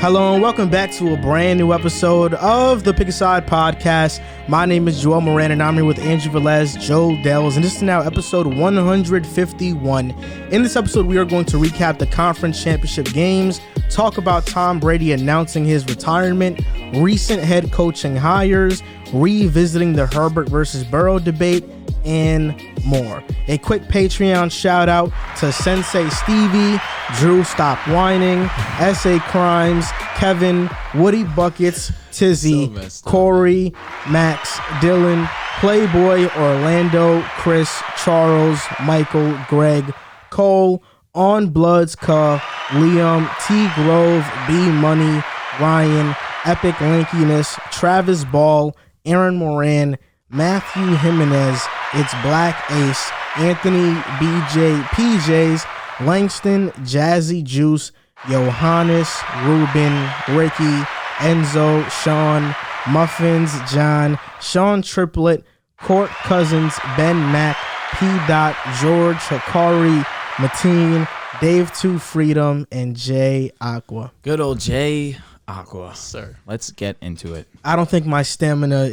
Hello and welcome back to a brand new episode of the Pick a Side podcast. My name is Joel Moran and I'm here with Andrew Velez, Joe Dehls, and this is now episode 151. In this episode, we are going to recap the conference championship games, talk about Tom Brady announcing his retirement, recent head coaching hires, revisiting the Herbert versus Burrow debate, and more. A quick Patreon shout out to Sensei Stevie, Drew Stop Whining, S.A. Crimes, Kevin, Woody Buckets, Tizzy, Corey, Max, Dylan, Playboy, Orlando, Chris, Charles, Michael, Greg, Cole, On Bloods, Liam, T Grove, B Money, Ryan, Epic Lankiness, Travis Ball, Aaron Moran, Matthew Jimenez, It's Black Ace, Anthony, BJ, PJs, Langston, Jazzy Juice, Johannes, Ruben, Ricky, Enzo, Sean, Muffins, John, Sean Triplet, Court Cousins, Ben Mack, P. Dot, George, Hikari, Mateen, Dave 2 Freedom, and Jay Aqua. Good old Jay Aqua. Sir. Let's get into it. I don't think my stamina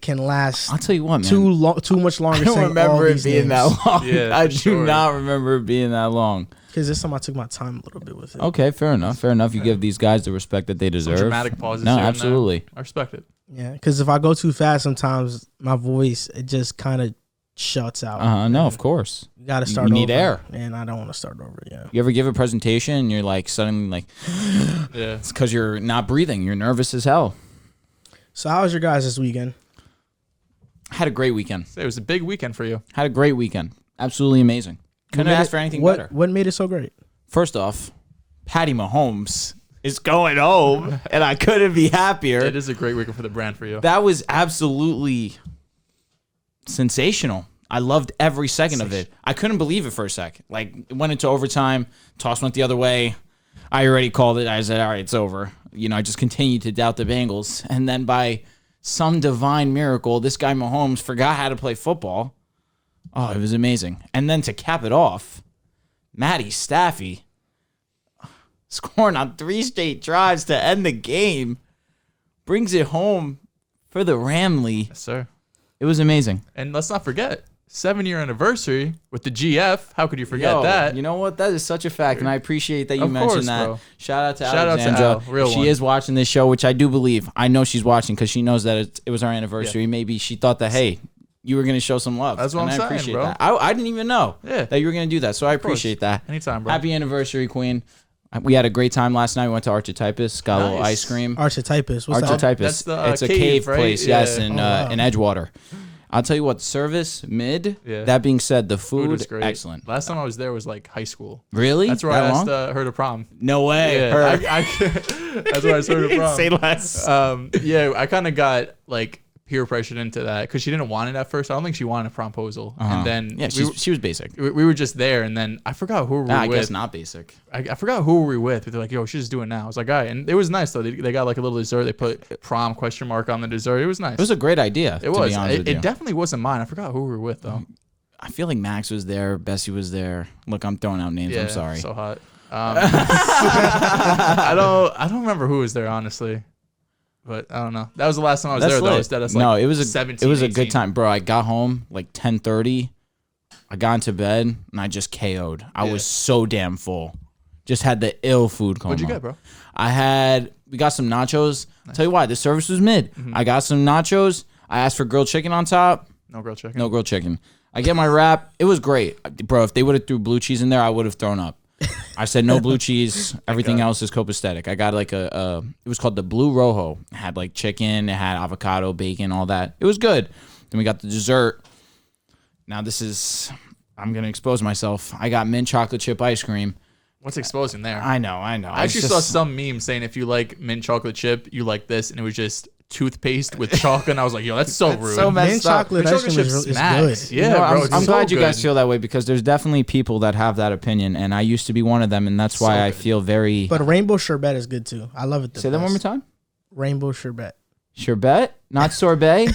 can last. I'll tell you what, man. Too much longer. I don't remember it being that long. Yeah, I do not remember it being that long. Because this time I took my time a little bit with it. Okay, fair enough. Fair enough. You give these guys the respect that they deserve. Some dramatic pauses. No, absolutely. I respect it. Yeah, because if I go too fast, sometimes my voice it just kind of shuts out. No, of course. You got to start. You need over, air, and I don't want to start over. Yeah. You ever give a presentation and you're like suddenly like, yeah, it's because you're not breathing. You're nervous as hell. So how was your guys this weekend? Had a great weekend. It was a big weekend for you. Had a great weekend. Absolutely amazing. Couldn't ask for anything better. What made it so great? First off, Patty Mahomes is going home, and I couldn't be happier. It is a great weekend for the brand for you. That was absolutely sensational. I loved every second of it. I couldn't believe it for a sec. Like, it went into overtime. Toss went the other way. I already called it. I said, all right, it's over. You know, I just continued to doubt the Bengals. And then by some divine miracle, this guy Mahomes forgot how to play football. Oh, it was amazing. And then to cap it off, Matty Staffy scoring on 3 straight drives to end the game, brings it home for the Ramley. Yes, sir. It was amazing. And let's not forget, 7-year anniversary with the GF. How could you forget that? You know what? That is such a fact, and I appreciate that you mentioned that. Bro. Shout out to Shout Alexandra. out to Al, real she one. is watching this show, which I do believe. I know she's watching because she knows that it was our anniversary. Yeah. Maybe she thought that, hey, you were going to show some love. That's what I'm saying, I appreciate bro. that. I didn't even know that you were going to do that, so I appreciate that. Anytime, bro. Happy anniversary, Queen. We had a great time last night. We went to Archetypus, got a little ice cream. Archetypus? What's Archetypus. that? It's a cave right? place, Yeah. yes, in Edgewater. I'll tell you what, service, mid. Yeah. That being said, the food was great. excellent. Last time I was there was like high school. Really? That's where I asked her to prom. No way. Yeah, that's where I asked her to prom. Say less. Yeah, I kind of got like peer pressured into that because she didn't want it at first. I don't think she wanted a promposal. And then she was basic. We were just there, and then I forgot who we were with. I guess not basic. I forgot who we were with. They're like, yo, she's just doing it now. I was like, all right. And it was nice, though. They got like a little dessert. They put prom ? On the dessert. It was nice. It was a great idea. It was. Be honest with you. It definitely wasn't mine. I forgot who we were with, though. I feel like Max was there. Bessie was there. Look, I'm throwing out names. Yeah, I'm sorry. So hot. I don't remember who was there, honestly. But I don't know. That was the last time I was there, though. That's like it was a 17, it was 18. a good time, bro. I got home like 10:30. I got into bed and I just KO'd. I was so damn full. Just had the ill food coma. What'd you get, bro? We got some nachos. Nice. I'll tell you why, this service was mid. Mm-hmm. I got some nachos. I asked for grilled chicken on top. No grilled chicken. No grilled chicken. I get my wrap. It was great. Bro, if they would have threw blue cheese in there, I would have thrown up. I said no blue cheese. Everything else is copacetic. I got like it was called the Blue Rojo. It had like chicken. It had avocado, bacon, all that. It was good. Then we got the dessert. Now I'm going to expose myself. I got mint chocolate chip ice cream. What's exposing there? I know. I actually saw some meme saying if you like mint chocolate chip, you like this. And it was just toothpaste with chocolate. And I was like, yo, that's so rude. So mint chocolate ice cream is good. Yeah, bro. I'm glad you guys feel that way because there's definitely people that have that opinion. And I used to be one of them. And that's why I feel very. But rainbow sherbet is good too. I love it. Say that one more time. Rainbow sherbet. Sherbet? Not sorbet?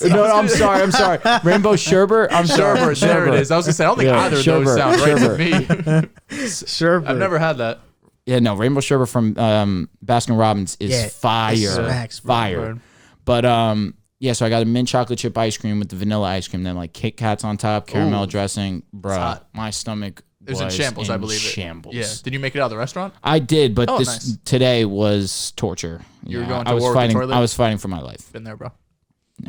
No, I'm sorry. Rainbow sherbet? I'm sorry. Sherbet, there it is. I was going to say, I don't think either of those sound right to me. Sherbet. I've never had that. Yeah, no, rainbow sherbet from Baskin Robbins is fire. Smacks, fire. But so I got a mint chocolate chip ice cream with the vanilla ice cream, then like Kit Kats on top, caramel dressing. Bro, my stomach was in shambles, I believe. Shambles. Yeah. Did you make it out of the restaurant? I did, but nice. Today was torture. You were going to I was war fighting. with the toilet? I was fighting for my life. Been there, bro.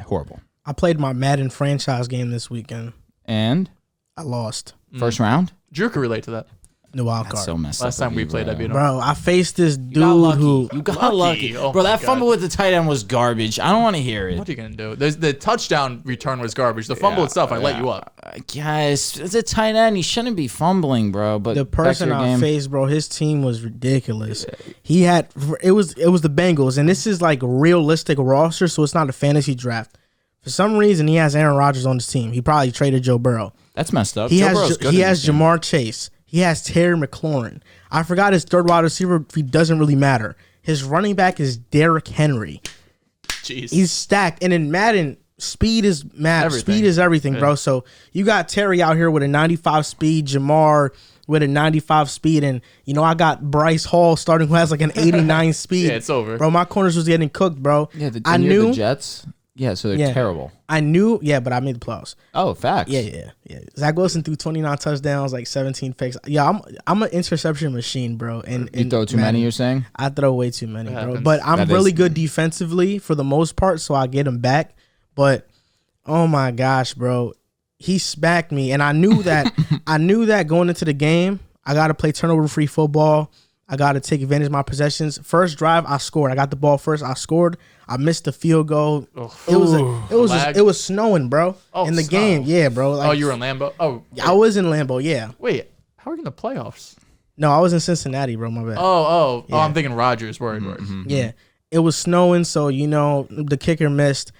Horrible. I played my Madden franchise game this weekend. And I lost. first round. Drew could relate to that. The wild card. So messed up. Last time we played, I beat him. Bro, I faced this dude who You got lucky. Oh Bro, my that God. fumble with the tight end was garbage. I don't want to hear it. What are you gonna do? The touchdown return was garbage. The fumble itself, I let you up. Guys, it's a tight end. He shouldn't be fumbling, bro. But the person I faced, bro, his team was ridiculous. He had it was the Bengals, and this is like a realistic roster, so it's not a fantasy draft. For some reason, he has Aaron Rodgers on his team. He probably traded Joe Burrow. That's messed up. He Joe has Burrow's good he in has this game. Jamar Chase. He has Terry McLaurin. I forgot his third wide receiver. He doesn't really matter. His running back is Derrick Henry. Jeez. He's stacked, and in Madden, speed is Everything. Speed is everything, bro. So you got Terry out here with a 95 speed, Jamar with a 95 speed, and I got Bryce Hall starting who has like an 89 speed. Yeah, it's over, bro. My corners was getting cooked, bro. Yeah, I knew the Jets. Yeah, so they're terrible. I knew, but I made the playoffs. Oh, facts. Yeah. Zach Wilson threw 29 touchdowns, like 17 picks. Yeah, I'm an interception machine, bro. And You throw too many, you're saying? I throw way too many, bro. happens. But I'm That really is- good defensively for the most part, so I get him back. But oh my gosh, bro, he smacked me, and I knew that. I knew that going into the game, I got to play turnover-free football. I got to take advantage of my possessions. First drive, I scored. I got the ball first. I scored. I missed the field goal. It was snowing, bro. In the snow. game, yeah, bro. Like, you were in Lambeau? Oh, I was in Lambeau, yeah. wait. How are you in the playoffs? No, I was in Cincinnati, bro. My bad. Oh, Yeah. I'm thinking Rodgers. Word. Yeah, it was snowing, so the kicker missed.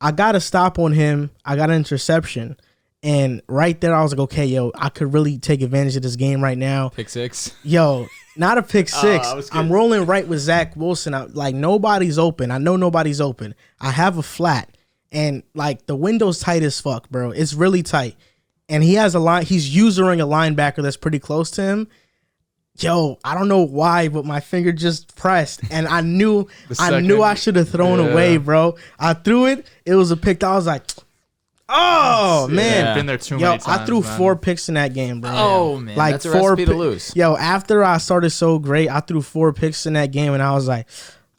I got a stop on him. I got an interception, and right there, I was like, okay, yo, I could really take advantage of this game right now. Pick six. Yo, not a pick six. I was kidding. I'm rolling right with Zach Wilson. Nobody's open. I know nobody's open. I have a flat, and like the window's tight as fuck, bro. It's really tight, and he has a line. He's using a linebacker that's pretty close to him. Yo, I don't know why, but my finger just pressed, and I knew I should have thrown away, bro. I threw it. It was a pick. I was like, oh man, I've been there too yo, many times. I threw man. 4 picks in that game, bro. Oh, man. Like That's a 4 recipe to lose. Yo, after I started so great, I threw 4 picks in that game, and I was like,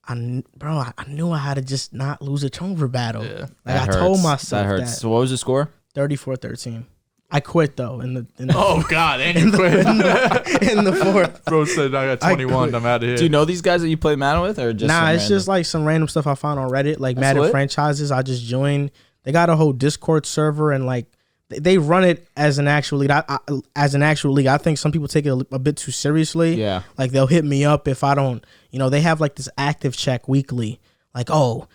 I knew I had to just not lose a turnover battle. Yeah. Like I told myself that hurts. So what was the score? 34-13. I quit though in the Oh God, and you quit. in the fourth. Bro said I got 21. quit. I'm out of here. Do you know these guys that you play Madden with, or just Nah, some it's random? just like some random stuff I found on Reddit, like That's Madden lit. franchises. I just joined. They got a whole Discord server, and like they run it as an actual league. I think some people take it a bit too seriously. Yeah. Like they'll hit me up if I don't. They have like this active check weekly. Like, oh,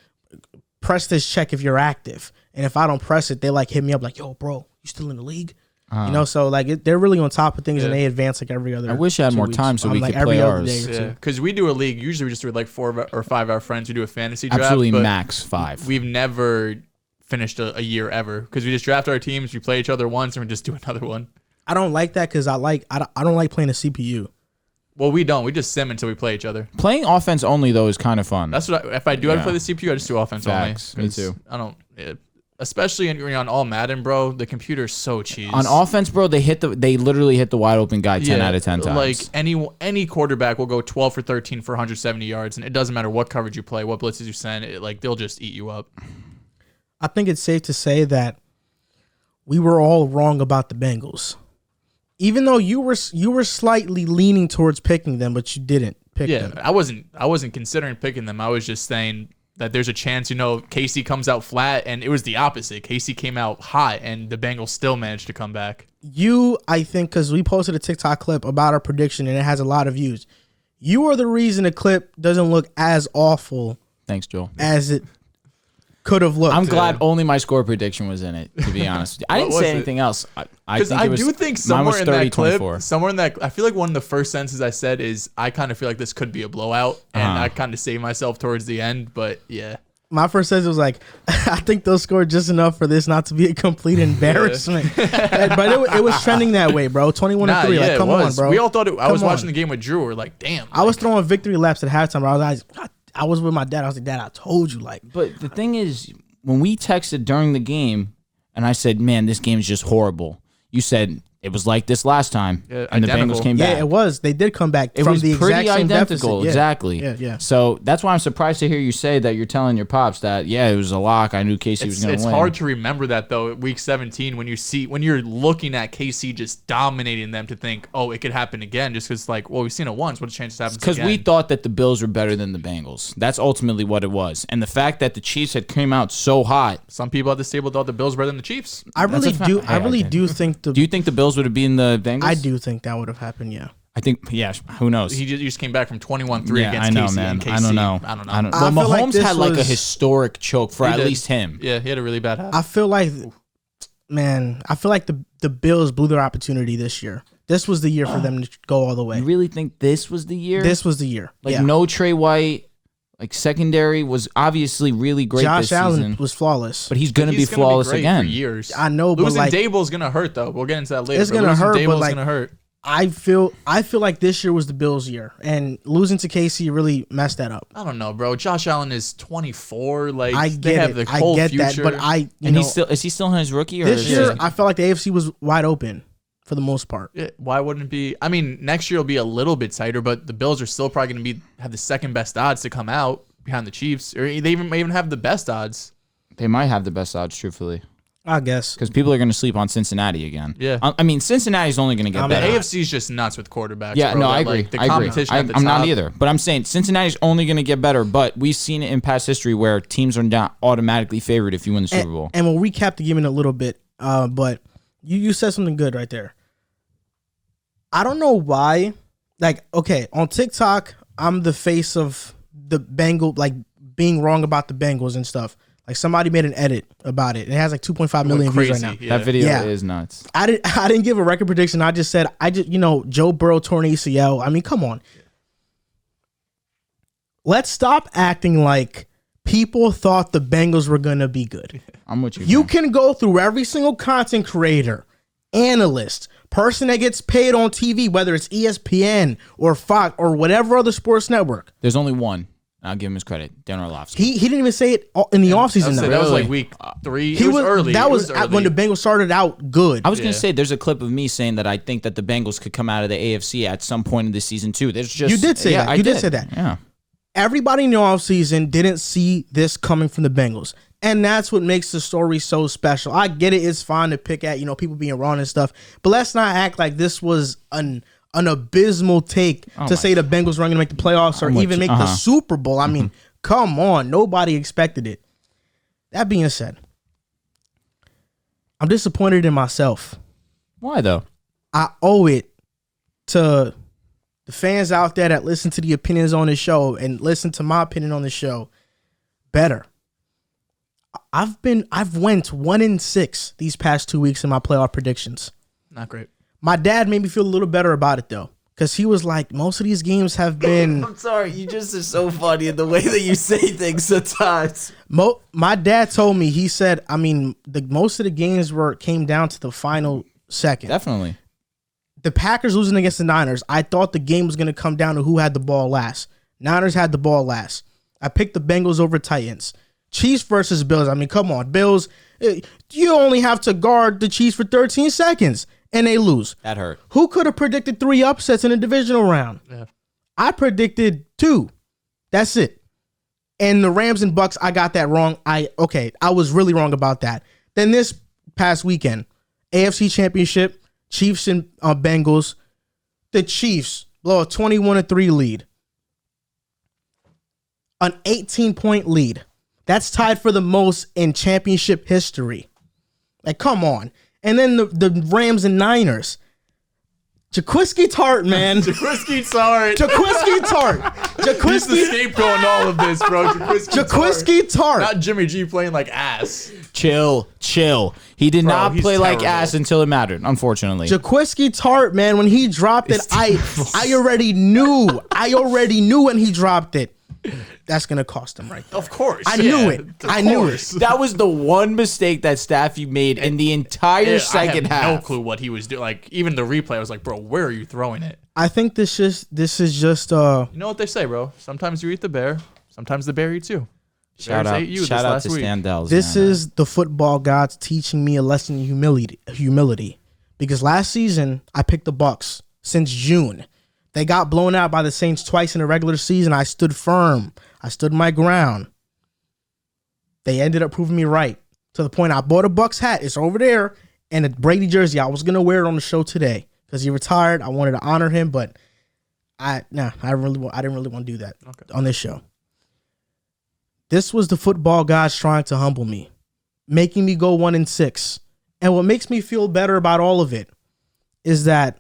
press this check if you're active, and if I don't press it, they like hit me up like, yo, bro, you still in the league? So like they're really on top of things, and they advance like every other. I wish I had 2 more weeks. time so we like could every play other ours. day or Yeah, two. because we do a league. Usually we just do it like 4 or 5 of our friends who do a fantasy draft. Absolutely but max 5. We've never finished a year ever because we just draft our teams. We play each other once and we just do another one. I don't like that because I don't like playing a CPU. Well, we don't. We just sim until we play each other. Playing offense only though is kind of fun. That's what if I do have to Yeah. play the CPU, I just do offense Facts. only. Me too. I don't. Especially on all Madden, bro. The computer's so cheese. On offense, bro, they literally hit the wide open guy 10 out of 10 times. Like any quarterback will go 12 for 13 for 170 yards, and it doesn't matter what coverage you play, what blitzes you send. They'll just eat you up. I think it's safe to say that we were all wrong about the Bengals. Even though you were slightly leaning towards picking them, but you didn't pick them. I wasn't considering picking them. I was just saying that there's a chance, Casey comes out flat, and it was the opposite. Casey came out hot, and the Bengals still managed to come back. I think, because we posted a TikTok clip about our prediction, and it has a lot of views. You are the reason the clip doesn't look as awful Thanks, Joel. as it could have looked. I'm glad only my score prediction was in it, to be honest with you. I didn't was say it? anything else. I Because I do think mine somewhere was in 30, that clip, 24. somewhere in that, I feel like one of the first sentences I said is, I kind of feel like this could be a blowout, and I kind of saved myself towards the end, but yeah. My first sentence was like, I think they'll score just enough for this not to be a complete embarrassment. But it was trending that way, bro. 21-3. Like, come on, bro. We all thought I was watching the game with Drew. We're like, damn. I was throwing victory laps at halftime. I was with my dad. I was like, Dad, I told you. Like, but the thing is, when we texted during the game, and I said, man, this game is just horrible. You said it was like this last time, and the Bengals came back. Yeah, it was. They did come back. It from was the pretty exact same identical, deficit. exactly. Yeah. So that's why I'm surprised to hear you say that you're telling your pops that, it was a lock. I knew KC was going to win. It's hard to remember that, though, at Week 17 when you're looking at KC just dominating them to think, oh, it could happen again just because, like, well, we've seen it once. What's the chance it happens again? Because we thought that the Bills were better than the Bengals. That's ultimately what it was. And the fact that the Chiefs had came out so hot. Some people at this table thought the Bills were better than the Chiefs. I really do think Do you think the Bills would have beaten the Bengals? I do think that would have happened, yeah. I think, who knows? He just came back from 21-3 Yeah, against I know, KC. man. And KC. I don't know. Well, Mahomes had like a historic choke for at least him. Yeah, he had a really bad half. I feel like the Bills blew their opportunity this year. This was the year for them to go all the way. You really think this was the year? This was the year. Like, no Trey White. Like, secondary was obviously really great this season. Josh Allen was flawless. But he's going to be flawless again. For years. I know, but losing like, Dable's going to hurt, though. We'll get into that later. It's going to hurt, but like, gonna hurt. I feel like this year was the Bills' year, and losing to KC really messed that up. I don't know, bro. Josh Allen is 24. Like, I get that, but is he still in his rookie? Or this year, I felt like the AFC was wide open for the most part. Why wouldn't it be? I mean, next year will be a little bit tighter, but the Bills are still probably going to have the second best odds to come out behind the Chiefs, or they may even have the best odds. They might have the best odds, truthfully. I guess. Because people are going to sleep on Cincinnati again. Yeah. I mean, Cincinnati's only going to get better. The AFC is just nuts with quarterbacks. Yeah, bro. no, I agree. Like, the competition at the I'm top. not either. But I'm saying Cincinnati's only going to get better, but we've seen it in past history where teams are not automatically favored if you win the Super Bowl. And we'll recap the game in a little bit, but you said something good right there. I don't know why. Like, okay, on TikTok, I'm the face of the Bengal, like, being wrong about the Bengals and stuff. Like, somebody made an edit about it. It has like 2.5 million views right now. Yeah. That video is nuts. I didn't give a record prediction. I just said Joe Burrow torn ACL. I mean, come on. Let's stop acting like people thought the Bengals were gonna be good. I'm with you. You can go through every single content creator, analyst, person that gets paid on TV, whether it's ESPN or Fox or whatever other sports network. There's only one. I'll give him his credit. Dan Orlovsky. He didn't even say it in the offseason. That was like week 3. It was early. That was when the Bengals started out good. I was going to say there's a clip of me saying that I think that the Bengals could come out of the AFC at some point in this season too. There's just you did say that. You did say that. Yeah. Everybody in the offseason didn't see this coming from the Bengals. And that's what makes the story so special. I get it. It's fine to pick at, people being wrong and stuff. But let's not act like this was an abysmal take to say the Bengals weren't going to make the playoffs or even make the Super Bowl. I mean, come on. Nobody expected it. That being said, I'm disappointed in myself. Why, though? I owe it to the fans out there that listen to the opinions on this show and listen to my opinion on the show better. I've went 1-6 these past 2 weeks in my playoff predictions. Not great. My dad made me feel a little better about it, though, because he was like, most of these games have been... I'm sorry. You just are so funny in the way that you say things sometimes. My dad told me, he said, I mean, most of the games came down to the final second. Definitely. The Packers losing against the Niners, I thought the game was going to come down to who had the ball last. Niners had the ball last. I picked the Bengals over Titans. Chiefs versus Bills. I mean, come on. Bills, you only have to guard the Chiefs for 13 seconds. And they lose. That hurt. Who could have predicted 3 upsets in a divisional round? Yeah. I predicted 2. That's it. And the Rams and Bucks, I got that wrong. I was really wrong about that. Then this past weekend, AFC Championship, Chiefs and Bengals. The Chiefs blow a 21-3 lead. An 18-point lead. That's tied for the most in championship history. Like, come on. And then the Rams and Niners. Jaquiski Tart, man. Jaquiski Tart. Jaquiski Tart. He's the scapegoat in all of this, bro. Jaquiski Tart. Not Jimmy G playing like ass. Chill. He did not play like ass until it mattered, unfortunately. Jaquiski Tart, man, when he dropped it, I already knew when he dropped it. that's going to cost him right there. Of course. I knew it. I knew it. That was the one mistake that Staffy made in the entire second half. I had no clue what he was doing. Like, even the replay, I was like, bro, where are you throwing it? I think this is just You know what they say, bro? Sometimes you eat the bear. Sometimes the bear eats you. Shout out to Stan Dehls. This is the football gods teaching me a lesson in humility. Because last season, I picked the Bucs since June. They got blown out by the Saints twice in the regular season. I stood firm. I stood my ground. They ended up proving me right to the point I bought a Bucs hat. It's over there, and a Brady jersey. I was gonna wear it on the show today because he retired. I wanted to honor him, but I didn't really want to do that on this show. This was the football gods trying to humble me, making me go 1-6. And what makes me feel better about all of it is that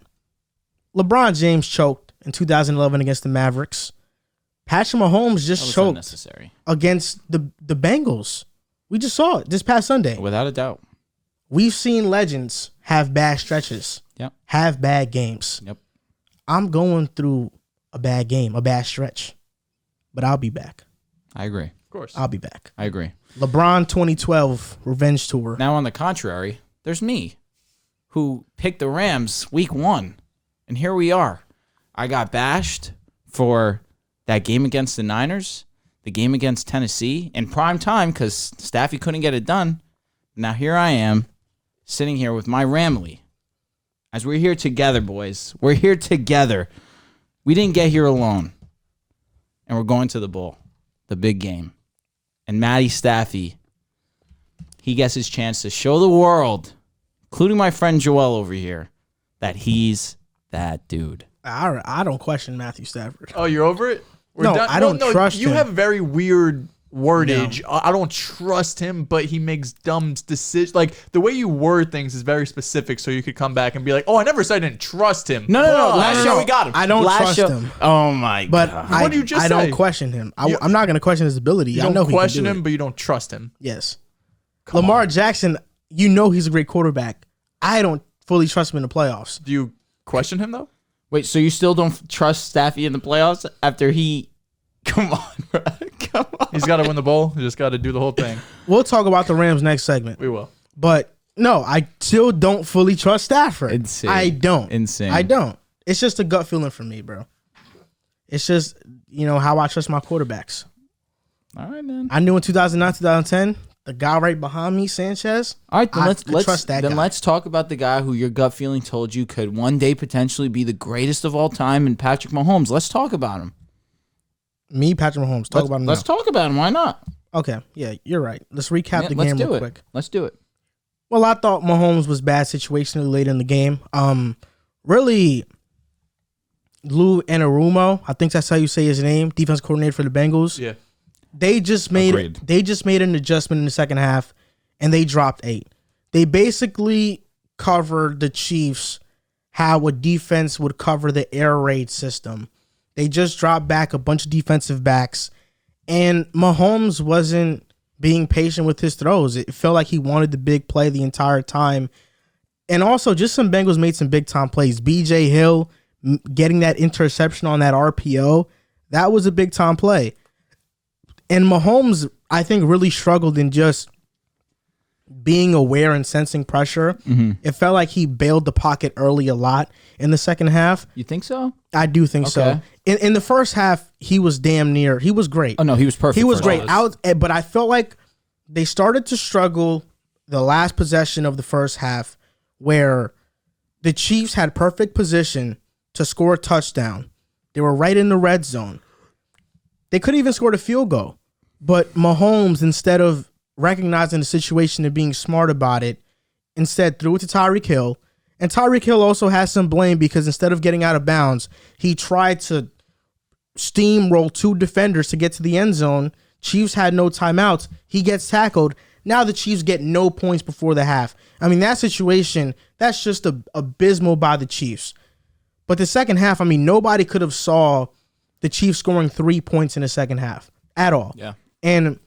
LeBron James choked in 2011 against the Mavericks. Patrick Mahomes just choked against the Bengals. We just saw it this past Sunday. Without a doubt. We've seen legends have bad stretches, have bad games. Yep. I'm going through a bad game, a bad stretch, but I'll be back. I agree. Of course. I'll be back. I agree. LeBron 2012 revenge tour. Now, on the contrary, there's me, who picked the Rams week 1. And here we are. I got bashed for that game against the Niners, the game against Tennessee, in prime time because Staffy couldn't get it done. Now here I am, sitting here with my Ramley. As we're here together, boys. We're here together. We didn't get here alone. And we're going to the bowl, the big game. And Matty Staffy, he gets his chance to show the world, including my friend Joel over here, that he's that dude. I don't question Matthew Stafford. Oh, you're over it? I don't trust him. You have very weird wordage. No. I don't trust him, but he makes dumb decisions. Like, the way you word things is very specific, so you could come back and be like, oh, I never said I didn't trust him. No. Last show we got him. I don't trust him. Oh, my but God. What did you just say? I don't question him. I'm not going to question his ability. You I know don't question him, but you don't trust him. Yes. Lamar Jackson, he's a great quarterback. I don't fully trust him in the playoffs. Do you question him, though? Wait, so you still don't trust Staffy in the playoffs after he... Come on, bro. Come on. He's got to win the bowl. He just got to do the whole thing. We'll talk about the Rams next segment. We will. But, no, I still don't fully trust Stafford. Insane. I don't. Insane. I don't. It's just a gut feeling for me, bro. It's just, how I trust my quarterbacks. All right, man. I knew in 2009, 2010, the guy right behind me, Sanchez, all right, then let's trust that guy. Let's talk about the guy who your gut feeling told you could one day potentially be the greatest of all time, and Patrick Mahomes. Let's talk about him. Me, Patrick Mahomes. Talk about him now. Let's talk about him. Why not? Okay. Yeah, you're right. Let's recap the game real quick. Let's do it. Well, I thought Mahomes was bad situationally late in the game. Really, Lou Anarumo, I think that's how you say his name, defense coordinator for the Bengals. Yeah. They just made an adjustment in the second half, and they dropped 8. They basically covered the Chiefs how a defense would cover the air raid system. They just dropped back a bunch of defensive backs, and Mahomes wasn't being patient with his throws. It felt like he wanted the big play the entire time. And also, just some Bengals made some big-time plays. B.J. Hill getting that interception on that RPO, that was a big-time play. And Mahomes, I think, really struggled in just being aware and sensing pressure. Mm-hmm. It felt like he bailed the pocket early a lot in the second half. You think so? I do think so. In the first half, he was damn near. He was great. Oh, no, he was perfect. He was great. But I felt like they started to struggle the last possession of the first half where the Chiefs had perfect position to score a touchdown. They were right in the red zone. They could have even scored a field goal. But Mahomes, instead of recognizing the situation and being smart about it, instead threw it to Tyreek Hill. And Tyreek Hill also has some blame because instead of getting out of bounds, he tried to steamroll 2 defenders to get to the end zone. Chiefs had no timeouts. He gets tackled. Now the Chiefs get no points before the half. I mean, that situation, that's just abysmal by the Chiefs. But the second half, nobody could have saw the Chiefs scoring 3 points in the second half at all. Yeah. And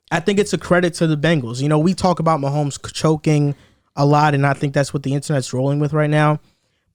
I think it's a credit to the Bengals. We talk about Mahomes choking a lot, and I think that's what the internet's rolling with right now.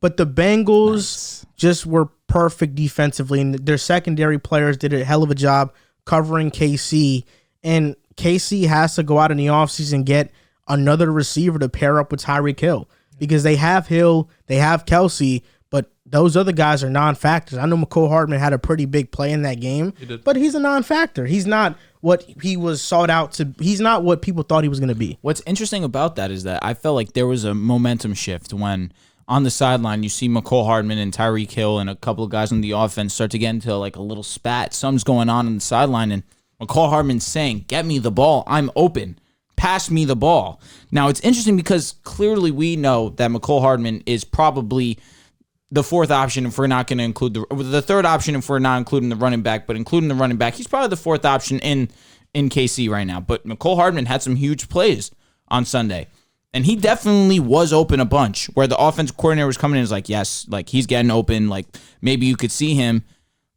But the Bengals just were perfect defensively, and their secondary players did a hell of a job covering KC, and KC has to go out in the offseason and get another receiver to pair up with Tyreek Hill because they have Hill, they have Kelsey, but those other guys are non-factors. I know McCole Hardman had a pretty big play in that game, but he's a non-factor. He's not what he was sought out to. He's not what people thought he was going to be. What's interesting about that is that I felt like there was a momentum shift when on the sideline you see McCole Hardman and Tyreek Hill and a couple of guys on the offense start to get into like a little spat. Something's going on the sideline, and McCole Hardman's saying, "Get me the ball. I'm open. Pass me the ball." Now, it's interesting because clearly we know that McCole Hardman is probably the fourth option if we're not going to include the third option if we're not including the running back, but including the running back, he's probably the fourth option in KC right now. But McCole Hardman had some huge plays on Sunday, and he definitely was open a bunch where the offensive coordinator was coming in and was like, yes, like he's getting open, like maybe you could see him.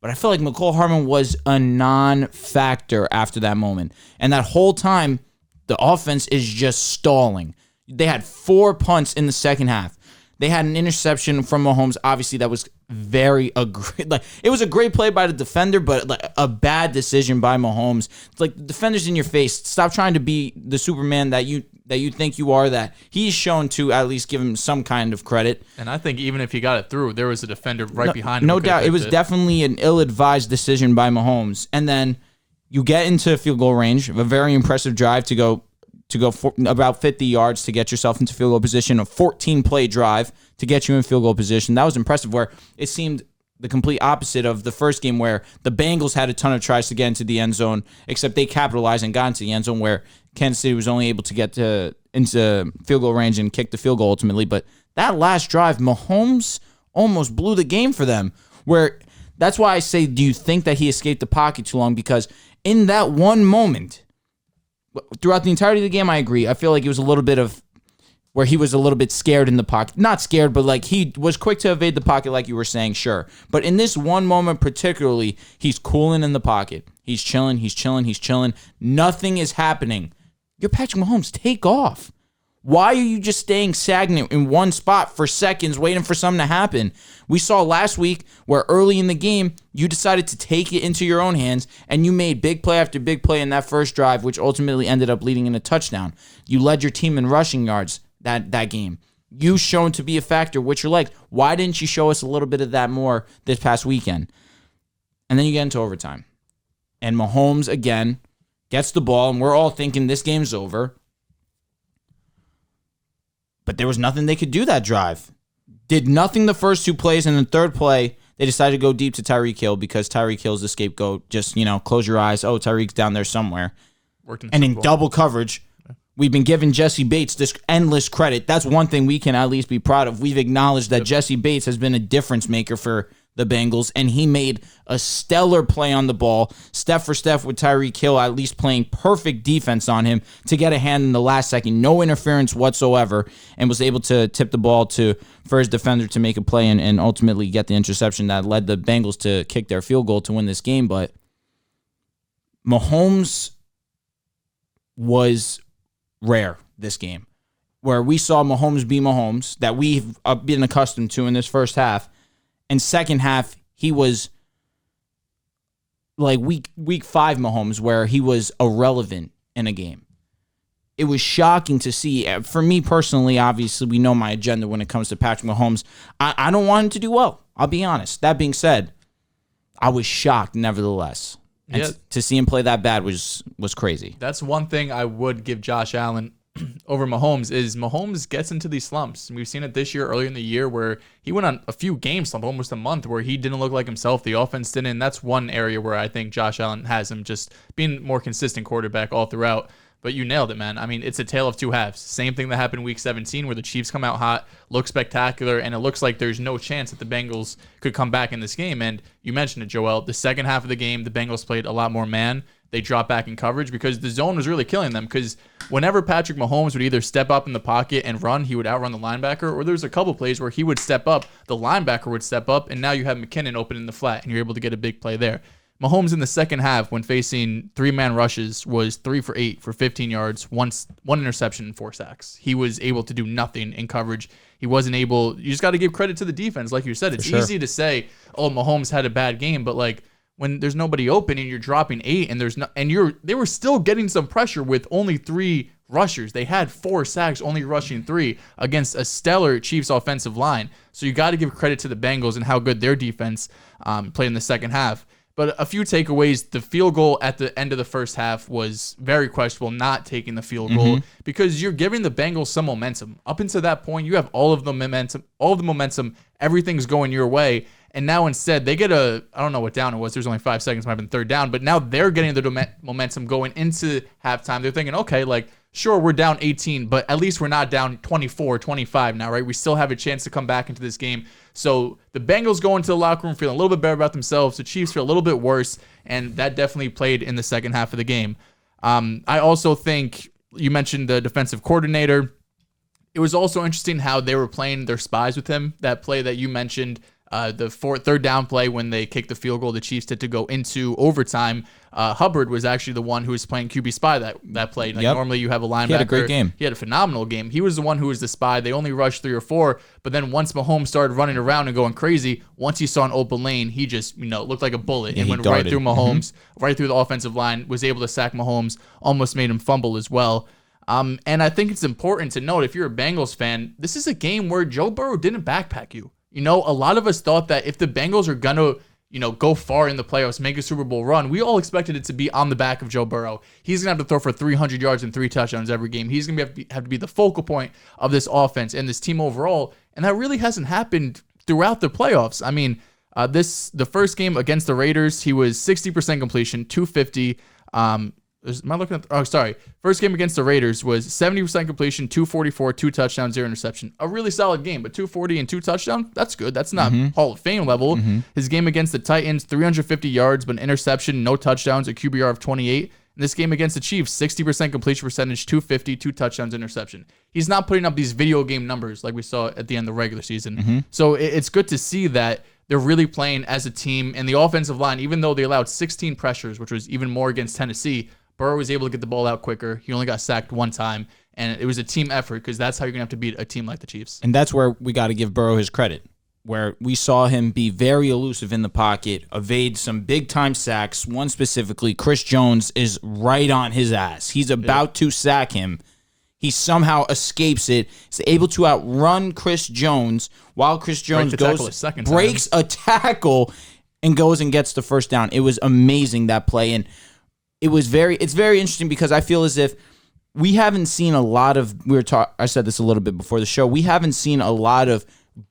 But I feel like McCole Hardman was a non-factor after that moment. And that whole time, the offense is just stalling. They had 4 punts in the second half. They had an interception from Mahomes. Obviously, that was it was a great play by the defender, but like a bad decision by Mahomes. It's like the defender's in your face. Stop trying to be the Superman that you think you are. That he's shown to at least give him some kind of credit. And I think even if he got it through, there was a defender behind him. No doubt, it was definitely an ill-advised decision by Mahomes. And then you get into field goal range, a very impressive drive to go about 50 yards to get yourself into field goal position, a 14-play drive to get you in field goal position. That was impressive, where it seemed the complete opposite of the first game where the Bengals had a ton of tries to get into the end zone, except they capitalized and got into the end zone where Kansas City was only able to get into field goal range and kick the field goal ultimately. But that last drive, Mahomes almost blew the game for them, where that's why I say, do you think that he escaped the pocket too long? Because in that one moment, throughout the entirety of the game, I agree. I feel like it was a little bit of where he was a little bit scared in the pocket. Not scared, but like he was quick to evade the pocket like you were saying, sure. But in this one moment particularly, he's cooling in the pocket. He's chilling. Nothing is happening. You're Patrick Mahomes. Take off. Why are you just staying stagnant in one spot for seconds waiting for something to happen? We saw last week where early in the game, you decided to take it into your own hands and you made big play after big play in that first drive, which ultimately ended up leading in a touchdown. You led your team in rushing yards that game. You shown to be a factor with your legs. Why didn't you show us a little bit of that more this past weekend? And then you get into overtime. And Mahomes, again, gets the ball, and we're all thinking this game's over. But there was nothing they could do that drive. Did nothing the first two plays, and the third play, they decided to go deep to Tyreek Hill because Tyreek Hill's the scapegoat. Just, close your eyes. Oh, Tyreek's down there somewhere. And in double coverage, we've been giving Jesse Bates this endless credit. That's one thing we can at least be proud of. We've acknowledged that Jesse Bates has been a difference maker for the Bengals, and he made a stellar play on the ball, step for step with Tyreek Hill, at least playing perfect defense on him to get a hand in the last second, no interference whatsoever, and was able to tip the ball for his defender to make a play and ultimately get the interception that led the Bengals to kick their field goal to win this game. But Mahomes was rare this game, where we saw Mahomes be Mahomes that we've been accustomed to in this first half. And second half, he was like week 5 Mahomes, where he was irrelevant in a game. It was shocking to see. For me personally, obviously, we know my agenda when it comes to Patrick Mahomes. I don't want him to do well. I'll be honest. That being said, I was shocked nevertheless. And to see him play that bad was crazy. That's one thing I would give Josh Allen over Mahomes is Mahomes gets into these slumps. And we've seen it this year, early in the year, where he went on a few game slump, almost a month, where he didn't look like himself. The offense didn't. And that's one area where I think Josh Allen has him just being more consistent quarterback all throughout. But you nailed it, man. I mean, it's a tale of two halves. Same thing that happened week 17 where the Chiefs come out hot, look spectacular, and it looks like there's no chance that the Bengals could come back in this game. And you mentioned it, Joel. The second half of the game, the Bengals played a lot more man. They dropped back in coverage because the zone was really killing them. Because whenever Patrick Mahomes would either step up in the pocket and run, he would outrun the linebacker, or there's a couple plays where he would step up, the linebacker would step up, and now you have McKinnon open in the flat, and you're able to get a big play there. Mahomes in the second half, when facing 3-man rushes, was 3 for 8 for 15 yards, one interception, and 4 sacks. He was able to do nothing in coverage. He wasn't able. You just got to give credit to the defense, like you said. It's easy to say, "Oh, Mahomes had a bad game," but like when there's nobody open and you're dropping 8 and they were still getting some pressure with only 3 rushers. They had 4 sacks, only rushing 3 against a stellar Chiefs offensive line. So you got to give credit to the Bengals and how good their defense played in the second half. But a few takeaways. The field goal at the end of the first half was very questionable, not taking the field goal, because you're giving the Bengals some momentum. Up until that point, you have all of the momentum, everything's going your way. And now instead, they get I don't know what down it was. There's only 5 seconds, might have been third down. But now they're getting the momentum going into halftime. They're thinking, okay, like, sure, we're down 18, but at least we're not down 24, 25 now, right? We still have a chance to come back into this game. So the Bengals go into the locker room feeling a little bit better about themselves. The Chiefs feel a little bit worse, and that definitely played in the second half of the game. I also think you mentioned the defensive coordinator. It was also interesting how they were playing their spies with him. That play that you mentioned, the third down play when they kicked the field goal, the Chiefs did to go into overtime. Hubbard was actually the one who was playing QB spy that play. Like normally you have a linebacker. He had a great game. He had a phenomenal game. He was the one who was the spy. They only rushed 3 or 4, but then once Mahomes started running around and going crazy, once he saw an open lane, he just looked like a bullet and went right through Mahomes, right through the offensive line, was able to sack Mahomes, almost made him fumble as well. And I think it's important to note, if you're a Bengals fan, this is a game where Joe Burrow didn't backpack you. A lot of us thought that if the Bengals are going to, go far in the playoffs, make a Super Bowl run, we all expected it to be on the back of Joe Burrow. He's going to have to throw for 300 yards and 3 touchdowns every game. He's going to have to be the focal point of this offense and this team overall. And that really hasn't happened throughout the playoffs. I mean, the first game against the Raiders, he was 60% completion, 250. Am I looking at? First game against the Raiders was 70% completion, 244, 2 touchdowns, 0 interception. A really solid game, but 240 and 2 touchdowns, that's good. That's not Hall of Fame level. His game against the Titans, 350 yards, but an interception, no touchdowns, a QBR of 28. In this game against the Chiefs, 60% completion percentage, 250, 2 touchdowns, interception. He's not putting up these video game numbers like we saw at the end of the regular season. So it's good to see that they're really playing as a team. And the offensive line, even though they allowed 16 pressures, which was even more against Tennessee, Burrow was able to get the ball out quicker. He only got sacked 1 time, and it was a team effort because that's how you're going to have to beat a team like the Chiefs. And that's where we got to give Burrow his credit, where we saw him be very elusive in the pocket, evade some big-time sacks. One specifically, Chris Jones is right on his ass. He's about to sack him. He somehow escapes it. He's able to outrun Chris Jones while Chris Jones breaks a tackle and goes and gets the first down. It was amazing, that play, and it's very interesting because I feel as if we haven't seen a lot of, I said this a little bit before the show, we haven't seen a lot of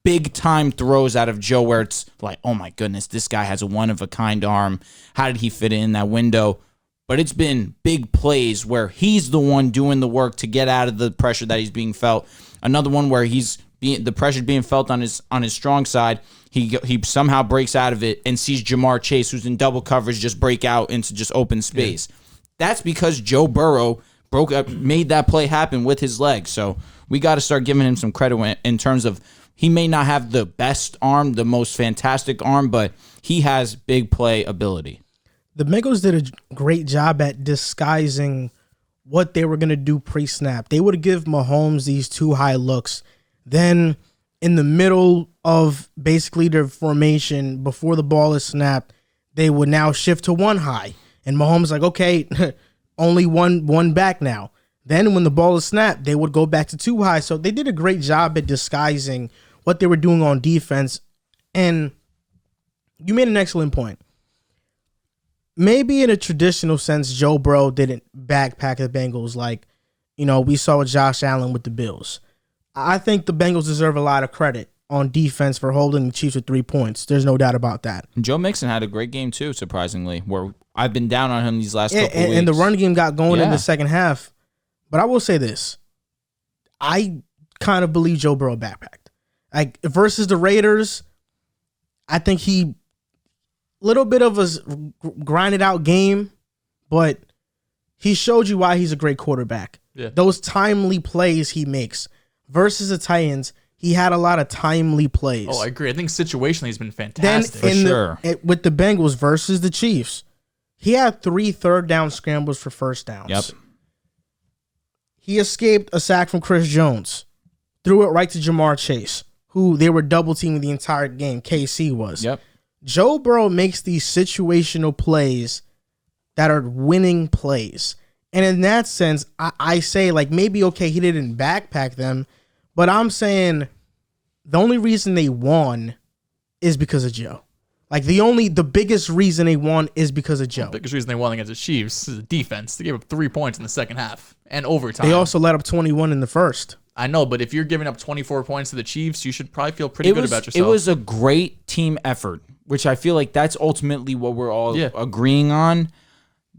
big time throws out of Joe where it's like, oh my goodness, this guy has a one of a kind arm. How did he fit in that window? But it's been big plays where he's the one doing the work to get out of the pressure that he's being felt. Another one where the pressure being felt on his strong side. He somehow breaks out of it and sees Jamar Chase, who's in double coverage, just break out into just open space. That's because Joe Burrow made that play happen with his legs. So we got to start giving him some credit in terms of he may not have the best arm, the most fantastic arm, but he has big play ability. The Bengals did a great job at disguising what they were going to do pre-snap. They would give Mahomes these 2 high looks. Then in the middle of basically their formation, before the ball is snapped, they would now shift to 1 high. And Mahomes like, okay, only one back now. Then when the ball is snapped, they would go back to 2 high. So they did a great job at disguising what they were doing on defense. And you made an excellent point. Maybe in a traditional sense, Joe Burrow didn't backpack the Bengals like, we saw Josh Allen with the Bills. I think the Bengals deserve a lot of credit on defense for holding the Chiefs with 3 points. There's no doubt about that. Joe Mixon had a great game too, surprisingly, where I've been down on him these last couple weeks. And the run game got going in the second half. But I will say this. I kind of believe Joe Burrow backpacked. Like, versus the Raiders, I think he little bit of a grinded out game, but he showed you why he's a great quarterback. Yeah. Those timely plays he makes. Versus the Titans, he had a lot of timely plays. Oh, I agree. I think situationally he's been fantastic. Then with the Bengals versus the Chiefs, he had 3 third-down scrambles for first downs. Yep. He escaped a sack from Chris Jones, threw it right to Jamar Chase, who they were double-teaming the entire game. KC was. Yep. Joe Burrow makes these situational plays that are winning plays. And in that sense, I say, like, maybe, okay, he didn't backpack them, but I'm saying the only reason they won is because of Joe. Like, the biggest reason they won is because of Joe. The biggest reason they won against the Chiefs is the defense. They gave up 3 points in the second half and overtime. They also let up 21 in the first. I know, but if you're giving up 24 points to the Chiefs, you should probably feel pretty good about yourself. It was a great team effort, which I feel like that's ultimately what we're all agreeing on.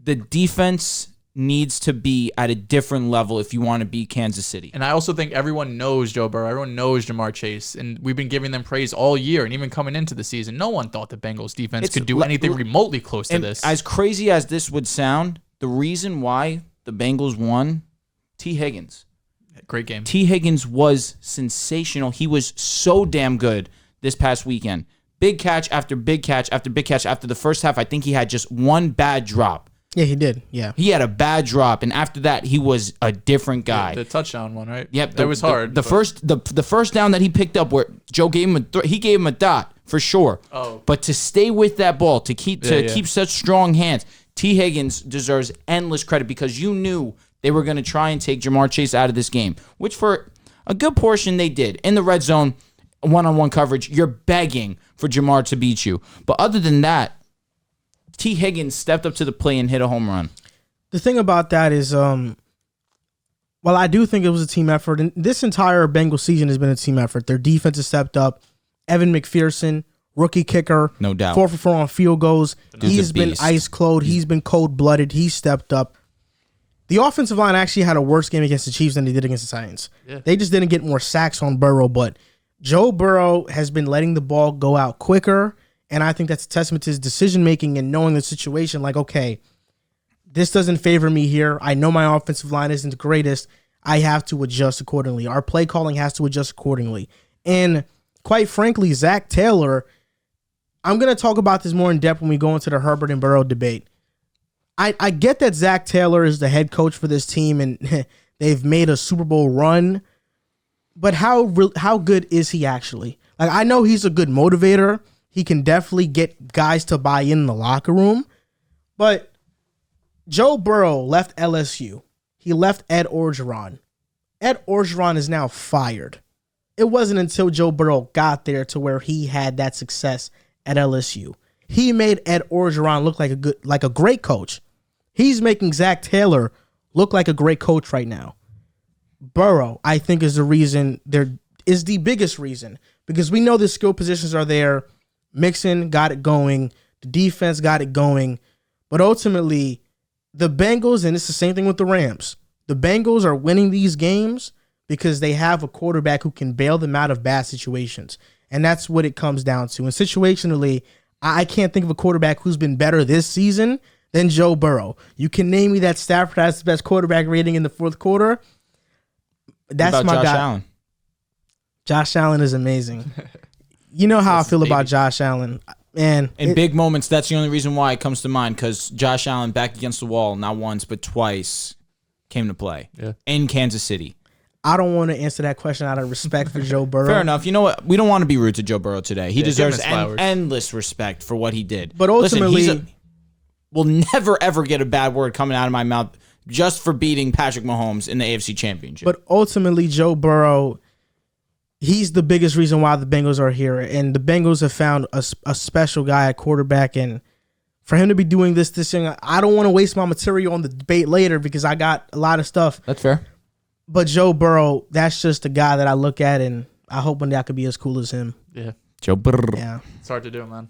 The defense needs to be at a different level if you want to beat Kansas City. And I also think everyone knows Joe Burrow. Everyone knows Jamar Chase. And we've been giving them praise all year. And even coming into the season, no one thought the Bengals defense could do anything remotely close to this. As crazy as this would sound, the reason why the Bengals won, T. Higgins. Great game. T. Higgins was sensational. He was so damn good this past weekend. Big catch after big catch after big catch. After the first half, I think he had just one bad drop. Yeah, he did. Yeah. He had a bad drop, and after that, he was a different guy. The touchdown one, right? Yep. That was hard. The first down that he picked up where Joe gave him he gave him a dot for sure. Oh. But to stay with that ball, to keep such strong hands, T. Higgins deserves endless credit because you knew they were going to try and take Jamar Chase out of this game, which for a good portion they did. In the red zone, one-on-one coverage, you're begging for Jamar to beat you. But other than that, T. Higgins stepped up to the plate and hit a home run. The thing about that is, well, I do think it was a team effort. And this entire Bengals season has been a team effort. Their defense has stepped up. Evan McPherson, rookie kicker. No doubt. 4 for 4 on field goals. He's been beast. ice-cold. He's been cold-blooded. He's stepped up. The offensive line actually had a worse game against the Chiefs than they did against the Titans. Yeah. They just didn't get more sacks on Burrow, but Joe Burrow has been letting the ball go out quicker. And I think that's a testament to his decision-making and knowing the situation. Like, okay, this doesn't favor me here. I know my offensive line isn't the greatest. I have to adjust accordingly. Our play calling has to adjust accordingly. And quite frankly, Zach Taylor, I'm going to talk about this more in depth when we go into the Herbert and Burrow debate. I get that Zach Taylor is the head coach for this team and they've made a Super Bowl run, but how good is he actually? Like, I know he's a good motivator. He can definitely get guys to buy in the locker room. But Joe Burrow left LSU. He left Ed Orgeron. Ed Orgeron is now fired. It wasn't until Joe Burrow got there to where he had that success at LSU. He made Ed Orgeron look like a great coach. He's making Zach Taylor look like a great coach right now. Burrow, I think, is the biggest reason, because we know the skill positions are there. Mixon got it going. The defense got it going. But ultimately, the Bengals, and it's the same thing with the Rams, the Bengals are winning these games because they have a quarterback who can bail them out of bad situations. And that's what it comes down to. And situationally, I can't think of a quarterback who's been better this season than Joe Burrow. You can name me that Stafford has the best quarterback rating in the fourth quarter. That's my guy. Allen? Josh Allen is amazing. You know how I feel about Josh Allen. Man, in big moments, that's the only reason why it comes to mind, because Josh Allen, back against the wall, not once but twice, came to play in Kansas City. I don't want to answer that question out of respect for Joe Burrow. Fair enough. You know what? We don't want to be rude to Joe Burrow today. He deserves endless respect for what he did. But ultimately, we'll never, ever get a bad word coming out of my mouth just for beating Patrick Mahomes in the AFC Championship. But ultimately, Joe Burrow, he's the biggest reason why the Bengals are here. And the Bengals have found a special guy at quarterback. And for him to be doing this thing, I don't want to waste my material on the debate later because I got a lot of stuff. That's fair. But Joe Burrow, that's just a guy that I look at, and I hope one day I could be as cool as him. Yeah. Joe Burrow. Yeah. It's hard to do, man.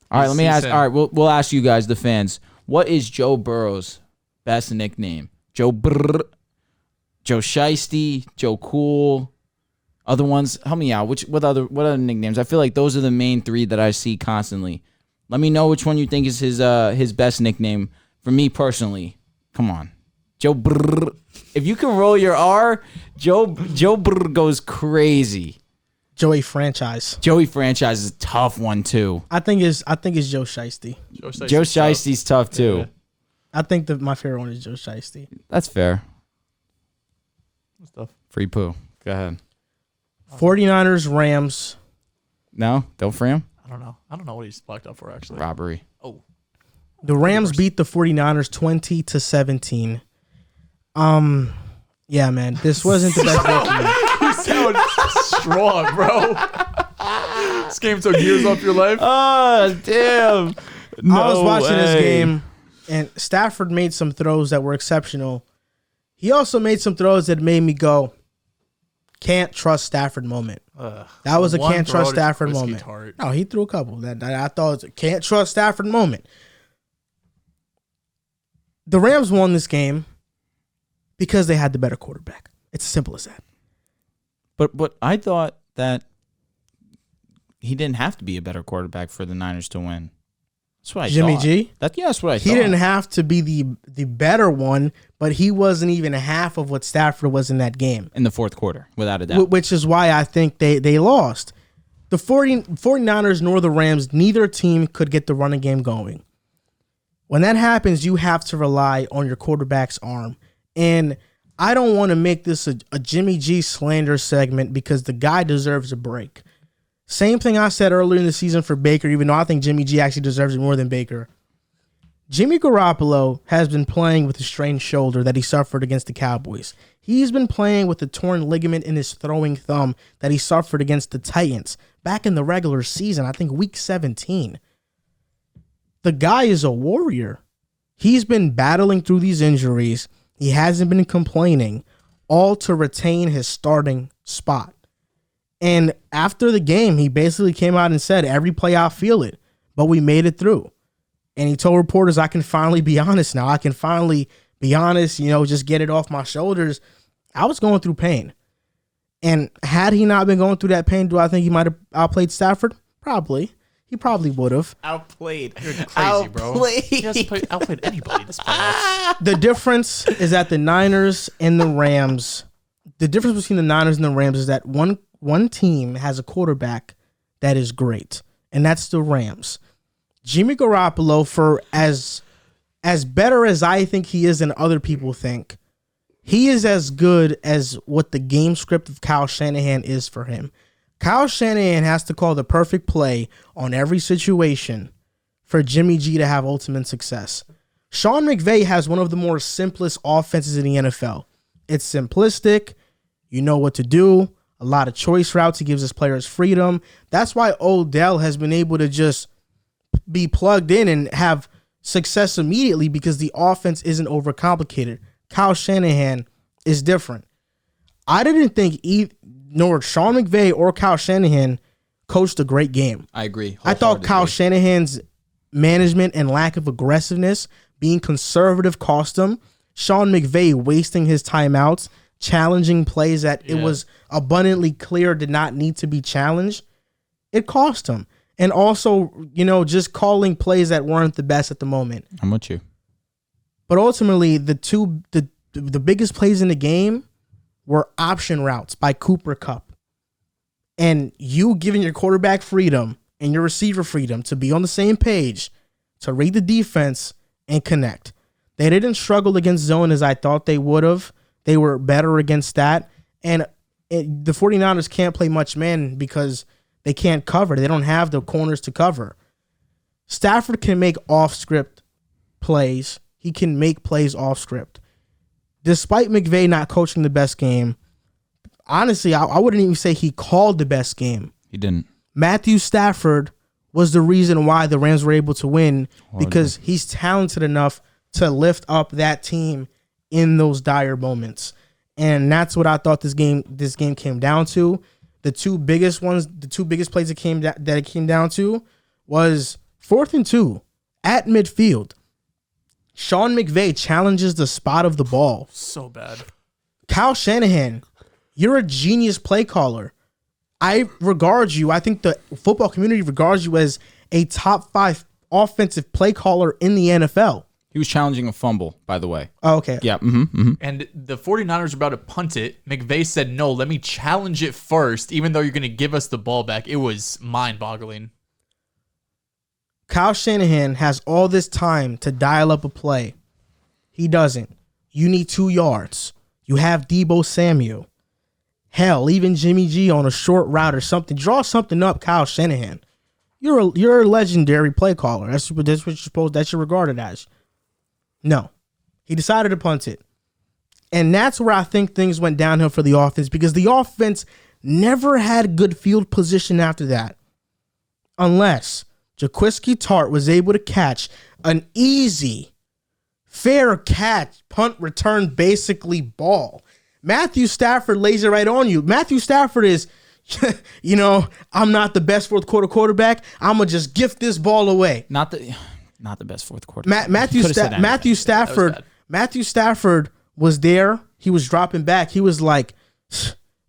All right, let me ask. All right, we'll ask you guys, the fans. What is Joe Burrow's best nickname? Joe Burr, Joe Shiesty, Joe Cool. Other ones, help me out. What other nicknames? I feel like those are the main three that I see constantly. Let me know which one you think is his best nickname. For me personally, come on, Joe Burr. If you can roll your R, Joe Burr goes crazy. Joey Franchise. Joey Franchise is a tough one too. I think it's Joe Shiesty. Joe Shiesty's tough too. Yeah. I think that my favorite one is Joe Shiesty. That's fair. That's tough. Free poo. Go ahead. 49ers, Rams. No, don't free him. I don't know what he's locked up for, actually. Robbery. Oh. The Rams beat the 49ers 20-17. Yeah, man, this wasn't the best game for me. You sound strong, bro. This game took years off your life. Oh, damn. I was watching this game, and Stafford made some throws that were exceptional. He also made some throws that made me go, can't trust Stafford moment. That was a can't trust Stafford moment. No, he threw a couple. That I thought was a can't trust Stafford moment. The Rams won this game because they had the better quarterback. It's as simple as that. But I thought that he didn't have to be a better quarterback for the Niners to win. That's what I Jimmy thought. G? That's what I thought. He didn't have to be the better one, but he wasn't even half of what Stafford was in that game. In the fourth quarter, without a doubt. Which is why I think they lost. The 49ers nor the Rams, neither team could get the running game going. When that happens, you have to rely on your quarterback's arm. And I don't want to make this a Jimmy G slander segment because the guy deserves a break. Same thing I said earlier in the season for Baker, even though I think Jimmy G actually deserves it more than Baker. Jimmy Garoppolo has been playing with a strained shoulder that he suffered against the Cowboys. He's been playing with a torn ligament in his throwing thumb that he suffered against the Titans back in the regular season, I think week 17. The guy is a warrior. He's been battling through these injuries. He hasn't been complaining, all to retain his starting spot. And after the game, he basically came out and said, every play I feel it, but we made it through. And he told reporters, I can finally be honest now. I can finally be honest, just get it off my shoulders. I was going through pain. And had he not been going through that pain, do I think he might have outplayed Stafford? Probably. He probably would have. Outplayed. You're crazy, bro. He hasn't outplayed anybody this playoffs. The difference is that the Niners and the Rams, the difference between the Niners and the Rams is that one team has a quarterback that is great, and that's the Rams. Jimmy Garoppolo, for as better as I think he is and other people think, he is as good as what the game script of Kyle Shanahan is for him. Kyle Shanahan has to call the perfect play on every situation for Jimmy G to have ultimate success. Sean McVay has one of the more simplest offenses in the NFL. It's simplistic. You know what to do. A lot of choice routes. He gives his players freedom. That's why Odell has been able to just be plugged in and have success immediately because the offense isn't overcomplicated. Kyle Shanahan is different. I didn't think nor Sean McVay or Kyle Shanahan coached a great game. I agree. I thought Kyle Shanahan's management and lack of aggressiveness, being conservative, cost him. Sean McVay wasting his timeouts, challenging plays that it was abundantly clear did not need to be challenged. It cost him. And also, just calling plays that weren't the best at the moment. I'm with you. But ultimately, the biggest plays in the game were option routes by Cooper Kupp. And you giving your quarterback freedom and your receiver freedom to be on the same page, to read the defense and connect. They didn't struggle against zone as I thought they would have. They were better against that. And the 49ers can't play much man because they can't cover. They don't have the corners to cover. Stafford can make off-script plays. He can make plays off-script. Despite McVay not coaching the best game, honestly, I wouldn't even say he called the best game. He didn't. Matthew Stafford was the reason why the Rams were able to win because he's talented enough to lift up that team in those dire moments. And that's what I thought this game came down to. The two biggest plays it came down to was 4th and 2 at midfield. Sean McVay challenges the spot of the ball. So bad. Kyle Shanahan, you're a genius play caller. I think the football community regards you as a top 5 offensive play caller in the NFL. He was challenging a fumble, by the way. Oh, okay. Yeah. Mm-hmm. And the 49ers were about to punt it. McVay said, no, let me challenge it first, even though you're going to give us the ball back. It was mind-boggling. Kyle Shanahan has all this time to dial up a play. He doesn't. You need 2 yards. You have Deebo Samuel. Hell, even Jimmy G on a short route or something. Draw something up, Kyle Shanahan. you're a legendary play caller. That's what you're supposed. That you're regarded as. No, he decided to punt it, and that's where I think things went downhill for the offense because the offense never had good field position after that, unless Jaquiski Tartt was able to catch an easy, fair catch, punt return, basically ball. Matthew Stafford lays it right on you. Matthew Stafford is, I'm not the best fourth quarter quarterback. I'm gonna just gift this ball away. Not the best fourth quarter. Matthew Stafford was there. He was dropping back. He was like,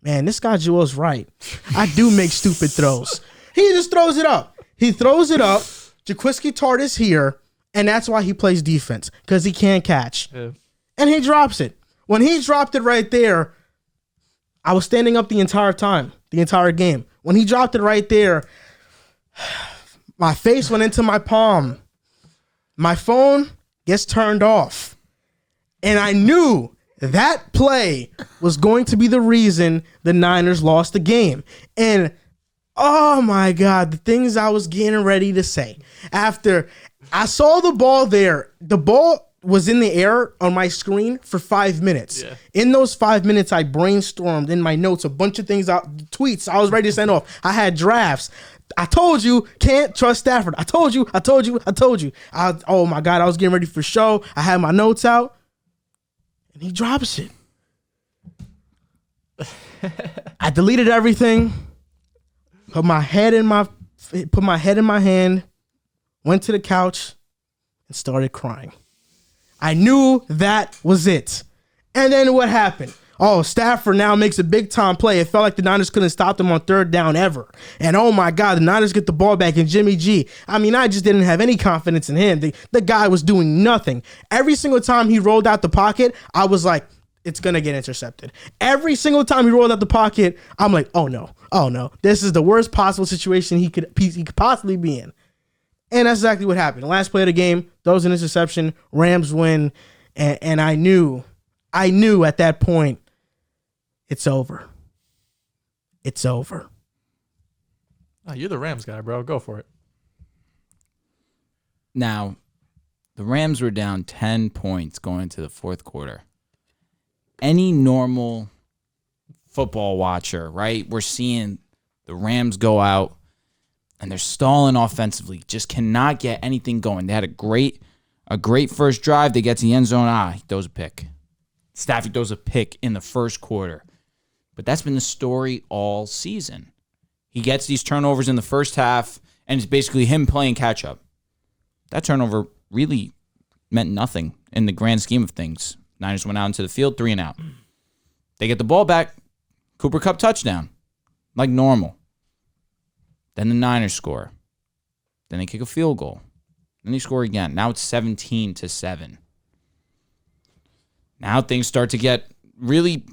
man, this guy Joel's right. I do make stupid throws. He just throws it up. He throws it up. Jaquiski Tartt is here, and that's why he plays defense, because he can't catch. Yeah. And he drops it. When he dropped it right there, I was standing up the entire time, the entire game. When he dropped it right there, my face went into my palm. My phone gets turned off. And I knew that play was going to be the reason the Niners lost the game. And oh my God, the things I was getting ready to say. After I saw the ball there, the ball was in the air on my screen for 5 minutes. Yeah. In those 5 minutes, I brainstormed in my notes a bunch of things, tweets I was ready to send off. I had drafts. I told you, can't trust Stafford. I told you. Oh my God, I was getting ready for show. I had my notes out, and he drops it. I deleted everything. Put my head in my hand, went to the couch, and started crying. I knew that was it. And then what happened? Oh, Stafford now makes a big-time play. It felt like the Niners couldn't stop them on third down ever. And oh my God, the Niners get the ball back, and Jimmy G. I mean, I just didn't have any confidence in him. The guy was doing nothing. Every single time he rolled out the pocket, I was like, it's going to get intercepted. Every single time he rolled out the pocket, I'm like, oh no. This is the worst possible situation he could possibly be in. And that's exactly what happened. The last play of the game, throws an interception, Rams win, and I knew at that point, it's over. It's over. Oh, you're the Rams guy, bro. Go for it. Now, the Rams were down 10 points going into the fourth quarter. Any normal football watcher, right? We're seeing the Rams go out and they're stalling offensively, just cannot get anything going. They had a great first drive. They get to the end zone. He throws a pick. Staffy throws a pick in the first quarter. But that's been the story all season. He gets these turnovers in the first half, and it's basically him playing catch-up. That turnover really meant nothing in the grand scheme of things. Niners went out into the field, 3-and-out. They get the ball back, Cooper Kupp touchdown, like normal. Then the Niners score. Then they kick a field goal. Then they score again. Now it's 17-7. Now things start to get really,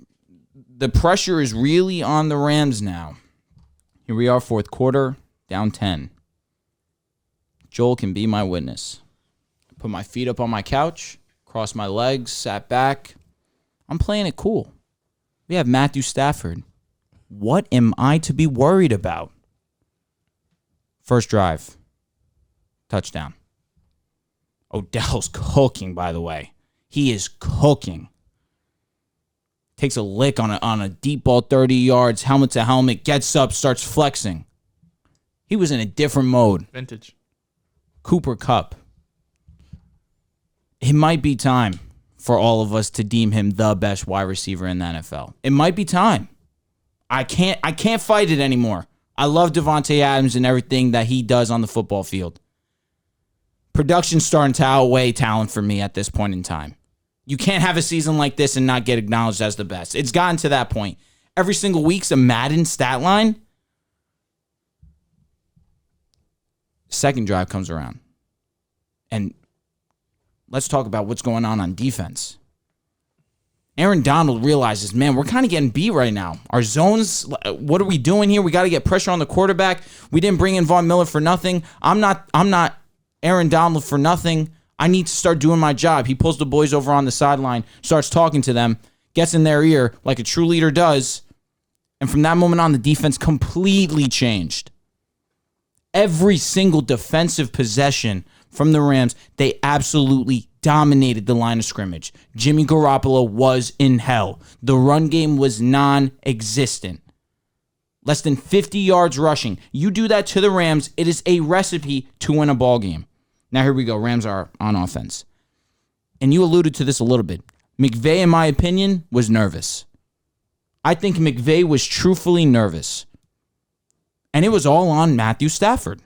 the pressure is really on the Rams now. Here we are, fourth quarter, down 10. Joel can be my witness. I put my feet up on my couch, crossed my legs, sat back. I'm playing it cool. We have Matthew Stafford. What am I to be worried about? First drive, touchdown. Dehls cooking, by the way. He is cooking. Takes a lick on a deep ball, 30 yards, helmet to helmet, gets up, starts flexing. He was in a different mode. Vintage. Cooper Kupp. It might be time for all of us to deem him the best wide receiver in the NFL. It might be time. I can't fight it anymore. I love Devontae Adams and everything that he does on the football field. Production's starting to outweigh talent for me at this point in time. You can't have a season like this and not get acknowledged as the best. It's gotten to that point. Every single week's a Madden stat line. Second drive comes around. And let's talk about what's going on defense. Aaron Donald realizes, man, we're kind of getting beat right now. Our zones, what are we doing here? We got to get pressure on the quarterback. We didn't bring in Von Miller for nothing. I'm not Aaron Donald for nothing. I need to start doing my job. He pulls the boys over on the sideline, starts talking to them, gets in their ear like a true leader does. And from that moment on, the defense completely changed. Every single defensive possession from the Rams, they absolutely dominated the line of scrimmage. Jimmy Garoppolo was in hell. The run game was non-existent. Less than 50 yards rushing. You do that to the Rams, it is a recipe to win a ball game. Now here we go. Rams are on offense. And you alluded to this a little bit. McVay, in my opinion, was nervous. I think McVay was truthfully nervous. And it was all on Matthew Stafford.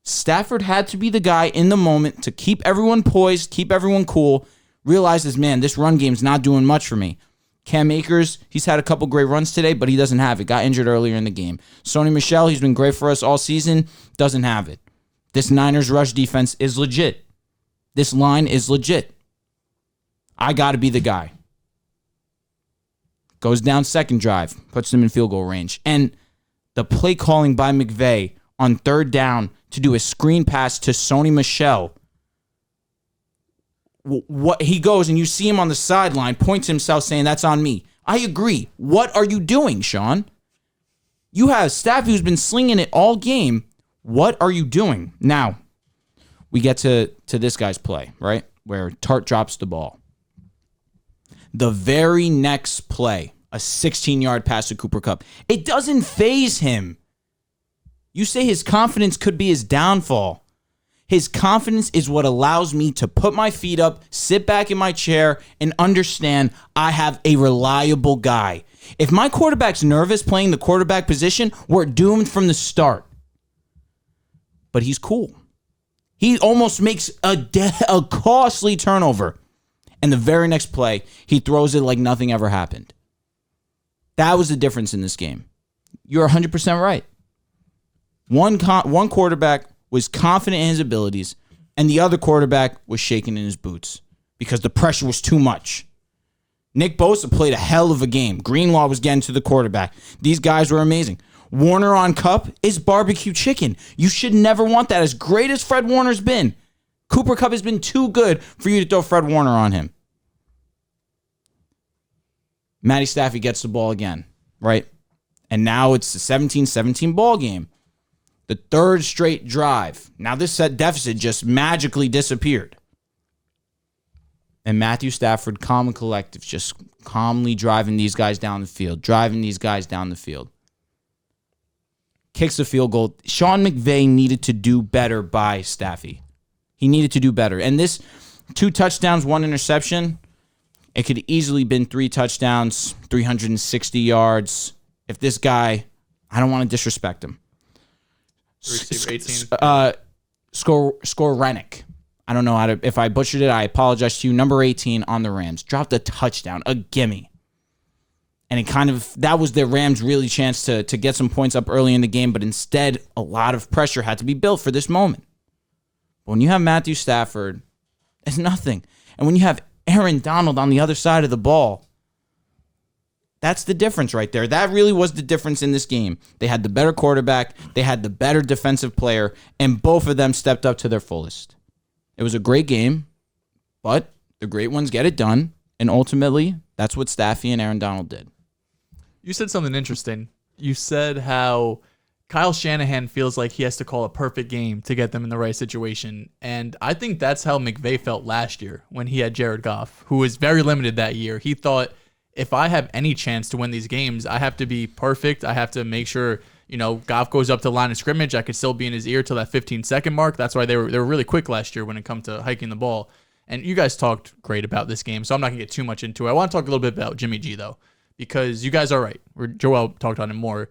Stafford had to be the guy in the moment to keep everyone poised, keep everyone cool, realizes, man, this run game's not doing much for me. Cam Akers, he's had a couple great runs today, but he doesn't have it. Got injured earlier in the game. Sony Michel, he's been great for us all season, doesn't have it. This Niners rush defense is legit. This line is legit. I got to be the guy. Goes down second drive, puts them in field goal range. And the play calling by McVay on third down to do a screen pass to Sony Michel. What he goes and you see him on the sideline, points himself saying, that's on me. I agree. What are you doing, Sean? You have Stafford who's been slinging it all game. What are you doing? Now, we get to this guy's play, right? Where Tart drops the ball. The very next play, a 16-yard pass to Cooper Kupp. It doesn't faze him. You say his confidence could be his downfall. His confidence is what allows me to put my feet up, sit back in my chair, and understand I have a reliable guy. If my quarterback's nervous playing the quarterback position, we're doomed from the start. But he's cool. He almost makes a costly turnover. And the very next play, he throws it like nothing ever happened. That was the difference in this game. You're 100% right. One quarterback was confident in his abilities, and the other quarterback was shaking in his boots because the pressure was too much. Nick Bosa played a hell of a game. Greenlaw was getting to the quarterback. These guys were amazing. Warner on Kupp is barbecue chicken. You should never want that. As great as Fred Warner's been, Cooper Kupp has been too good for you to throw Fred Warner on him. Matty Stafford gets the ball again, right? And now it's the 17-17 ball game. The third straight drive. Now this set deficit just magically disappeared. And Matthew Stafford, calm and collective, just calmly driving these guys down the field. Kicks the field goal. Sean McVay needed to do better by Staffy. He needed to do better. And this 2 touchdowns, 1 interception, it could easily been 3 touchdowns, 360 yards. If this guy, I don't want to disrespect him. Skoranek. I don't know how to, if I butchered it, I apologize to you. Number 18 on the Rams. Dropped a touchdown, a gimme. And it kind of, that was the Rams' really chance to get some points up early in the game, but instead, a lot of pressure had to be built for this moment. When you have Matthew Stafford, it's nothing. And when you have Aaron Donald on the other side of the ball, that's the difference right there. That really was the difference in this game. They had the better quarterback, they had the better defensive player, and both of them stepped up to their fullest. It was a great game, but the great ones get it done, and ultimately, that's what Staffy and Aaron Donald did. You said something interesting. You said how Kyle Shanahan feels like he has to call a perfect game to get them in the right situation. And I think that's how McVay felt last year when he had Jared Goff, who was very limited that year. He thought, if I have any chance to win these games, I have to be perfect. I have to make sure, Goff goes up to the line of scrimmage. I could still be in his ear till that 15-second mark. That's why they were really quick last year when it comes to hiking the ball. And you guys talked great about this game, so I'm not going to get too much into it. I want to talk a little bit about Jimmy G, though, because you guys are right. Joel talked on him more.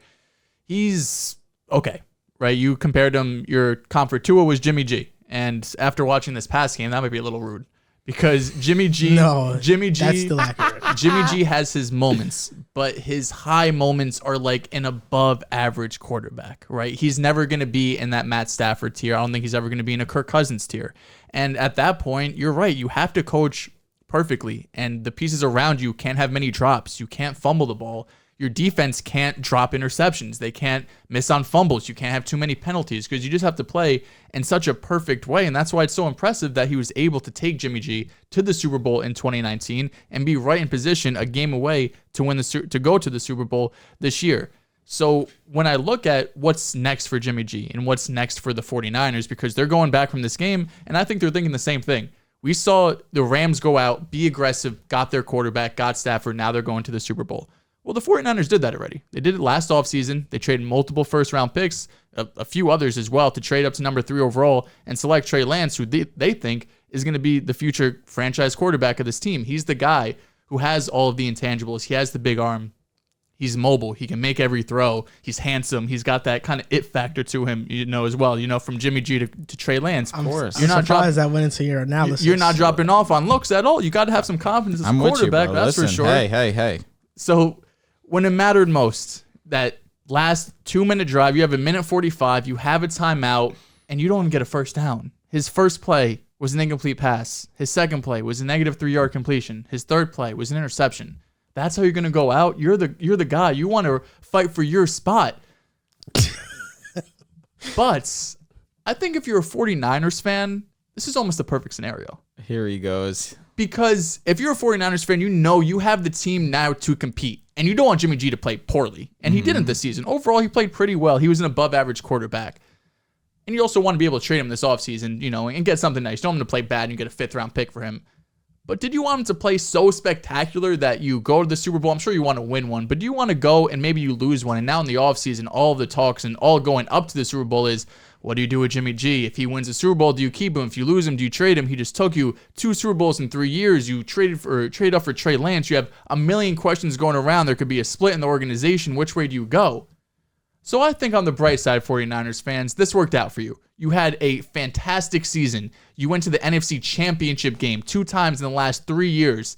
He's okay, right? You compared him, your comp for Tua was Jimmy G. And after watching this past game, that might be a little rude. Because Jimmy G, that's still accurate. Jimmy G has his moments, but his high moments are like an above average quarterback, right? He's never going to be in that Matt Stafford tier. I don't think he's ever going to be in a Kirk Cousins tier. And at that point, you're right. You have to coach perfectly, and the pieces around you can't have many drops. You can't fumble the ball. Your defense can't drop interceptions. They can't miss on fumbles. You can't have too many penalties because you just have to play in such a perfect way. And that's why it's so impressive that he was able to take Jimmy G to the Super Bowl in 2019 and be right in position a game away to win to go to the Super Bowl this year. So when I look at what's next for Jimmy G and what's next for the 49ers, because they're going back from this game, and I think they're thinking the same thing. We saw the Rams go out, be aggressive, got their quarterback, got Stafford, now they're going to the Super Bowl. Well, the 49ers did that already. They did it last offseason. They traded multiple first-round picks, a few others as well, to trade up to number 3 overall and select Trey Lance, who they think is going to be the future franchise quarterback of this team. He's the guy who has all of the intangibles. He has the big arm. He's mobile. He can make every throw. He's handsome. He's got that kind of it factor to him, as well. From Jimmy G to Trey Lance. Of course. You're not surprised that went into your analysis. You're not dropping off on looks at all. You got to have some confidence as a quarterback. With you, bro. That's Listen, for sure. Hey. So when it mattered most, that last 2-minute drive, you have a minute 45, you have a timeout, and you don't even get a first down. His first play was an incomplete pass. His second play was a negative 3-yard completion. His third play was an interception. That's how you're going to go out. You're the guy. You want to fight for your spot. But I think if you're a 49ers fan, this is almost the perfect scenario. Here he goes. Because if you're a 49ers fan, you have the team now to compete. And you don't want Jimmy G to play poorly. And he didn't this season. Overall, he played pretty well. He was an above-average quarterback. And you also want to be able to trade him this offseason, and get something nice. You don't want him to play bad and you get a 5th-round pick for him. But did you want him to play so spectacular that you go to the Super Bowl? I'm sure you want to win one, but do you want to go and maybe you lose one? And now in the offseason, all of the talks and all going up to the Super Bowl is, what do you do with Jimmy G? If he wins the Super Bowl, do you keep him? If you lose him, do you trade him? He just took you 2 Super Bowls in 3 years. You trade up for Trey Lance. You have a million questions going around. There could be a split in the organization. Which way do you go? So I think on the bright side, 49ers fans, this worked out for you. You had a fantastic season. You went to the NFC Championship game 2 times in the last 3 years,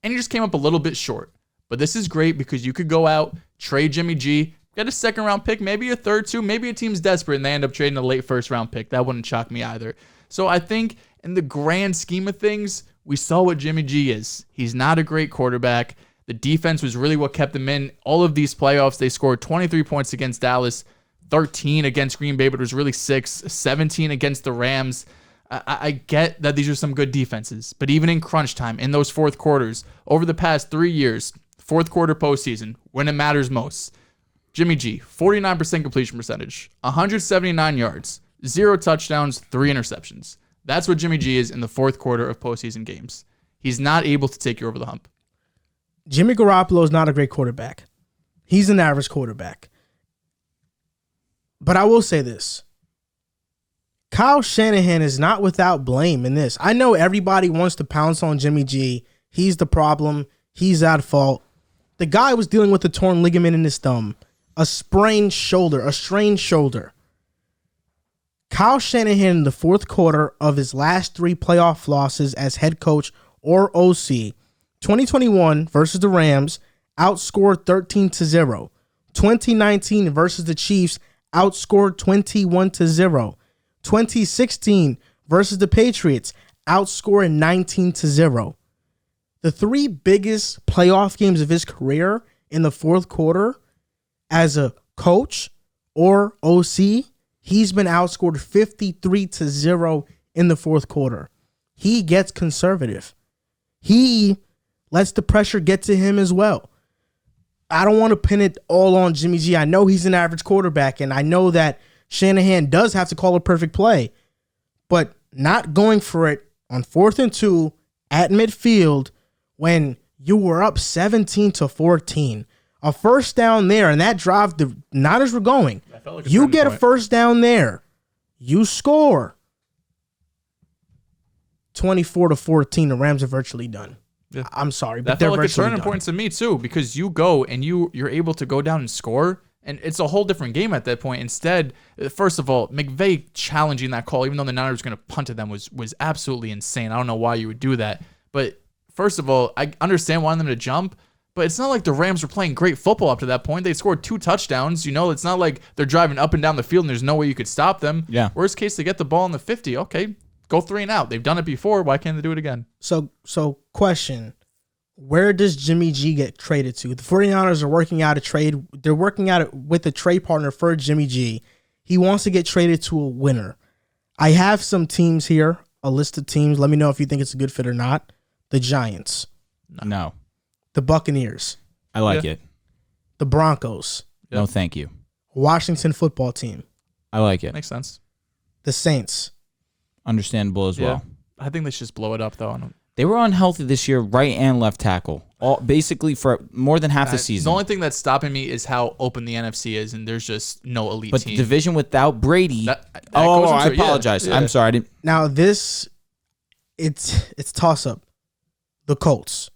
and you just came up a little bit short. But this is great because you could go out, trade Jimmy G, get a 2nd-round pick, maybe a 3rd too. Maybe a team's desperate and they end up trading a late 1st-round pick. That wouldn't shock me either. So I think in the grand scheme of things, we saw what Jimmy G is. He's not a great quarterback. The defense was really what kept them in all of these playoffs. They scored 23 points against Dallas, 13 against Green Bay, but it was really 17 against the Rams. I get that these are some good defenses, but even in crunch time, in those 4th quarters, over the past 3 years, 4th quarter postseason, when it matters most, Jimmy G, 49% completion percentage, 179 yards, 0 touchdowns, 3 interceptions. That's what Jimmy G is in the 4th quarter of postseason games. He's not able to take you over the hump. Jimmy Garoppolo is not a great quarterback. He's an average quarterback. But I will say this. Kyle Shanahan is not without blame in this. I know everybody wants to pounce on Jimmy G. He's the problem. He's at fault. The guy was dealing with a torn ligament in his thumb, a sprained shoulder, a strained shoulder. Kyle Shanahan in the 4th quarter of his last 3 playoff losses as head coach or OC, 2021 versus the Rams, outscored 13-0. 2019 versus the Chiefs, outscored 21-0. 2016 versus the Patriots, outscored 19-0. The 3 biggest playoff games of his career in the 4th quarter as a coach or OC, he's been outscored 53-0 in the 4th quarter. He gets conservative. He lets the pressure get to him as well. I don't want to pin it all on Jimmy G. I know he's an average quarterback, and I know that Shanahan does have to call a perfect play, but not going for it on 4th and 2 at midfield when you were up 17-14. A first down there, and that drive the Niners were going. You get a first down there. You score. 24-14. The Rams are virtually done. Yeah. I'm sorry, but that they're felt like a turning done. point to me too, because you go and you're able to go down and score, and it's a whole different game at that point. Instead, first of all, McVay challenging that call, even though the Niners were going to punt at them, was absolutely insane. I don't know why you would do that, but first of all, I understand wanting them to jump, but it's not like the Rams were playing great football up to that point. They scored 2 touchdowns. It's not like they're driving up and down the field and there's no way you could stop them. Yeah. Worst case, they get the ball in the 50. Okay, go 3 and out. They've done it before. Why can't they do it again? So question, where does Jimmy G get traded to? The 49ers are working out a trade. They're working out it with a trade partner for Jimmy G. He wants to get traded to a winner. I have some teams here, a list of teams. Let me know if you think it's a good fit or not. The Giants. No. The Buccaneers. I like it. The Broncos. No, thank you. Washington football team. I like it. Makes sense. The Saints. Understandable as well. I think they should just blow it up, though. They were unhealthy this year, right and left tackle. Basically for more than half the season. The only thing that's stopping me is how open the NFC is, and there's just no elite but team. the division without Brady. I apologize. Yeah. I'm sorry. I didn't. Now it's toss up. The Colts.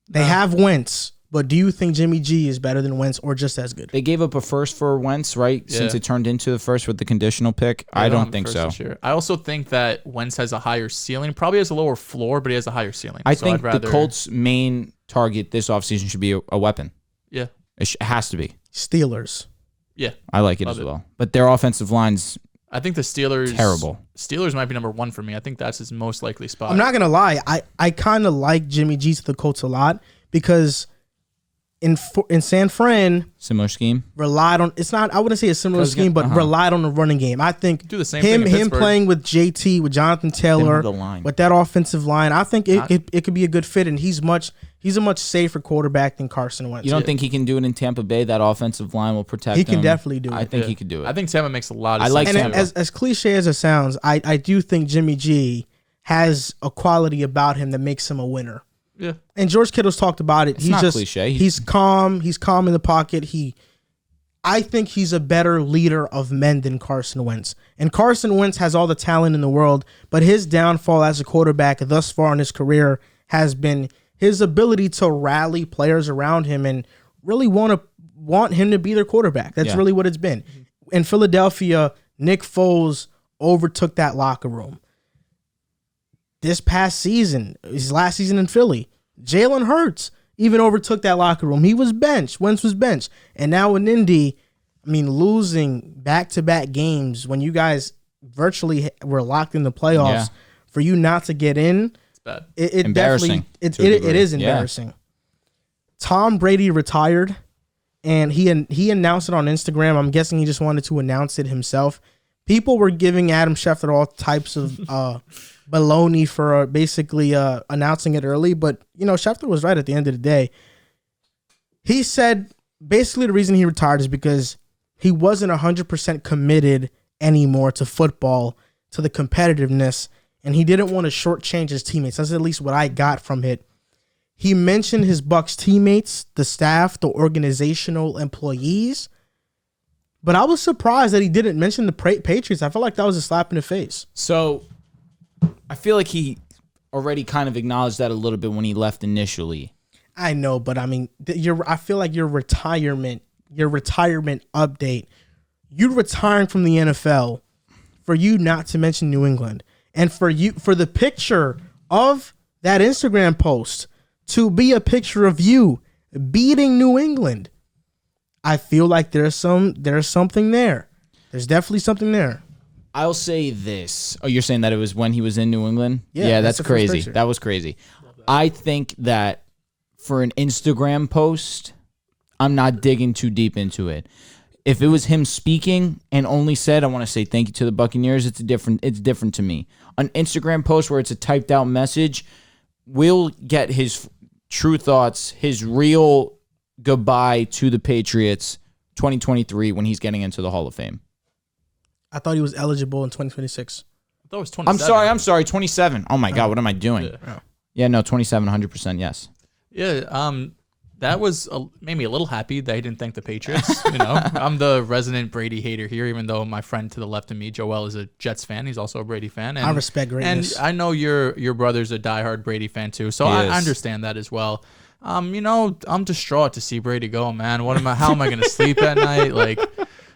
They have Wentz, but do you think Jimmy G is better than Wentz or just as good? They gave up a first for Wentz, right? Yeah. Since it turned into the first with the conditional pick. I don't think so. I also think that Wentz has a higher ceiling. Probably has a lower floor, but he has a higher ceiling. I think the Colts' main target this offseason should be a weapon. Yeah. It has to be. Steelers. Yeah. I like it as well. But their offensive line's I think the Steelers terrible. Steelers might be number 1 for me. I think that's his most likely spot. I'm not going to lie. I kind of like Jimmy G to the Colts a lot because in San Fran, similar scheme. Relied on, it's not, I wouldn't say a similar scheme, but relied on the running game. I think do the same thing him playing with JT, with Jonathan Taylor, with that offensive line, I think it could be a good fit, and he's a much safer quarterback than Carson Wentz. You don't think he can do it in Tampa Bay? That offensive line will protect him. He can definitely do it. I think he could do it. I think Tampa makes a lot of sense. I like and Tampa. as cliche as it sounds, I do think Jimmy G has a quality about him that makes him a winner. Yeah. And George Kittle's talked about it. It's not cliche. He's calm. He's calm in the pocket. I think he's a better leader of men than Carson Wentz. And Carson Wentz has all the talent in the world, but his downfall as a quarterback thus far in his career has been his ability to rally players around him and really want him to be their quarterback. That's really what it's been. In Philadelphia, Nick Foles overtook that locker room. This past season, his last season in Philly, Jalen Hurts even overtook that locker room. He was benched. Wentz was benched. And now in Indy, losing back-to-back games when you guys virtually were locked in the playoffs, for you not to get in, it's bad. It embarrassing. Definitely, it is embarrassing. Yeah. Tom Brady retired, and he announced it on Instagram. I'm guessing he just wanted to announce it himself. People were giving Adam Schefter all types of baloney for basically announcing it early, but Schefter was right at the end of the day. He said basically the reason he retired is because he wasn't 100% committed anymore to football, to the competitiveness, and he didn't want to shortchange his teammates. That's at least what I got from it. He mentioned his Bucs teammates, the staff, the organizational employees, but I was surprised that he didn't mention the Patriots. I felt like that was a slap in the face. So I feel like he already kind of acknowledged that a little bit when he left initially. I know, but I feel like your retirement update, you retiring from the NFL, for you not to mention New England, and for the picture of that Instagram post to be a picture of you beating New England. I feel like there's something there. There's definitely something there. I'll say this. Oh, you're saying that it was when he was in New England? Yeah, that's crazy. That was crazy. I think that for an Instagram post, I'm not digging too deep into it. If it was him speaking and only said, I want to say thank you to the Buccaneers, it's different to me. An Instagram post where it's a typed out message, we'll get his true thoughts, his real goodbye to the Patriots 2023 when he's getting into the Hall of Fame. I thought he was eligible in 2026. I thought it was 27. I'm sorry, 27. Oh my God, what am I doing? Yeah, no, 27, 100%, yes. Yeah, that was made me a little happy that he didn't thank the Patriots. I'm the resident Brady hater here, even though my friend to the left of me, Joel, is a Jets fan. He's also a Brady fan. And, I respect greatness. And I know your brother's a diehard Brady fan too, so I understand that as well. I'm distraught to see Brady go, man. How am I going to sleep at night?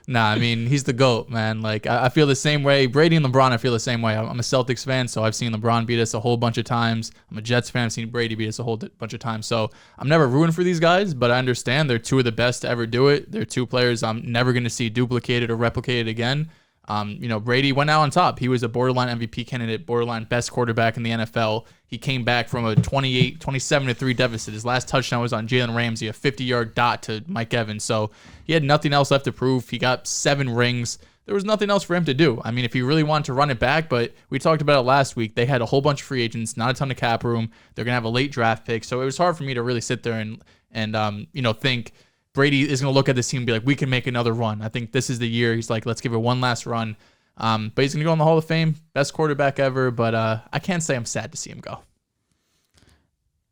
Nah, he's the GOAT, man. I feel the same way. Brady and LeBron, I feel the same way. I'm a Celtics fan, so I've seen LeBron beat us a whole bunch of times. I'm a Jets fan. I've seen Brady beat us a whole bunch of times. So I'm never rooting for these guys, but I understand they're two of the best to ever do it. They're two players I'm never going to see duplicated or replicated again. Brady went out on top. He was a borderline MVP candidate, borderline best quarterback in the NFL. He came back from a 27-3 deficit. His last touchdown was on Jalen Ramsey, a 50-yard dot to Mike Evans. So he had nothing else left to prove. He got 7 rings. There was nothing else for him to do. If he really wanted to run it back, but we talked about it last week. They had a whole bunch of free agents, not a ton of cap room. They're going to have a late draft pick. So it was hard for me to really sit there and think, Brady is going to look at this team and be like, we can make another run. I think this is the year. He's like, let's give it one last run. But he's going to go in the Hall of Fame, best quarterback ever. But I can't say I'm sad to see him go.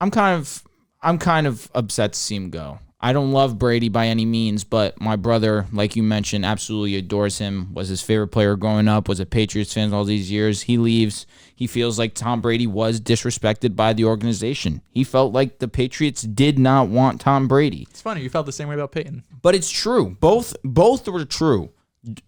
I'm kind of upset to see him go. I don't love Brady by any means, but my brother, like you mentioned, absolutely adores him, was his favorite player growing up, was a Patriots fan all these years. He leaves. He feels like Tom Brady was disrespected by the organization. He felt like the Patriots did not want Tom Brady. It's funny. You felt the same way about Peyton. But it's true. Both were true.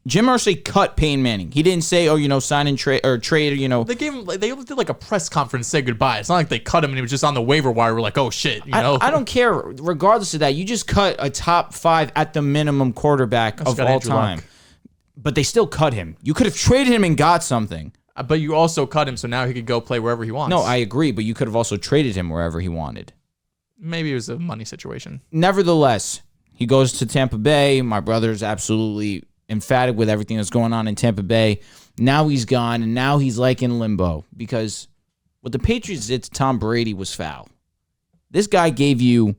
Jim Irsay cut Peyton Manning. He didn't say, sign and trade or trade, They gave him, they did like a press conference, say goodbye. It's not like they cut him and he was just on the waiver wire. We're like, oh shit, I don't care. Regardless of that, you just cut a top 5 at the minimum quarterback of all time. But they still cut him. You could have traded him and got something. But you also cut him, so now he could go play wherever he wants. No, I agree, but you could have also traded him wherever he wanted. Maybe it was a money situation. Nevertheless, he goes to Tampa Bay. My brother's absolutely emphatic with everything that's going on in Tampa Bay. Now he's gone, and now he's like in limbo because what the Patriots did to Tom Brady was foul. This guy gave you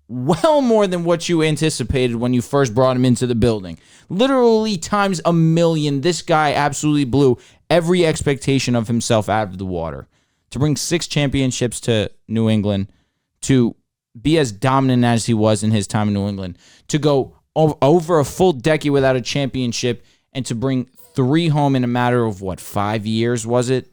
well more than what you anticipated when you first brought him into the building. Literally times a million. This guy absolutely blew every expectation of himself out of the water. To bring 6 championships to New England, to be as dominant as he was in his time in New England, to go over a full decade without a championship, and to bring 3 home in a matter of, 5 years, was it?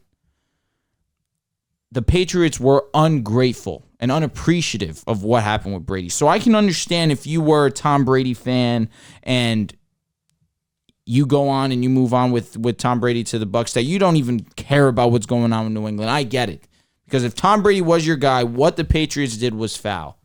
The Patriots were ungrateful and unappreciative of what happened with Brady. So I can understand if you were a Tom Brady fan and you go on and you move on with Tom Brady to the Bucs, that you don't even care about what's going on in New England. I get it. Because if Tom Brady was your guy, what the Patriots did was foul.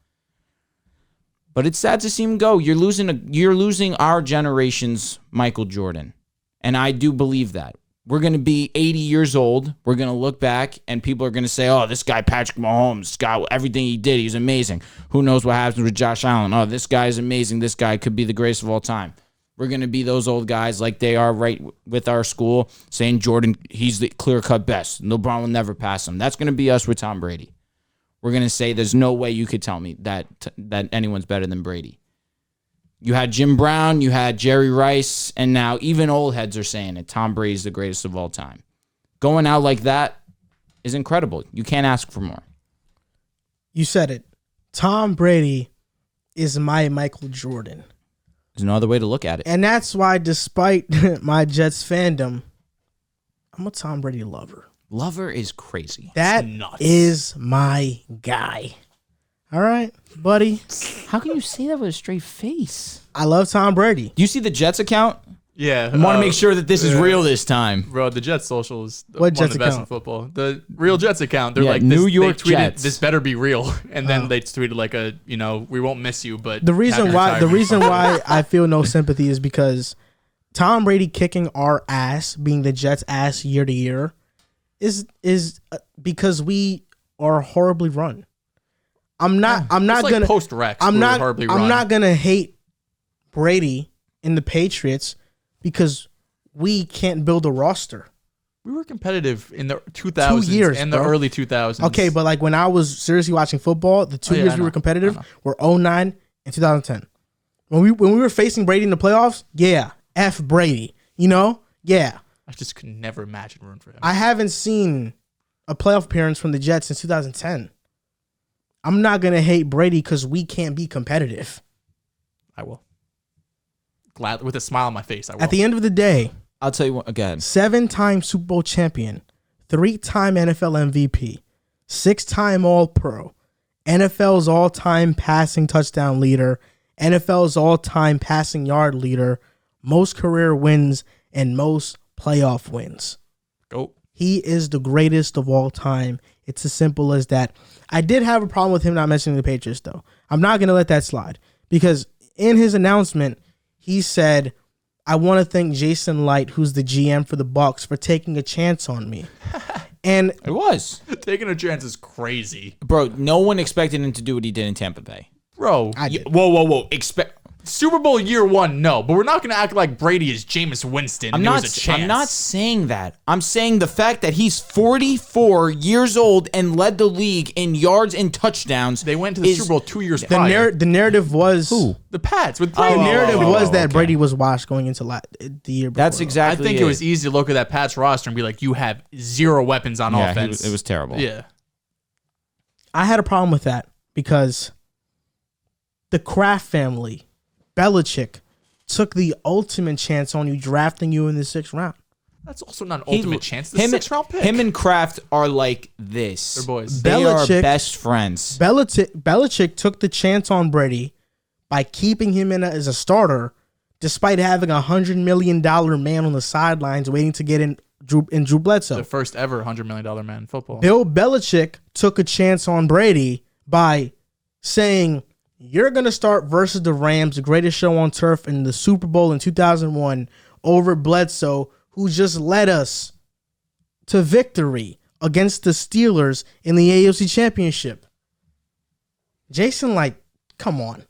But it's sad to see him go. You're losing our generation's Michael Jordan. And I do believe that. We're going to be 80 years old. We're going to look back, and people are going to say, oh, this guy Patrick Mahomes, everything he did, he's amazing. Who knows what happens with Josh Allen? Oh, this guy is amazing. This guy could be the greatest of all time. We're going to be those old guys like they are right with our school, saying Jordan, he's the clear-cut best. LeBron will never pass him. That's going to be us with Tom Brady. We're going to say there's no way you could tell me that anyone's better than Brady. You had Jim Brown, you had Jerry Rice, and now even old heads are saying it. Tom Brady's the greatest of all time. Going out like that is incredible. You can't ask for more. You said it. Tom Brady is my Michael Jordan. There's no other way to look at it. And that's why, despite my Jets fandom, I'm a Tom Brady lover. Lover is crazy. That is my guy. All right, buddy. How can you say that with a straight face? I love Tom Brady. Do you see the Jets account? Yeah. I want to make sure that this is real this time. Bro, the Jets social is What one Jets of the best in account? football. The real Jets account. They're like, New York they tweeted, Jets. this better be real. And then they tweeted like we won't miss you, but The reason why I feel no sympathy is because Tom Brady kicking our ass, being the Jets' ass year to year, is because we are horribly run. I'm not gonna post-Rex. I'm not gonna hate Brady and the Patriots because we can't build a roster. We were competitive in the 2000s 2 years, and the bro. early 2000s. Okay, but like when I was seriously watching football, the 2 years we were competitive were 2009 and 2010. When we were facing Brady in the playoffs, yeah, F Brady, yeah. I just could never imagine rooting for him. I haven't seen a playoff appearance from the Jets since 2010. I'm not going to hate Brady because we can't be competitive. I will. Glad with a smile on my face, I will. At the end of the day, I'll tell you what, again. 7-time Super Bowl champion, 3-time NFL MVP, 6-time All-Pro, NFL's all-time passing touchdown leader, NFL's all-time passing yard leader, most career wins, and most playoff wins. Go. He is the greatest of all time. It's as simple as that. I did have a problem with him not mentioning the Patriots, though. I'm not going to let that slide because in his announcement, he said, I want to thank Jason Light, who's the GM for the Bucs, for taking a chance on me. And it was. Taking a chance is crazy. Bro, no one expected him to do what he did in Tampa Bay. Bro. I did. Whoa. Super Bowl year 1, no. But we're not going to act like Brady is Jameis Winston. I'm and there was a chance. I'm not saying that. I'm saying the fact that he's 44 years old and led the league in yards and touchdowns. They went to the Super Bowl 2 years prior. The narrative was The Pats with Brady. The narrative was that Brady was washed going into the year before. That's exactly. I think it was easy to look at that Pats roster and be like, you have 0 weapons on offense. It was terrible. Yeah. I had a problem with that because the Kraft family, Belichick, took the ultimate chance on you drafting you in the 6th round. That's also not an ultimate chance. The 6th round pick. Him and Kraft are like this. They're boys. They are best friends. Belichick took the chance on Brady by keeping him in as a starter, despite having $100 million man on the sidelines waiting to get in Drew Bledsoe. The first ever $100 million man in football. Bill Belichick took a chance on Brady by saying, you're going to start versus the Rams, the greatest show on turf in the Super Bowl in 2001, over Bledsoe, who just led us to victory against the Steelers in the AFC Championship. Jason, come on.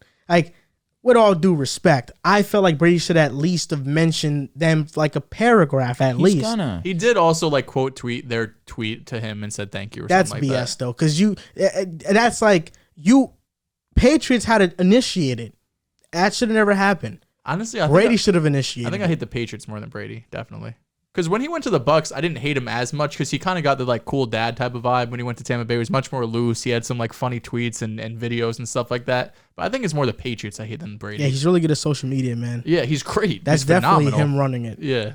With all due respect, I felt like Brady should at least have mentioned them like a paragraph at least. He did also quote tweet their tweet to him and said thank you or that's something like BS, though, because that's Patriots had to initiate it. That should have never happened. Honestly, Brady should have initiated. I think I hate the Patriots more than Brady, definitely. Because when he went to the Bucks, I didn't hate him as much because he kind of got the cool dad type of vibe. When he went to Tampa Bay, he was much more loose. He had some funny tweets and videos and stuff like that. But I think it's more the Patriots I hate than Brady. Yeah, he's really good at social media, man. Yeah, he's great. That's he's definitely phenomenal. him running it. Yeah.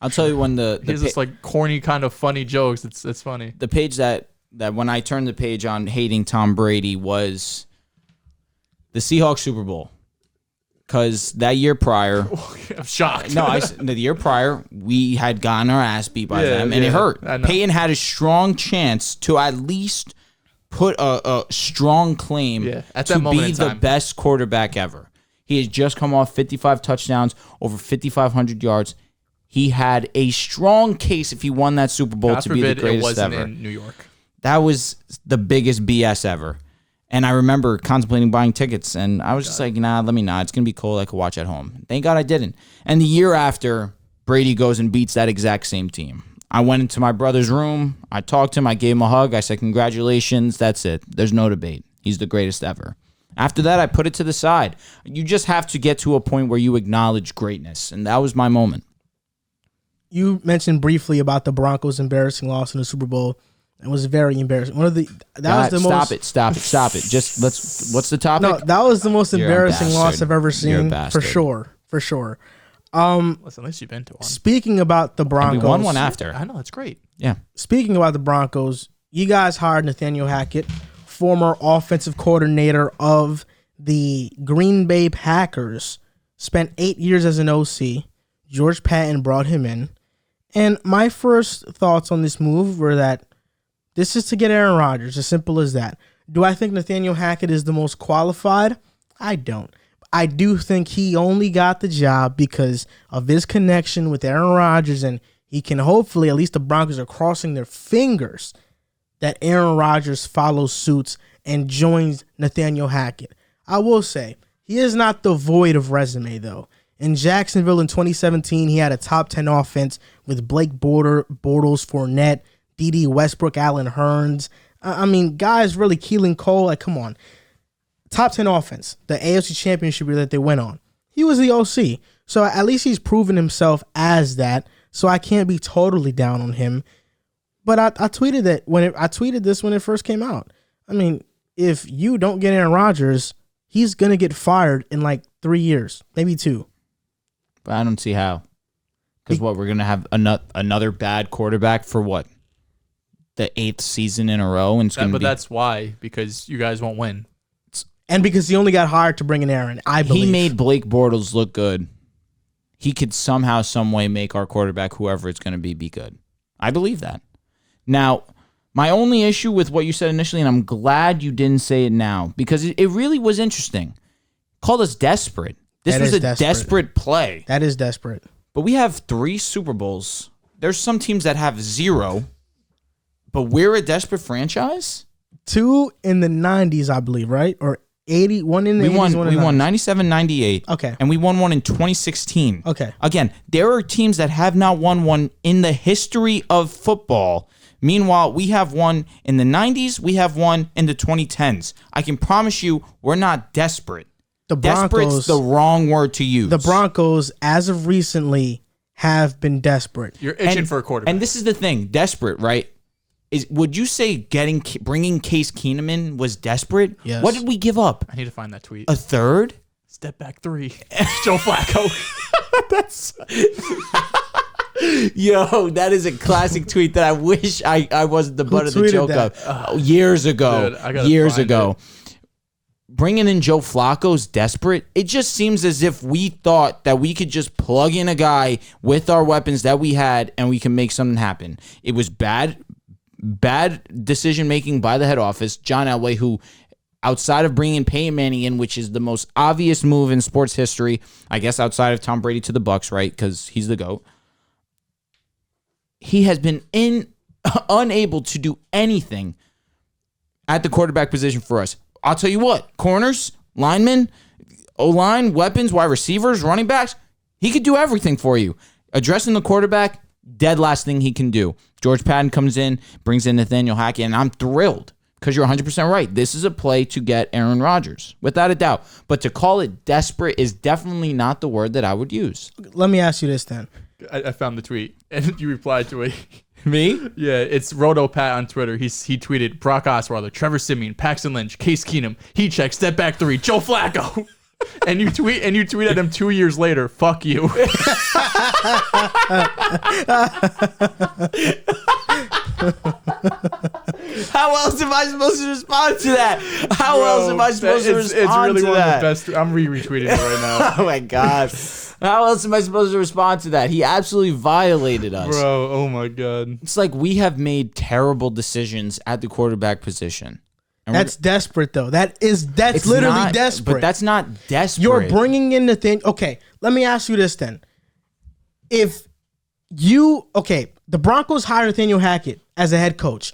I'll tell you when the he has this corny kind of funny jokes. It's funny. The page that when I turned the page on hating Tom Brady was the Seahawks Super Bowl. Because that year prior, I'm shocked. No, the year prior, we had gotten our ass beat by them, and it hurt. Peyton had a strong chance to at least put a strong claim to be the best quarterback ever. He had just come off 55 touchdowns, over 5,500 yards. He had a strong case if he won that Super Bowl to be the greatest it wasn't ever. In New York. That was the biggest BS ever. And I remember contemplating buying tickets, and I was just like, nah, let me not. It's going to be cool. I could watch at home. Thank God I didn't. And the year after, Brady goes and beats that exact same team. I went into my brother's room. I talked to him. I gave him a hug. I said, congratulations. That's it. There's no debate. He's the greatest ever. After that, I put it to the side. You just have to get to a point where you acknowledge greatness, and that was my moment. You mentioned briefly about the Broncos' embarrassing loss in the Super Bowl. It was very embarrassing. Stop it. Just what's the topic? No, that was the most embarrassing loss I've ever seen. For sure. Listen, at least you've been to one. Speaking about the Broncos. And we won one after. I know, that's great. Yeah. Speaking about the Broncos, you guys hired Nathaniel Hackett, former offensive coordinator of the Green Bay Packers, spent 8 years as an OC. George Patton brought him in. And my first thoughts on this move were that this is to get Aaron Rodgers, as simple as that. Do I think Nathaniel Hackett is the most qualified? I don't. I do think he only got the job because of his connection with Aaron Rodgers, and he can hopefully, at least the Broncos are crossing their fingers, that Aaron Rodgers follows suit and joins Nathaniel Hackett. I will say, he is not devoid of resume, though. In Jacksonville in 2017, he had a top 10 offense with Blake Bortles, Fournette, D.D. Westbrook, Allen Hurns. I mean, guys really Keelan Cole. Come on. Top 10 offense. The AFC Championship year that they went on. He was the OC. So at least he's proven himself as that. So I can't be totally down on him. But I tweeted that I tweeted this when it first came out. I mean, if you don't get Aaron Rodgers, he's going to get fired in 3 years, maybe 2. But I don't see how. Because we're going to have another bad quarterback for what? The 8th season in a row, and that's why, because you guys won't win, and because he only got hired to bring in Aaron. I believe he made Blake Bortles look good. He could somehow, some way, make our quarterback, whoever it's going to be good. I believe that. Now, my only issue with what you said initially, and I'm glad you didn't say it now, because it really was interesting. Called us desperate. This was a desperate play. That is desperate. But we have 3 Super Bowls. There's some teams that have 0. But we're a desperate franchise? 2 in the 90s, I believe, right? Or one in the We 80s, won. one in We the won 90s. 97, 98. Okay. And we won one in 2016. Okay. Again, there are teams that have not won one in the history of football. Meanwhile, we have one in the 90s. We have one in the 2010s. I can promise you, we're not desperate. The Broncos, Desperate's the wrong word to use. The Broncos, as of recently, have been desperate. You're itching for a quarterback. And this is the thing, desperate, right? Would you say bringing Case Keenum in was desperate? Yes. What did we give up? I need to find that tweet. A third? Step back 3. Joe Flacco. That's yo, that is a classic tweet that I wish I wasn't the butt of the joke of. Years ago. Dude, I gotta years find ago. it. Bringing in Joe Flacco's desperate. It just seems as if we thought that we could just plug in a guy with our weapons that we had and we can make something happen. It was bad decision making by the head office, John Elway, who outside of bringing Peyton Manning in, which is the most obvious move in sports history, I guess outside of Tom Brady to the Bucs, right? Because he's the GOAT. He has been unable to do anything at the quarterback position for us. I'll tell you what, corners, linemen, O-line, weapons, wide receivers, running backs, he could do everything for you. Addressing the quarterback, dead last thing he can do. George Patton comes in, brings in Nathaniel Hackett, and I'm thrilled because you're 100% right. This is a play to get Aaron Rodgers, without a doubt. But to call it desperate is definitely not the word that I would use. Let me ask you this then. I found the tweet, and you replied to it. Me? Yeah, it's Roto Pat on Twitter. He tweeted Brock Osweiler, Trevor Siemian, Paxton Lynch, Case Keenum, heat check, step back 3, Joe Flacco. And you tweet at him 2 years later, fuck you. How else am I supposed to respond to that? How else am I supposed to respond It's really to one that? of the best. I'm retweeting it right now. Oh my God. How else am I supposed to respond to that? He absolutely violated us. Bro, oh my God. It's like we have made terrible decisions at the quarterback position. And That's desperate, though. That's it's literally not- desperate. But that's not desperate. You're bringing in the thing. Okay, let me ask you this then. The Broncos hire Nathaniel Hackett as a head coach.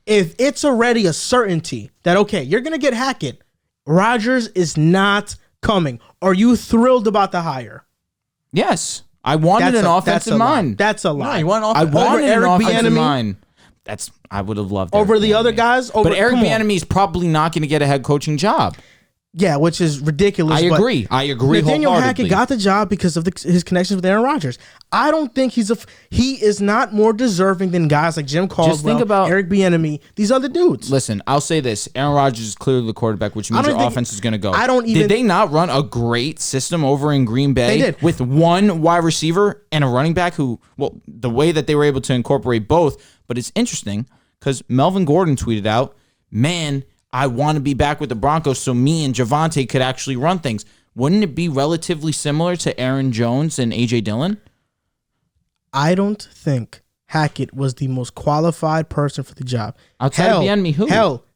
If it's already a certainty that, okay, you're going to get Hackett, Rodgers is not coming. Are you thrilled about the hire? Yes. I wanted an offensive mind. That's a lie. No, you want I offense. wanted an Eric offensive Bieniemy? mind. I would have loved Over Eric the other Bieniemy. guys? But Eric come on. Bieniemy is probably not going to get a head coaching job. Yeah, which is ridiculous. I but agree. I agree Nathaniel wholeheartedly. Hackett got the job because of his connections with Aaron Rodgers. I don't think he is not more deserving than guys like Jim Caldwell, think about- Eric Bieniemy, these other dudes. Listen, I'll say this. Aaron Rodgers is clearly the quarterback, which means don't your think- offense is going to go. I don't even- Did they not run a great system over in Green Bay? They did. With one wide receiver and a running back who, well, the way that they were able to incorporate both. But it's interesting because Melvin Gordon tweeted out, man, I want to be back with the Broncos so me and Javonte could actually run things. Wouldn't it be relatively similar to Aaron Jones and A.J. Dillon? I don't think Hackett was the most qualified person for the job. Outside of Bieniemy, who?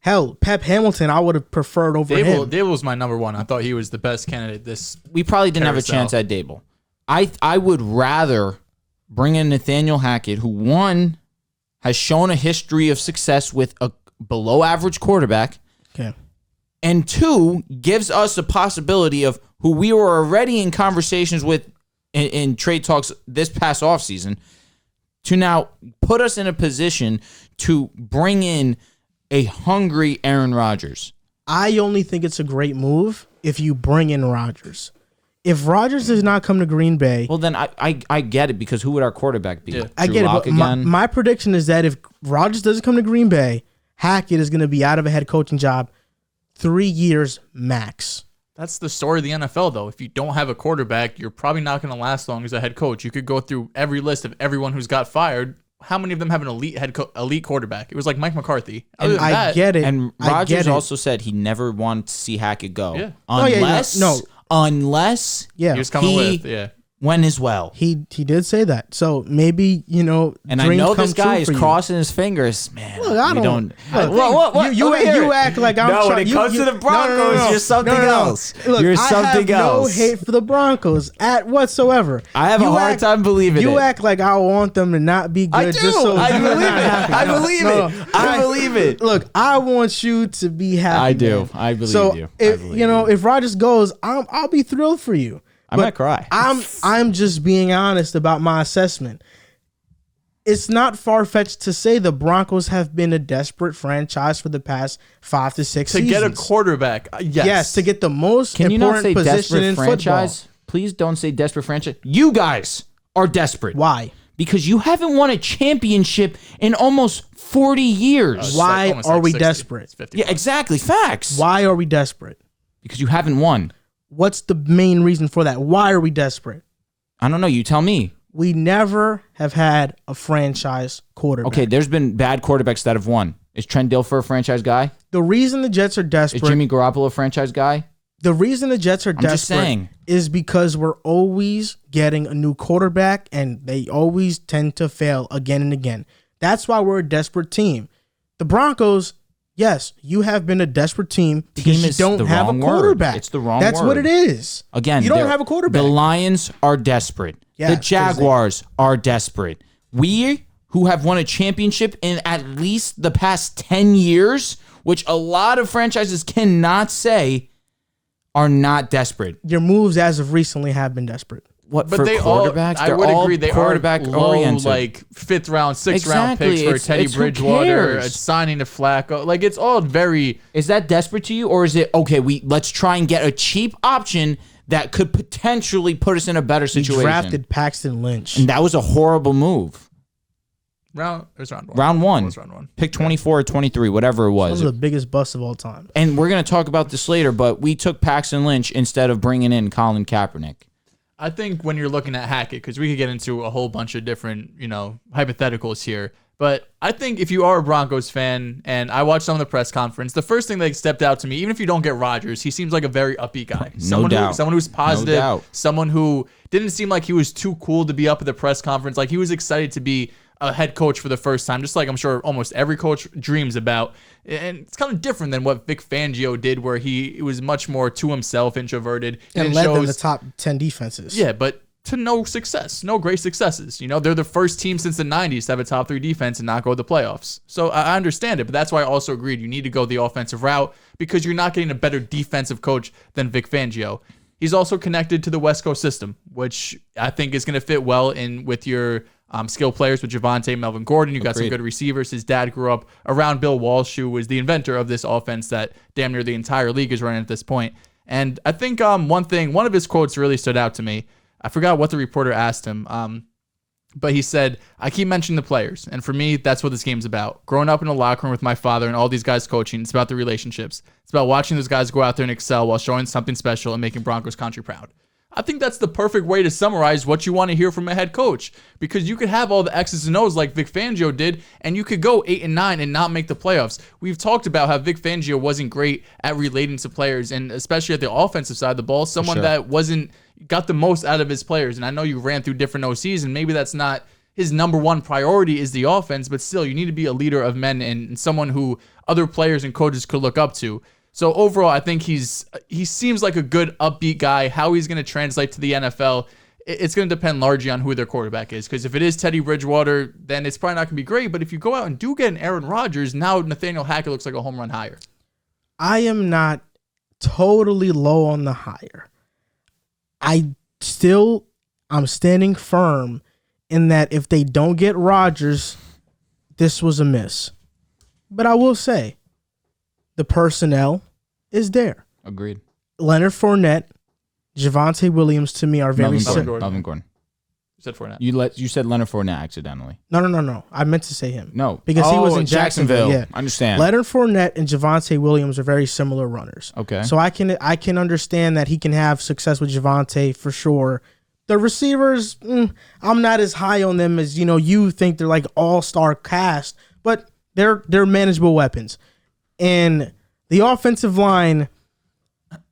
Hell, Pep Hamilton, I would have preferred over him. Daboll was my number one. I thought he was the best candidate this. We probably didn't have a Carousel. chance at Daboll. I would rather bring in Nathaniel Hackett, who one has shown a history of success with a below average quarterback, Okay. and two gives us a possibility of who we were already in conversations with in trade talks this past offseason to now put us in a position to bring in a hungry Aaron Rodgers. I only think it's a great move if you bring in Rodgers. If Rodgers does not come to Green Bay, Well, then I get it, because who would our quarterback be? Yeah. I Drew get it. Lock But again? my prediction is that if Rodgers doesn't come to Green Bay, Hackett is going to be out of a head coaching job 3 years max. That's the story of the NFL, though. If you don't have a quarterback, you're probably not going to last long as a head coach. You could go through every list of everyone who's got fired. How many of them have an elite quarterback? It was like Mike McCarthy. Other than I that, get it. And I Rodgers get it. also said he never wanted to see Hackett go. Yeah. Oh, yeah, Unless, no. unless Yeah. he was coming with, yeah. when as well. He did say that. So maybe, And I know this guy is crossing his fingers. Man, look, I don't. What? You act like I'm no, when it comes to the Broncos, you're something else. Look, you're something else. No hate for the Broncos at whatsoever. I have a hard time believing it. You act like I want them to not be good. I do. Just so I believe it. happy. I believe it. Look, I want you to be happy. I do. Man. I believe so you. If Rodgers goes, I'll be thrilled for you. I might cry. I'm just being honest about my assessment. It's not far-fetched to say the Broncos have been a desperate franchise for the past 5 to 6 seasons. To get a quarterback, yes. Yes, to get the most Can you not important say position desperate in franchise? football. Please don't say desperate franchise. You guys are desperate. Why? Because you haven't won a championship in almost 40 years. Why are we desperate? Yeah, exactly. Facts. Why are we desperate? Because you haven't won. What's the main reason for that? Why are we desperate? I don't know. You tell me. We never have had a franchise quarterback. Okay, there's been bad quarterbacks that have won. Is Trent Dilfer a franchise guy? The reason the Jets are desperate... Is Jimmy Garoppolo a franchise guy? The reason the Jets are desperate is because we're always getting a new quarterback, and they always tend to fail again and again. That's why we're a desperate team. The Broncos... Yes, you have been a desperate team because you don't have a quarterback. It's the wrong That's word. what it is. Again, you don't have a quarterback. The Lions are desperate. Yes, the Jaguars are desperate. We, who have won a championship in at least the past 10 years, which a lot of franchises cannot say, are not desperate. Your moves as of recently have been desperate. What, but for they quarterbacks? I would agree they quarterback are low, oriented. like 5th round, 6th round picks for Teddy Who Bridgewater, cares? signing to Flacco. Like, it's all very... Is that desperate to you, or is it, okay, let's try and get a cheap option that could potentially put us in a better situation? We drafted Paxton Lynch. And that was a horrible move. It was round one. Round one. It was round one. Pick 24 or 23, whatever it was. One of the biggest busts of all time. And we're going to talk about this later, but we took Paxton Lynch instead of bringing in Colin Kaepernick. I think when you're looking at Hackett, because we could get into a whole bunch of different, hypotheticals here, but I think if you are a Broncos fan, and I watched some of the press conference, the first thing that stepped out to me, even if you don't get Rodgers, he seems like a very upbeat guy. Someone who's positive, someone who didn't seem like he was too cool to be up at the press conference. Like, he was excited to be a head coach for the first time, just like I'm sure almost every coach dreams about. And it's kind of different than what Vic Fangio did, where he was much more to himself, introverted. And led them the top 10 defenses. Yeah, but to no success, no great successes. They're the first team since the 90s to have a top 3 defense and not go to the playoffs. So I understand it, but that's why I also agreed you need to go the offensive route, because you're not getting a better defensive coach than Vic Fangio. He's also connected to the West Coast system, which I think is going to fit well in with your skill players with Javonte, Melvin Gordon. You got some good receivers. His dad grew up around Bill Walsh, who was the inventor of this offense that damn near the entire league is running at this point. And I think one of his quotes really stood out to me. I forgot what the reporter asked him, but he said, "I keep mentioning the players, and for me, that's what this game's about. Growing up in a locker room with my father and all these guys coaching, it's about the relationships. It's about watching those guys go out there and excel while showing something special and making Broncos country proud." I think that's the perfect way to summarize what you want to hear from a head coach, because you could have all the X's and O's like Vic Fangio did, and you could go 8-9 and not make the playoffs. We've talked about how Vic Fangio wasn't great at relating to players, and especially at the offensive side of the ball, someone that got the most out of his players. And I know you ran through different OCs, and maybe that's not his number one priority is the offense, but still, you need to be a leader of men and someone who other players and coaches could look up to. So overall, I think he seems like a good upbeat guy. How he's going to translate to the NFL, it's going to depend largely on who their quarterback is. Because if it is Teddy Bridgewater, then it's probably not going to be great. But if you go out and do get an Aaron Rodgers, now Nathaniel Hackett looks like a home run hire. I am not totally low on the hire. I'm standing firm in that if they don't get Rodgers, this was a miss. But I will say, the personnel is there. Agreed. Leonard Fournette, Javonte Williams to me are very similar. Melvin Gordon. You said Fournette. You said Leonard Fournette accidentally. No. I meant to say him. No. Because he was in Jacksonville. Yeah. I understand. Leonard Fournette and Javonte Williams are very similar runners. Okay. So I can understand that he can have success with Javonte for sure. The receivers, I'm not as high on them as you think they're like all-star cast, but they're manageable weapons. And the offensive line,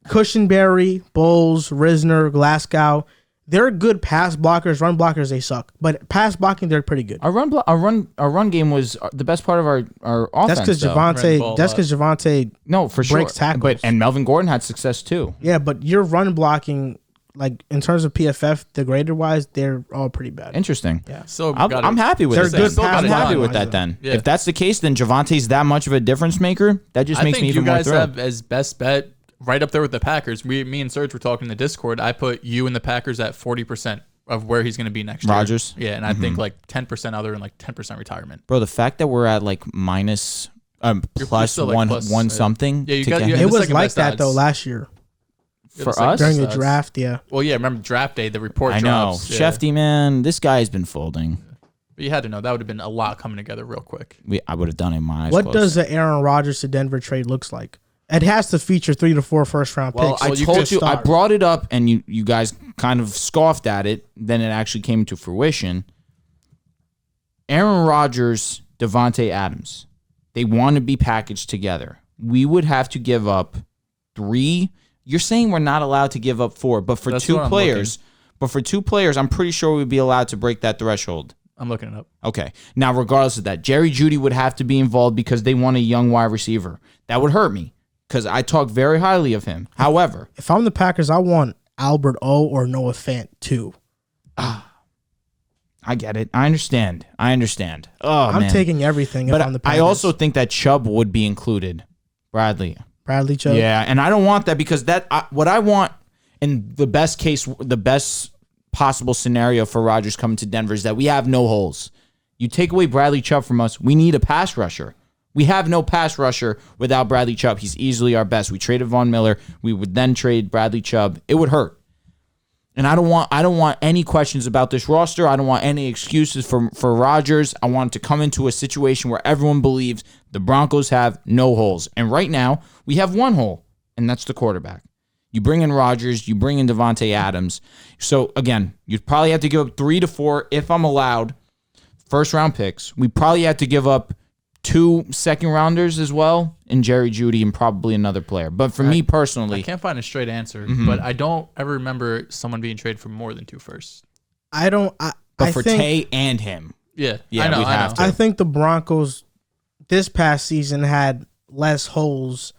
Cushenberry, Bowles, Risner, Glasgow, they're good pass blockers. Run blockers, they suck. But pass blocking, they're pretty good. Our run game was the best part of our offense. That's because Javonte. No, for sure. Breaks tackles. And Melvin Gordon had success too. Yeah, but your run blocking, like in terms of PFF, the grader wise, they're all pretty bad. Interesting. Yeah. So I'm happy with it. I'm happy with that then. Yeah. If that's the case, then Javonte's that much of a difference maker. That just makes me even more thrilled. I think you guys have as best bet right up there with the Packers. Me and Serge were talking in the Discord. I put you and the Packers at 40% of where he's going to be next year. Rodgers? Yeah, and I think like 10% other and like 10% retirement. Bro, the fact that we're at like minus plus one something. Yeah, it was like that though last year. For us? During the draft, yeah. Well, yeah, remember draft day, the report drops. I know. Shefty, man, this guy has been folding. But you had to know that would have been a lot coming together real quick. I would have done it in my eyes What closed. does the Aaron Rodgers to Denver trade looks like? It has to feature 3 to 4 first-round picks. I told you, I brought it up, and you guys kind of scoffed at it. Then it actually came to fruition. Aaron Rodgers, Devontae Adams, they want to be packaged together. We would have to give up 3. You're saying we're not allowed to give up 4, but for two players, I'm pretty sure we'd be allowed to break that threshold. I'm looking it up. Okay. Now, regardless of that, Jerry Jeudy would have to be involved because they want a young wide receiver. That would hurt me because I talk very highly of him. However, if I'm the Packers, I want Albert O or Noah Fant too. I get it. I understand. Oh, I'm taking everything. But if I'm the Packers. I also think that Chubb would be included. Bradley Chubb. Yeah, and I don't want that because what I want in the best case, the best possible scenario for Rodgers coming to Denver is that we have no holes. You take away Bradley Chubb from us, we need a pass rusher. We have no pass rusher without Bradley Chubb. He's easily our best. We traded Von Miller. We would then trade Bradley Chubb. It would hurt. And I don't want any questions about this roster. I don't want any excuses for Rodgers. I want to come into a situation where everyone believes the Broncos have no holes. And right now, we have one hole, and that's the quarterback. You bring in Rodgers, you bring in Devontae Adams. So, again, you'd probably have to give up 3 to 4, if I'm allowed, first-round picks. We probably have to give up 2 second-rounders as well, and Jerry Jeudy and probably another player. But for me personally... I can't find a straight answer, but I don't ever remember someone being traded for more than 2 firsts. But for Tay and him. Yeah, I know. I think the Broncos this past season had less holes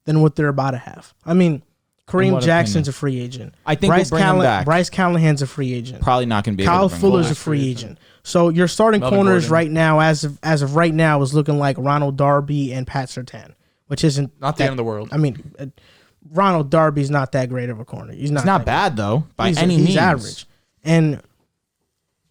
than what they're about to have. I mean... Kareem Jackson's a free agent. I think we'll bring him back. Bryce Callahan's a free agent. Probably not going to be Kyle able to bring Fuller's a free agent. So your starting corners right now, as of right now, is looking like Ronald Darby and Pat Surtain, which isn't not the end of the world. I mean, Ronald Darby's not that great of a corner. He's not bad though, by any means. He's average. And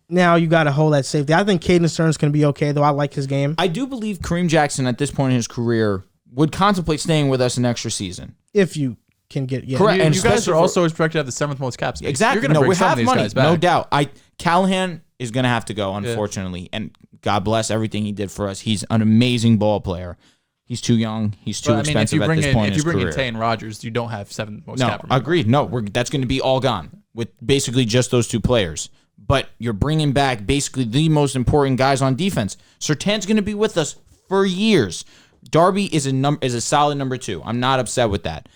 now you got a hole at safety. I think Caden Stern's going to be okay, though. I like his game. I do believe Kareem Jackson at this point in his career would contemplate staying with us an extra season. If you can get correct, and you guys are also expected to have the 7th most cap space. Exactly. You're going to bring some of these guys back. No doubt. Callahan is going to have to go, unfortunately, and God bless everything he did for us. He's an amazing ball player. He's too young. He's too expensive at this point in his career. If you bring in Tay and Rodgers, you don't have 7th most cap. No, agreed. No, that's going to be all gone with basically just those 2 players. But you're bringing back basically the most important guys on defense. Surtain's going to be with us for years. Darby is a solid number 2. I'm not upset with that.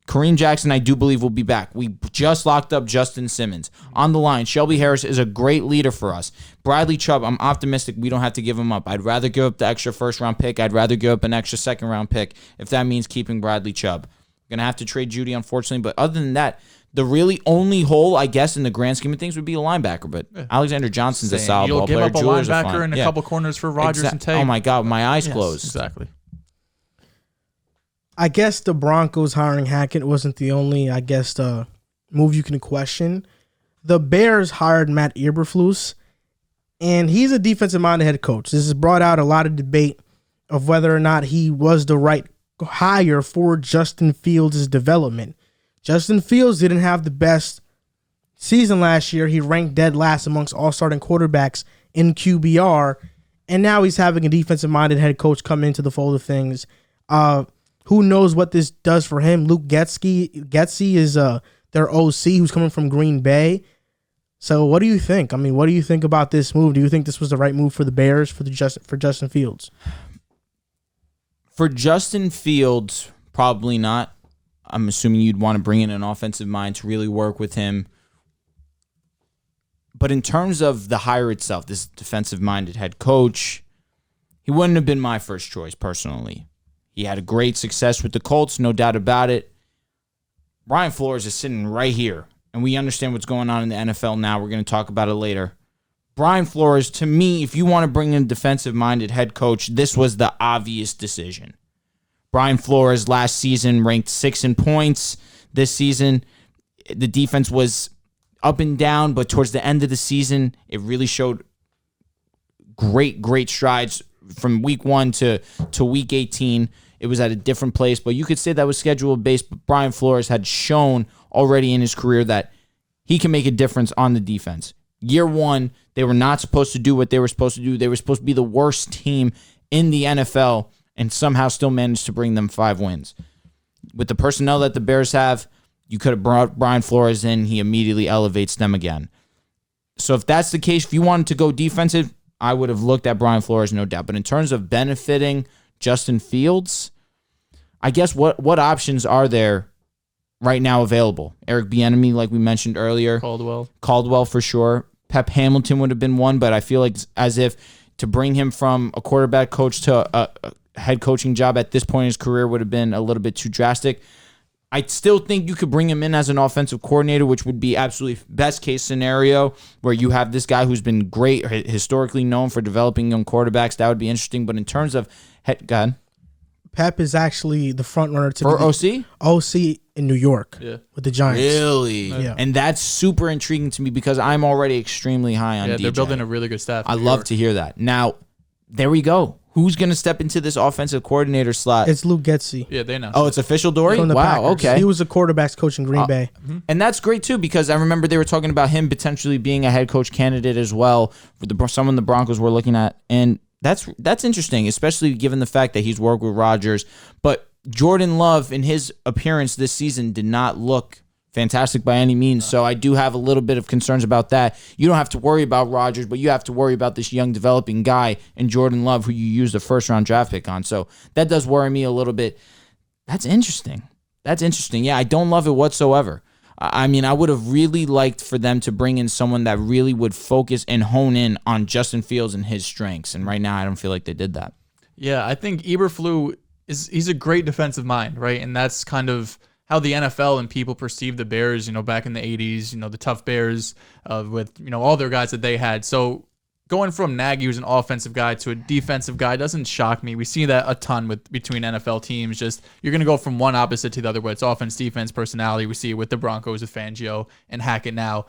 Kareem Jackson, I do believe, will be back. We just locked up Justin Simmons. On the line, Shelby Harris is a great leader for us. Bradley Chubb, I'm optimistic we don't have to give him up. I'd rather give up the extra first-round pick. I'd rather give up an extra second-round pick if that means keeping Bradley Chubb. Going to have to trade Jeudy, unfortunately. But other than that, the really only hole, I guess, in the grand scheme of things would be a linebacker. But Alexander Johnson's a solid ball player. You'll give up a linebacker and a couple corners for Rodgers and Tay. Oh, my God. My eyes closed. Exactly. I guess the Broncos hiring Hackett wasn't the only, move you can question. The Bears hired Matt Eberflus, and he's a defensive-minded head coach. This has brought out a lot of debate of whether or not he was the right hire for Justin Fields' development. Justin Fields didn't have the best season last year. He ranked dead last amongst all starting quarterbacks in QBR, and now he's having a defensive-minded head coach come into the fold of things. Who knows what this does for him? Luke Getsy is their OC who's coming from Green Bay. So what do you think? I mean, what do you think about this move? Do you think this was the right move for the Bears for Justin Fields? For Justin Fields, probably not. I'm assuming you'd want to bring in an offensive mind to really work with him. But in terms of the hire itself, this defensive-minded head coach, he wouldn't have been my first choice personally. He had a great success with the Colts, no doubt about it. Brian Flores is sitting right here, and we understand what's going on in the NFL now. We're going to talk about it later. Brian Flores, to me, if you want to bring in a defensive-minded head coach, this was the obvious decision. Brian Flores last season ranked 6th in points. This season, the defense was up and down, but towards the end of the season, it really showed great strides from week 1 to week 18. It was at a different place, but you could say that was schedule-based, but Brian Flores had shown already in his career that he can make a difference on the defense. Year 1, they were not supposed to do what they were supposed to do. They were supposed to be the worst team in the NFL and somehow still managed to bring them 5 wins. With the personnel that the Bears have, you could have brought Brian Flores in. He immediately elevates them again. So if that's the case, if you wanted to go defensive, I would have looked at Brian Flores, no doubt. But in terms of benefiting Justin Fields, I guess what options are there right now available? Eric Bieniemy, like we mentioned earlier. Caldwell for sure. Pep Hamilton would have been one, but I feel like as if to bring him from a quarterback coach to a head coaching job at this point in his career would have been a little bit too drastic. I still think you could bring him in as an offensive coordinator, which would be absolutely best case scenario where you have this guy who's been great, historically known for developing young quarterbacks. That would be interesting. But in terms of head, Pep is actually the front runner to for be OC in New York with the Giants. Really? Yeah. And that's super intriguing to me because I'm already extremely high on DJ. They're building a really good staff. I love to hear that. Now, there we go. Who's going to step into this offensive coordinator slot? It's Luke Getsy. Yeah, they know. Oh, it's official, Dory? From the Wow, Packers. okay. He was a quarterback's coach in Green Bay. And that's great, too, because I remember they were talking about him potentially being a head coach candidate as well for someone the Broncos were looking at. And that's interesting, especially given the fact that he's worked with Rodgers. But Jordan Love, in his appearance this season, did not look fantastic by any means. So I do have a little bit of concerns about that. You don't have to worry about Rodgers, but you have to worry about this young developing guy in Jordan Love who you used a first-round draft pick on. So that does worry me a little bit. That's interesting. Yeah, I don't love it whatsoever. I mean, I would have really liked for them to bring in someone that really would focus and hone in on Justin Fields and his strengths. And right now, I don't feel like they did that. Yeah, I think Eberflus he's a great defensive mind, right? And that's kind of how the NFL and people perceive the Bears, back in the 80s, the tough Bears with, all their guys that they had. So going from Nagy, who's an offensive guy, to a defensive guy doesn't shock me. We see that a ton between NFL teams. Just you're going to go from one opposite to the other, where it's offense, defense, personality. We see it with the Broncos with Fangio and Hackett now.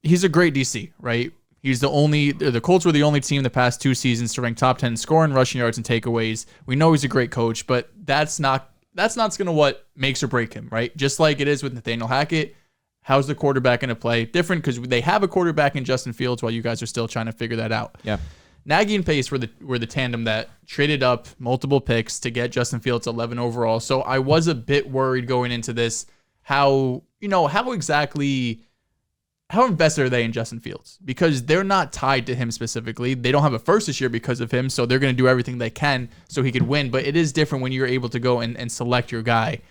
He's a great DC, right? The Colts were the only team the past 2 seasons to rank top 10 scoring, rushing yards, and takeaways. We know he's a great coach, but that's not going to what makes or break him, right? Just like it is with Nathaniel Hackett. How's the quarterback going to play? Different because they have a quarterback in Justin Fields while you guys are still trying to figure that out. Yeah. Nagy and Pace were the tandem that traded up multiple picks to get Justin Fields 11 overall. So I was a bit worried going into this how invested are they in Justin Fields? Because they're not tied to him specifically. They don't have a first this year because of him, so they're going to do everything they can so he could win. But it is different when you're able to go and select your guy.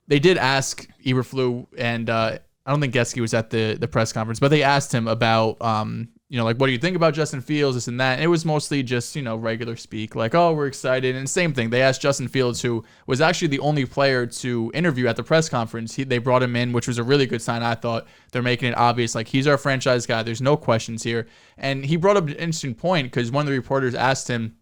They did ask Eberflus, and I don't think Getsy was at the press conference, but they asked him about, what do you think about Justin Fields, this and that. And it was mostly just, regular speak, like, oh, we're excited. And same thing. They asked Justin Fields, who was actually the only player to interview at the press conference. They brought him in, which was a really good sign, I thought. They're making it obvious, like, he's our franchise guy. There's no questions here. And he brought up an interesting point because one of the reporters asked him,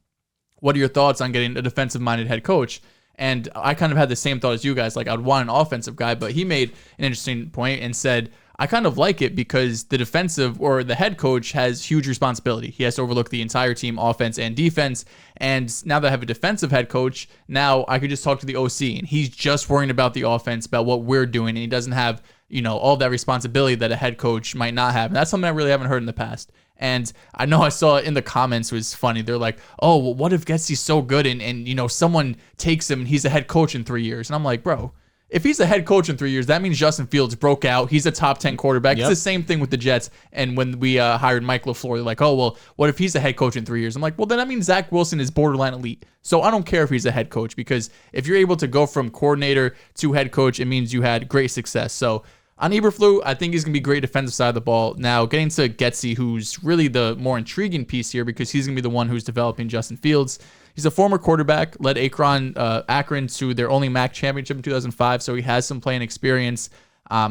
what are your thoughts on getting a defensive-minded head coach? And I kind of had the same thought as you guys. Like, I'd want an offensive guy, but he made an interesting point and said, I kind of like it because the defensive or the head coach has huge responsibility. He has to overlook the entire team, offense and defense. And now that I have a defensive head coach, now I could just talk to the OC and he's just worrying about the offense, about what we're doing. And he doesn't have, all that responsibility that a head coach might not have. And that's something I really haven't heard in the past. And I know I saw it in the comments, it was funny. They're like, oh, well, what if Getsy's so good and someone takes him and he's a head coach in 3 years? And I'm like, bro, if he's a head coach in 3 years, that means Justin Fields broke out. He's a top 10 quarterback. Yep. It's the same thing with the Jets. And when we hired Mike LaFleur, they're like, oh, well, what if he's a head coach in 3 years? I'm like, well, then that means Zach Wilson is borderline elite. So I don't care if he's a head coach because if you're able to go from coordinator to head coach, it means you had great success. So On Eberflus, I think he's going to be great defensive side of the ball. Now, getting to Getsy, who's really the more intriguing piece here because he's going to be the one who's developing Justin Fields. He's a former quarterback, led Akron to their only MAC championship in 2005, so he has some playing experience.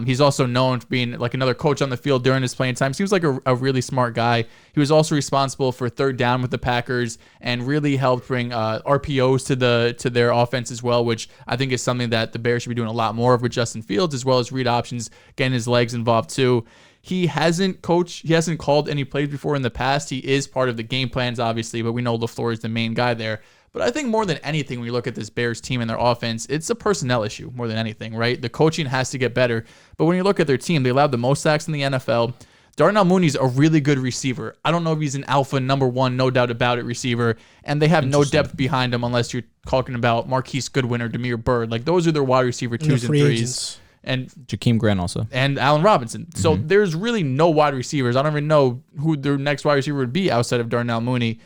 He's also known for being like another coach on the field during his playing time. So he was like a really smart guy. He was also responsible for third down with the Packers and really helped bring RPOs to their offense as well, which I think is something that the Bears should be doing a lot more of with Justin Fields, as well as read options, getting his legs involved too. He hasn't called any plays before in the past. He is part of the game plans, obviously, but we know LaFleur is the main guy there. But I think more than anything, when you look at this Bears team and their offense, it's a personnel issue more than anything, right? The coaching has to get better. But when you look at their team, they allowed the most sacks in the NFL. Darnell Mooney's a really good receiver. I don't know if he's an alpha number one, no doubt about it, receiver. And they have no depth behind him unless you're talking about Marquise Goodwin or Demir Bird. Like, those are their wide receiver twos and threes. Agents. And Jakeem Grant also. And Allen Robinson. So there's really no wide receivers. I don't even know who their next wide receiver would be outside of Darnell Mooney.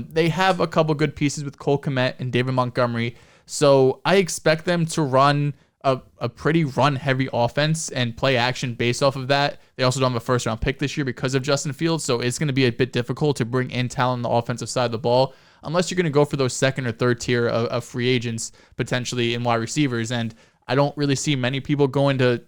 They have a couple good pieces with Cole Kmet and David Montgomery. So I expect them to run a pretty run-heavy offense and play action based off of that. They also don't have a first-round pick this year because of Justin Fields, so it's going to be a bit difficult to bring in talent on the offensive side of the ball unless you're going to go for those second or third tier of free agents potentially in wide receivers. And I don't really see many people going to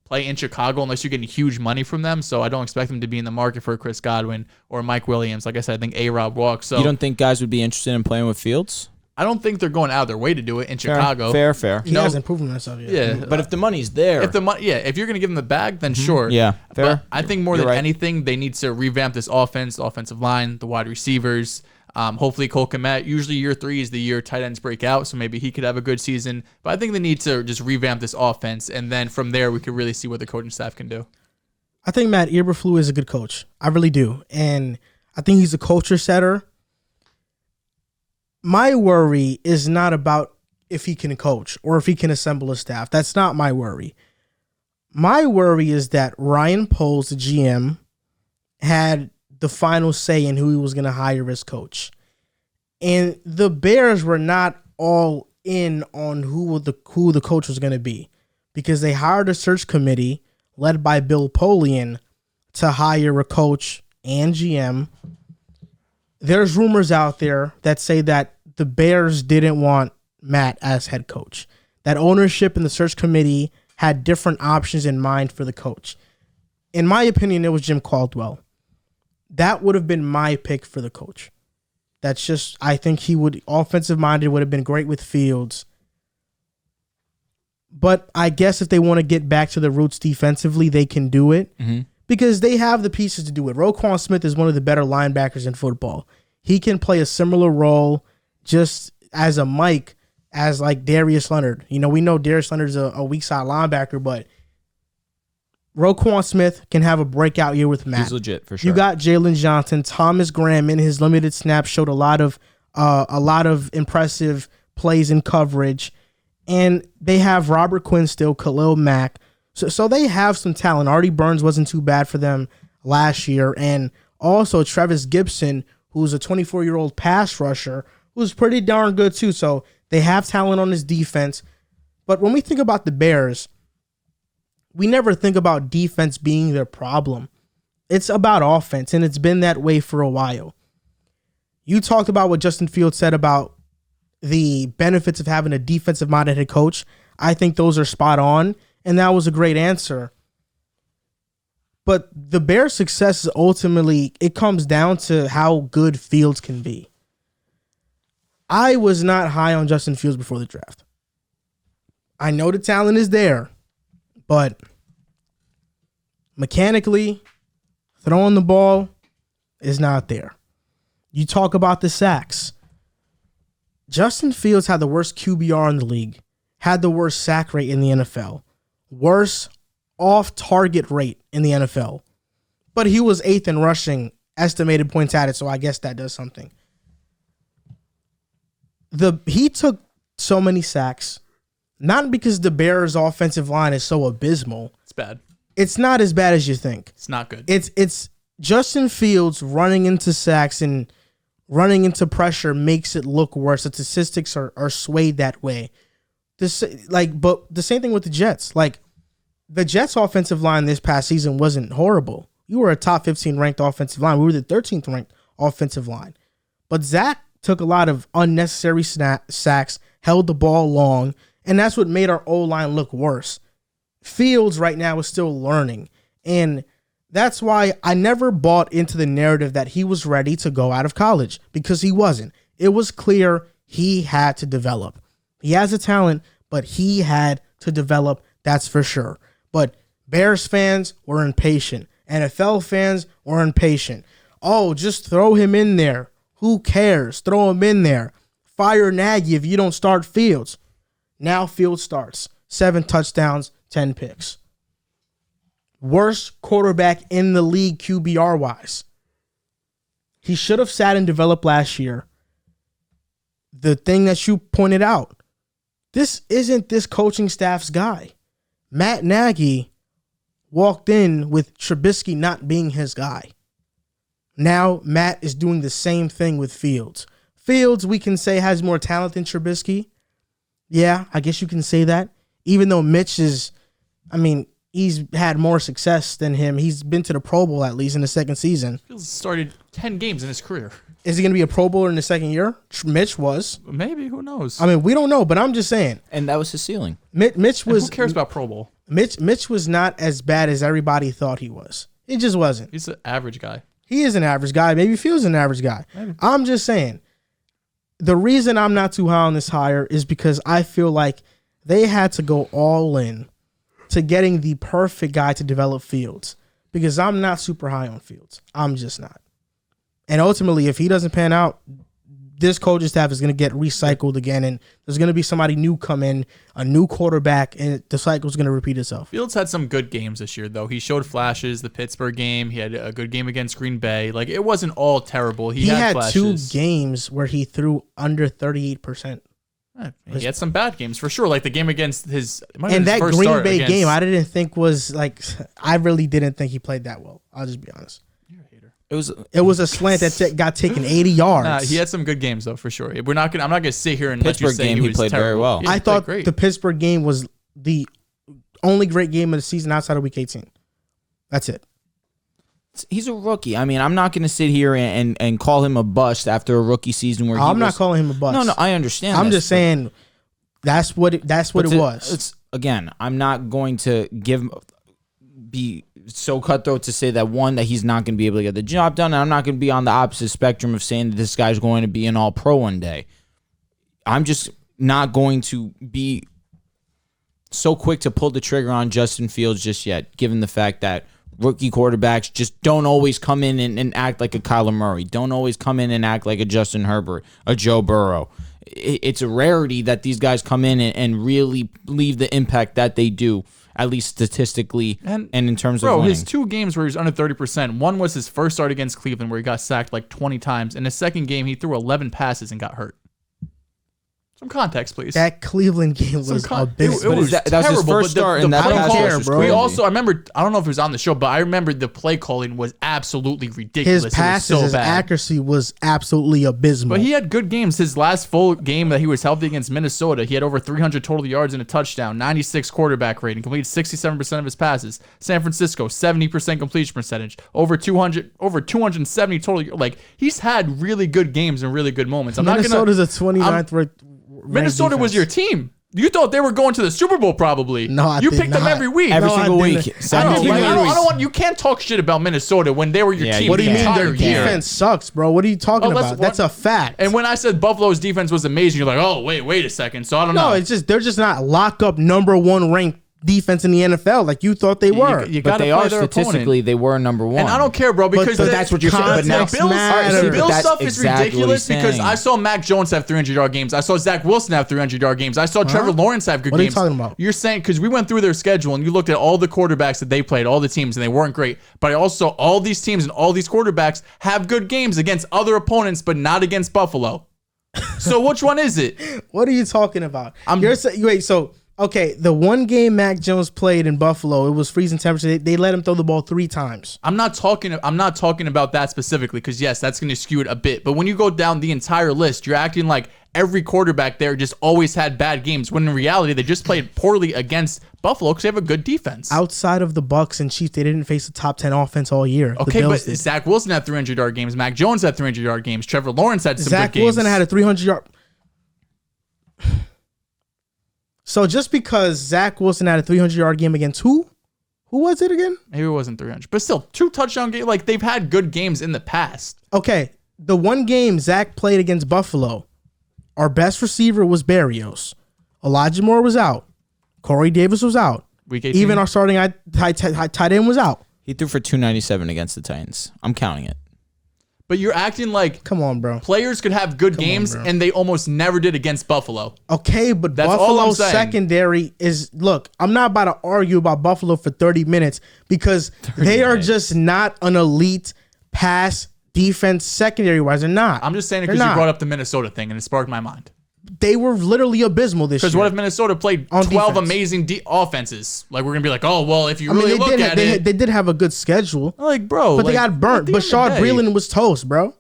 play in Chicago unless you're getting huge money from them. So I don't expect them to be in the market for Chris Godwin or Mike Williams. Like I said, I think A-Rob walks. So you don't think guys would be interested in playing with Fields? I don't think they're going out of their way to do it in Chicago. Fair. He hasn't proven himself yet. Yeah, but if the money's there, if you're going to give them the bag, then sure. Yeah, fair. But I think more than anything, they need to revamp this offense, the offensive line, the wide receivers. Hopefully Cole Kmet, usually year 3 is the year tight ends break out, so maybe he could have a good season. But I think they need to just revamp this offense, and then from there we could really see what the coaching staff can do. I think Matt Eberflus is a good coach. I really do. And I think he's a culture setter. My worry is not about if he can coach or if he can assemble a staff. That's not my worry. My worry is that Ryan Poles, the GM, had the final say in who he was going to hire as coach. And the Bears were not all in on who the coach was going to be because they hired a search committee led by Bill Polian to hire a coach and GM. There's rumors out there that say that the Bears didn't want Matt as head coach. That ownership and the search committee had different options in mind for the coach. In my opinion, it was Jim Caldwell. That would have been my pick for the coach. That's just, I think he would, offensive minded, would have been great with Fields. But I guess if they want to get back to the roots defensively, they can do it because they have the pieces to do it. Roquan Smith is one of the better linebackers in football. He can play a similar role just as a Mike as like Darius Leonard. You know, we know Darius Leonard's a weak side linebacker, but Roquan Smith can have a breakout year with Matt. He's legit for sure. You got Jalen Johnson. Thomas Graham in his limited snaps showed a lot of impressive plays and coverage. And they have Robert Quinn still, Khalil Mack. So they have some talent. Artie Burns wasn't too bad for them last year. And also Travis Gibson, who's a 24-year-old pass rusher, who's pretty darn good too. So they have talent on this defense. But when we think about the Bears, we never think about defense being their problem. It's about offense, and it's been that way for a while. You talked about what Justin Fields said about the benefits of having a defensive-minded head coach. I think those are spot on, and that was a great answer. But the Bears' success is ultimately, it comes down to how good Fields can be. I was not high on Justin Fields before the draft. I know the talent is there, but mechanically, throwing the ball is not there. You talk about the sacks. Justin Fields had the worst QBR in the league, had the worst sack rate in the NFL, worst off-target rate in the NFL. But he was 8th in rushing, estimated points added, so I guess that does something. He took so many sacks, not because the Bears' offensive line is so abysmal. It's bad. It's not as bad as you think. It's not good. It's Justin Fields running into sacks and running into pressure makes it look worse. The statistics are swayed that way. But the same thing with the Jets. Like, the Jets' offensive line this past season wasn't horrible. You were a top 15 ranked offensive line. We were the 13th ranked offensive line. But Zach took a lot of unnecessary sacks, held the ball long, and that's what made our O-line look worse. Fields right now is still learning, and that's why I never bought into the narrative that he was ready to go out of college, because he wasn't. It was clear he had to develop. He has a talent, but he had to develop, that's for sure. But Bears fans were impatient. NFL fans were impatient. Oh, just throw him in there. Who cares? Throw him in there. Fire Nagy if you don't start Fields. Now Fields starts. 7 touchdowns, 10 picks. Worst quarterback in the league QBR-wise. He should have sat and developed last year. The thing that you pointed out, this isn't this coaching staff's guy. Matt Nagy walked in with Trubisky not being his guy. Now Matt is doing the same thing with Fields. Fields, we can say, has more talent than Trubisky. Yeah, I guess you can say that. Even though Mitch is, he's had more success than him. He's been to the Pro Bowl at least in the second season. Fields started 10 games in his career. Is he going to be a Pro Bowler in the second year? Mitch was. Maybe, who knows? We don't know, but I'm just saying. And that was his ceiling. Mitch was. Who cares about Pro Bowl? Mitch was not as bad as everybody thought he was. He just wasn't. He's an average guy. He is an average guy. Maybe Fields an average guy. Maybe. I'm just saying. The reason I'm not too high on this hire is because I feel like they had to go all in to getting the perfect guy to develop Fields, because I'm not super high on Fields. I'm just not. And ultimately, if he doesn't pan out, this coaching staff is going to get recycled again, and there's going to be somebody new come in, a new quarterback, and the cycle is going to repeat itself. Fields had some good games this year, though. He showed flashes. The Pittsburgh game, he had a good game against Green Bay. Like, it wasn't all terrible. He had flashes. 2 games where he threw under 38%. He had some bad games for sure, like the game against his. And that Green Bay game, I didn't think was like. I really didn't think he played that well. I'll just be honest. You're a hater. It was a slant that got taken 80 yards. Nah, he had some good games though, for sure. I'm not gonna sit here and Pittsburgh let you say game, he played terrible. very well. Yeah, I thought the Pittsburgh game was the only great game of the season outside of Week 18. That's it. He's a rookie. I'm not going to sit here and call him a bust after a rookie season where I'm not calling him a bust. No, I understand. I'm just saying that's what it was. It's again, I'm not going to be so cutthroat to say that he's not going to be able to get the job done, and I'm not going to be on the opposite spectrum of saying that this guy's going to be an all-pro one day. I'm just not going to be so quick to pull the trigger on Justin Fields just yet, given the fact that rookie quarterbacks just don't always come in and act like a Kyler Murray, don't always come in and act like a Justin Herbert, a Joe Burrow. It's a rarity that these guys come in and really leave the impact that they do, at least statistically and in terms of winning. His 2 games where he was under 30%, one was his first start against Cleveland where he got sacked like 20 times. In the second game, he threw 11 passes and got hurt. Some context, please. That Cleveland game was abysmal. It was that was his first start, and that pass rush, bro. I remember, I don't know if it was on the show, but I remember the play calling was absolutely ridiculous. His passes, his accuracy was absolutely abysmal. But he had good games. His last full game that he was healthy against Minnesota, he had over 300 total yards and a touchdown, 96 quarterback rating, completed 67% of his passes. San Francisco, 70% completion percentage, over 270 total. Like, he's had really good games and really good moments. Minnesota's a 29th Minnesota was your team. You thought they were going to the Super Bowl, probably. No, you picked them every week. Every single week. You can't talk shit about Minnesota when they were your team. What do you mean their year. defense sucks, bro? What are you talking about? That's a fact. And when I said Buffalo's defense was amazing, you're like, oh, wait a second. So I don't know. No, it's just they're just not lock up number 1 ranked defense in the NFL like you thought they were. But they are statistically, they were number 1. And I don't care, bro, because but that's what you're saying. But now the Bills stuff is ridiculous because I saw Mac Jones have 300-yard games. I saw Zach Wilson have 300-yard games. I saw Trevor Lawrence have good games. What are you talking about? You're saying, because we went through their schedule and you looked at all the quarterbacks that they played, all the teams, and they weren't great. But I also, all these teams and all these quarterbacks have good games against other opponents, but not against Buffalo. So which one is it? What are you talking about? Okay, the one game Mac Jones played in Buffalo, it was freezing temperature. They let him throw the ball 3 times. I'm not talking about that specifically because yes, that's going to skew it a bit. But when you go down the entire list, you're acting like every quarterback there just always had bad games, when in reality, they just played poorly against Buffalo because they have a good defense. Outside of the Bucs and Chiefs, they didn't face a top 10 offense all year. Okay, but Zach Wilson had 300-yard games. Mac Jones had 300-yard games. Trevor Lawrence had some good games. Zach Wilson had a 300-yard... So just because Zach Wilson had a 300-yard game against who? Who was it again? Maybe it wasn't 300. But still, 2 touchdown games. Like, they've had good games in the past. Okay, the one game Zach played against Buffalo, our best receiver was Berrios. Elijah Moore was out. Corey Davis was out. Week 18. Even our starting tight end was out. He threw for 297 against the Titans. I'm counting it. But you're acting like come on, bro. Players could have good games, and they almost never did against Buffalo. Okay, but that's Buffalo's secondary is... Look, I'm not about to argue about Buffalo for 30 minutes because they are just not an elite pass defense secondary-wise. They're not. I'm just saying it because you brought up the Minnesota thing, and it sparked my mind. They were literally abysmal this year. Because what if Minnesota played 12 defense. Amazing offenses? Like, we're going to be like, oh, well, if you really look at it. They did have a good schedule. Like, bro. But they got burnt. Bashard Breeland was toast, bro.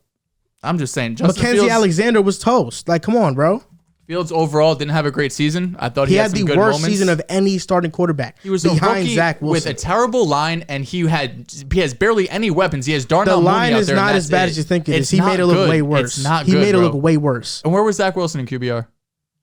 I'm just saying. Mackenzie Alexander was toast. Like, come on, bro. Fields overall didn't have a great season. I thought he had some good the worst moments. season of any starting quarterback. He was behind a rookie Zach Wilson with a terrible line, and he has barely any weapons. He has Darnell Mooney out there. The line is not as bad as you think it is. He made it look way worse. It's not good, He made it look way worse. And where was Zach Wilson in QBR?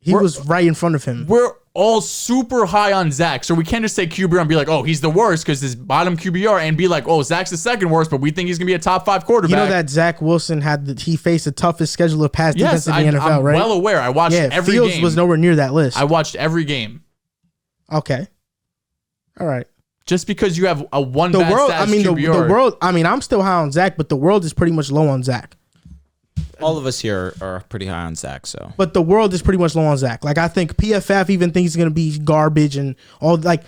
He was right in front of him. We're all super high on Zach, so we can't just say QBR and be like, oh, he's the worst because his bottom QBR, and be like, oh, Zach's the second worst, but we think he's going to be a top 5 quarterback. You know that Zach Wilson he faced the toughest schedule of pass defense in the NFL, I'm right? well aware. I watched every Fields game. was nowhere near that list. I watched every game. Okay. All right. Just because you have a one bad stats QBR. The world, I'm still high on Zach, but the world is pretty much low on Zach. All of us here are pretty high on Zach, so. But the world is pretty much low on Zach. Like, I think PFF even thinks he's going to be garbage and all, like,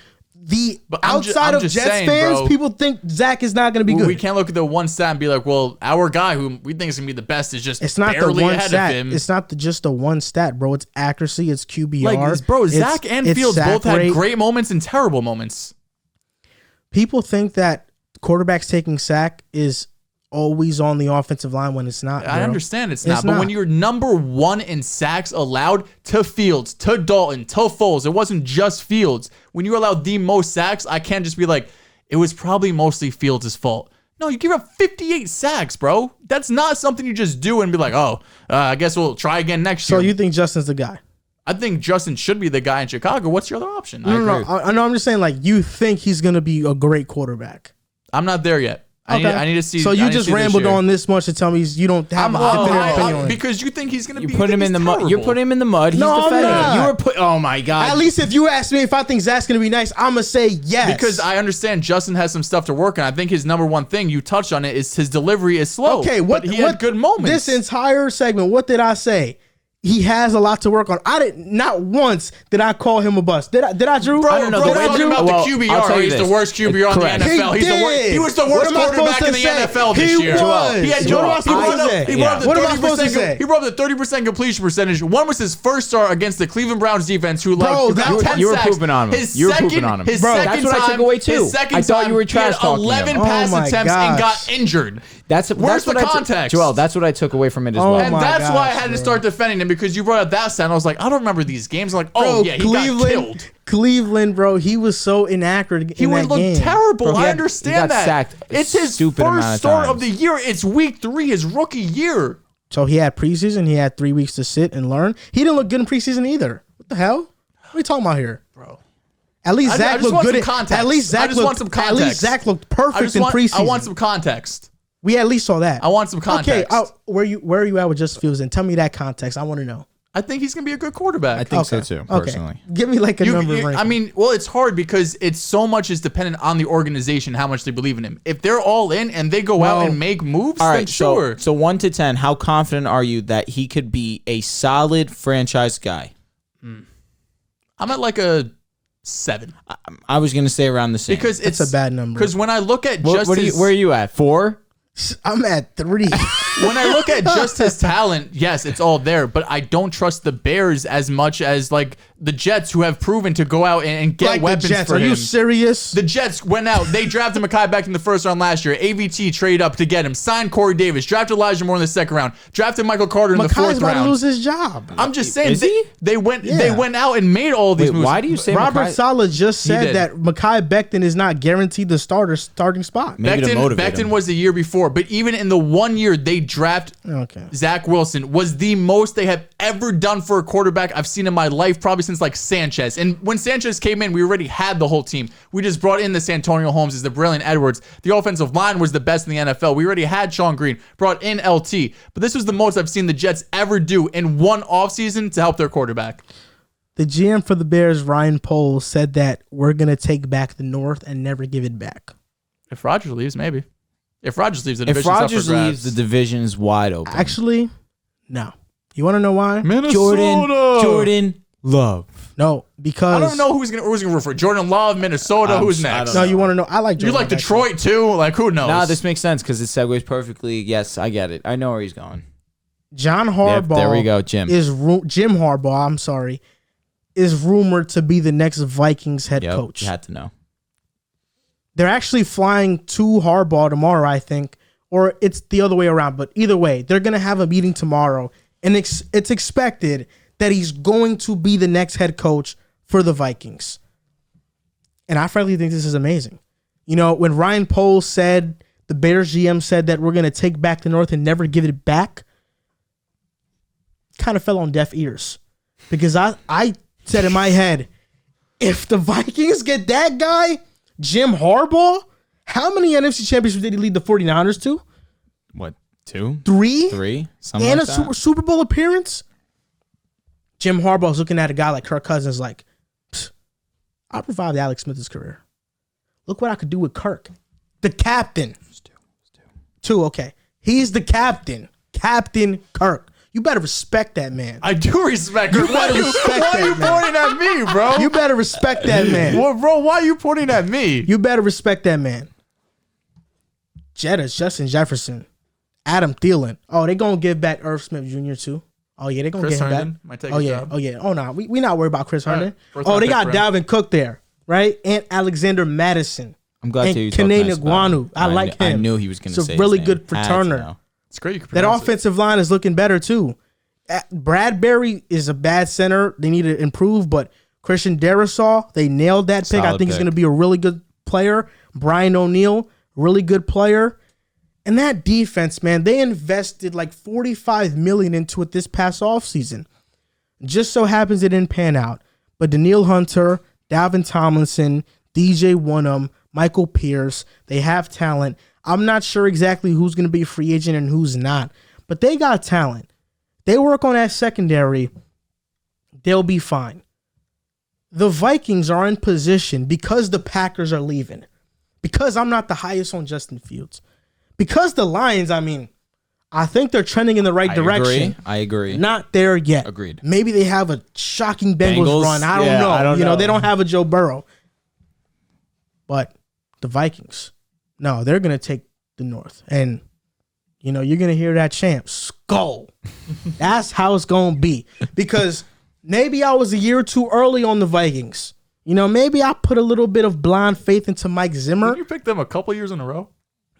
outside of Jets fans, bro, people think Zach is not going to be good. We can't look at the one stat and be like, well, our guy who we think is going to be the best is just barely ahead of him. It's not just the one stat, bro. It's accuracy. It's QBR. Like, Zach and Fields both had great moments and terrible moments. People think that quarterbacks taking sack is always on the offensive line when it's not. Bro. I understand it's not. But when you're number 1 in sacks allowed to Fields, to Dalton, to Foles, it wasn't just Fields. When you allowed the most sacks, I can't just be like, it was probably mostly Fields' fault. No, you give up 58 sacks, bro. That's not something you just do and be like, I guess we'll try again next year. So you think Justin's the guy? I think Justin should be the guy in Chicago. What's your other option? No. I'm just saying, like, you think he's going to be a great quarterback. I'm not there yet. Okay. I need to see. So you just rambled on this much to tell me you don't have a definitive opinion on it. Because you think he's going to be. You put him in the mud. You're putting him in the mud. He's defending him. You were oh my God. At least if you ask me if I think Zach's going to be nice, I'm going to say yes. Because I understand Justin has some stuff to work on. I think his number one thing, you touched on it, is his delivery is slow. Okay, but he had good moments. This entire segment, what did I say? He has a lot to work on. Not once did I call him a bust. Did I, Drew? Bro, I don't know. Bro, talking about the QBR. He's the worst QBR in the NFL. He was the worst quarterback in the NFL this year. He had What am I supposed to say? He brought up the 30% completion percentage. One was his first start against the Cleveland Browns defense, who allowed 10 sacks. You were pooping on him. You were pooping on him. Bro, that's what I took away too. I thought you were trash talking. 11 pass attempts and got injured. Where's the context? Joel, that's what I took away from it as well. And that's why I had to start defending him, because you brought up that stat. I was like, I don't remember these games. I'm like, he got killed. Cleveland, bro, he was so inaccurate. He would look terrible. I understand that. Sacked it's his first start of the year. It's week 3, his rookie year. So he had preseason. He had 3 weeks to sit and learn. He didn't look good in preseason either. What the hell? What are we talking about here, bro? At least Zach looked good. At least Zach looked perfect in preseason. I want some context. We at least saw that. I want some context. Okay, where are you at with Justin Fields? And tell me that context. I want to know. I think he's going to be a good quarterback. I think so too, personally. Okay. Give me like a number ranking. I mean, well, it's hard because it's so much is dependent on the organization, how much they believe in him. If they're all in and they go out and make moves, then sure. So 1 to 10, how confident are you that he could be a solid franchise guy? I'm at like a 7. I was going to say around the same. Because it's a bad number. Because when I look at where are you at? 4? I'm at 3. When I look at just his talent, yes, it's all there, but I don't trust the Bears as much as like the Jets, who have proven to go out and get Like weapons the Jets. for Are him. you serious? The Jets went out. They drafted Mekhi Becton in the first round last year. AVT traded up to get him. Signed Corey Davis. Drafted Elijah Moore in the second round. Drafted Michael Carter in the Makai's fourth about to round. lose his job. I'm just saying Is he? they went Yeah. out and made all these Wait, moves. why do you say Robert Mackay- Saleh just said did. that Mekhi Becton is not guaranteed the starting spot. Maybe to motivate Becton him. was the year before, but even in the 1 year they draft Okay. Zach Wilson was the most they have ever done for a quarterback I've seen in my life, probably since like Sanchez. And when Sanchez came in, we already had the whole team. We just brought in the Santonio Holmes, the Brilliant Edwards. The offensive line was the best in the NFL. We already had Sean Green, brought in LT. But this was the most I've seen the Jets ever do in one offseason to help their quarterback. The GM for the Bears, Ryan Poles, said that we're going to take back the North and never give it back. If Rodgers leaves, maybe. If Rodgers leaves, the If division's up for Rodgers grabs. leaves, the division's wide open. Actually, no. You want to know why? Minnesota. Jordan Love. No, because I don't know who's gonna root for it. Jordan Love, Minnesota. Who's I next? don't No, you want to know? I like You Jordan like Love, actually. Detroit too? Like who knows? Nah, this makes sense because it segues perfectly. Yes, I get it. I know where he's going. John Yep, Harbaugh. there we go, Jim. Jim Harbaugh. I'm sorry, is rumored to be the next Vikings head Yep, coach. you had to know. They're actually flying to Harbaugh tomorrow, I think, or it's the other way around. But either way, they're gonna have a meeting tomorrow, and it's expected that he's going to be the next head coach for the Vikings. And I frankly think this is amazing. You know, when Ryan Poles said, the Bears GM said that we're going to take back the North and never give it back, kind of fell on deaf ears. Because I said in my head, if the Vikings get that guy, Jim Harbaugh, how many NFC championships did he lead the 49ers to? What, 2? 3? 3? Something And like a that? Super Bowl appearance? Jim Harbaugh's looking at a guy like Kirk Cousins like, I revived Alex Smith's career. Look what I could do with Kirk. The captain. It's two, okay. He's the captain. Captain Kirk. You better respect that man. I do respect You her. better respect Why are you that man. pointing at me, bro? You better respect that man. Well, bro, why are you pointing at me? You better respect that man. Jettas, Justin Jefferson, Adam Thielen. Oh, they gonna give back Irv Smith Jr. too. Oh yeah, they gonna Chris get him Herndon back. might take Oh his yeah, job. oh yeah. Oh no, we not worried about Chris All right. Herndon. First Oh, round they pick got for him. Dalvin Cook there, right? And Alexander Madison. I'm glad and to hear you talk Kene nice about him. Nwanu. I like I him. knew he was going to It's say a really his name. good for I had to Turner. know. It's great. You can That pronounce it. offensive line is looking better too. Bradbury is a bad center. They need to improve, but Christian Darrisaw, they nailed that pick. I Solid think he's pick. going to be a really good player. Brian O'Neill, really good player. And that defense, man, they invested like $45 million into it this past offseason. Just so happens it didn't pan out. But Danielle Hunter, Dalvin Tomlinson, DJ Wonnum, Michael Pierce, they have talent. I'm not sure exactly who's going to be a free agent and who's not, but they got talent. They work on that secondary, they'll be fine. The Vikings are in position because the Packers are leaving. Because I'm not the highest on Justin Fields. Because the Lions, I think they're trending in the right direction. I agree. Not there yet. Agreed. Maybe they have a shocking Bengals run. I don't Yeah, know. I don't know. They don't have a Joe Burrow. But the Vikings, no, they're going to take the North. And, you're going to hear that chant, Skull. That's how it's going to be. Because maybe I was a year too early on the Vikings. Maybe I put a little bit of blind faith into Mike Zimmer. Did you pick them a couple years in a row?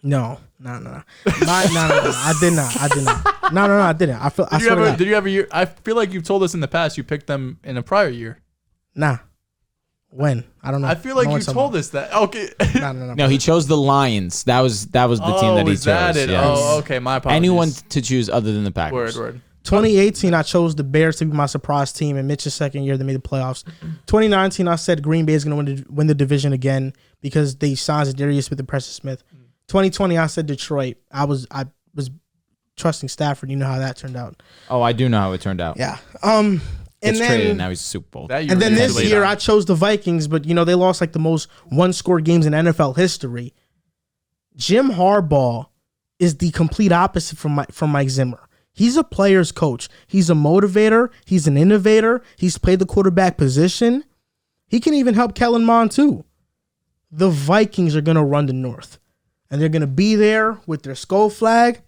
No. No. I did not. No, I didn't. I swear to God. Did you have a year? I feel like you've told us in the past you picked them in a prior year. Nah. When? I don't know. I feel like you told us that. Okay. No. No, he chose the Lions. That was the team that he is that chose. it? Yes. Oh, okay. My apologies. Anyone to choose other than the Packers. Word. 2018, I chose the Bears to be my surprise team. In Mitch's second year, they made the playoffs. 2019, I said Green Bay is going to win the division again because they signed Zadarius Smith and Preston Smith. 2020, I said Detroit. I was trusting Stafford. You know how that turned out. Oh, I do know how it turned out. Yeah. Gets And traded, then, now he's a Super Bowl. That year and then was this late year, on. I chose the Vikings, but they lost like the most one-score games in NFL history. Jim Harbaugh is the complete opposite from Mike Zimmer. He's a player's coach. He's a motivator. He's an innovator. He's played the quarterback position. He can even help Kellen Mond too. The Vikings are going to run the North. And they're going to be there with their skull flag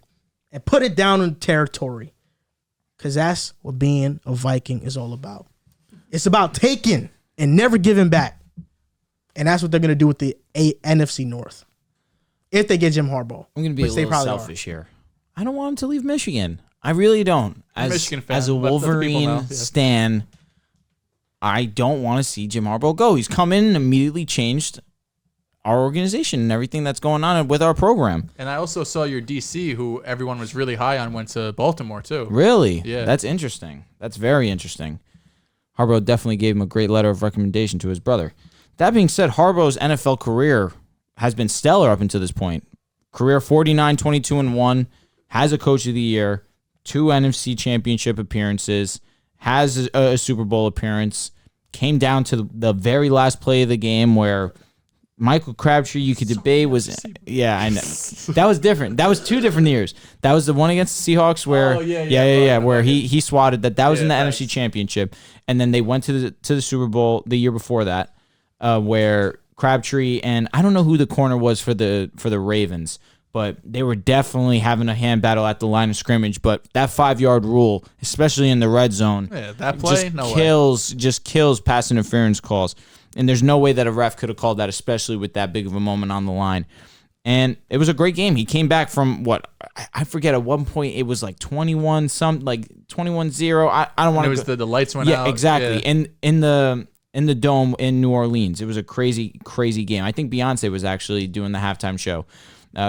and put it down in territory. Because that's what being a Viking is all about. It's about taking and never giving back. And that's what they're going to do with the NFC North. If they get Jim Harbaugh. I'm going to be a little selfish here. I don't want him to leave Michigan. I really don't. As a Wolverine stan, I don't want to see Jim Harbaugh go. He's come in and immediately changed our organization and everything that's going on with our program. And I also saw your DC, who everyone was really high on, went to Baltimore too. Really? Yeah. That's interesting. That's very interesting. Harbaugh definitely gave him a great letter of recommendation to his brother. That being said, Harbaugh's NFL career has been stellar up until this point. Career 49, 22-1, has a Coach of the Year, 2 NFC Championship appearances, has a Super Bowl appearance, came down to the very last play of the game where Michael Crabtree, you could debate, was... Yeah, I know. That was different. That was 2 different years. That was the one against the Seahawks where... where he swatted that. That was in the NFC Championship. And then they went to the Super Bowl the year before that, where Crabtree and I don't know who the corner was for the Ravens, but they were definitely having a hand battle at the line of scrimmage. But that 5-yard rule, especially in the red zone, that play just kills pass interference calls. And there's no way that a ref could have called that, especially with that big of a moment on the line. And it was a great game. He came back from what I forget. At one point, it was like 21-0. I don't want to. It was the lights went out. Yeah, exactly. Yeah. In the Dome in New Orleans. It was a crazy, crazy game. I think Beyonce was actually doing the halftime show.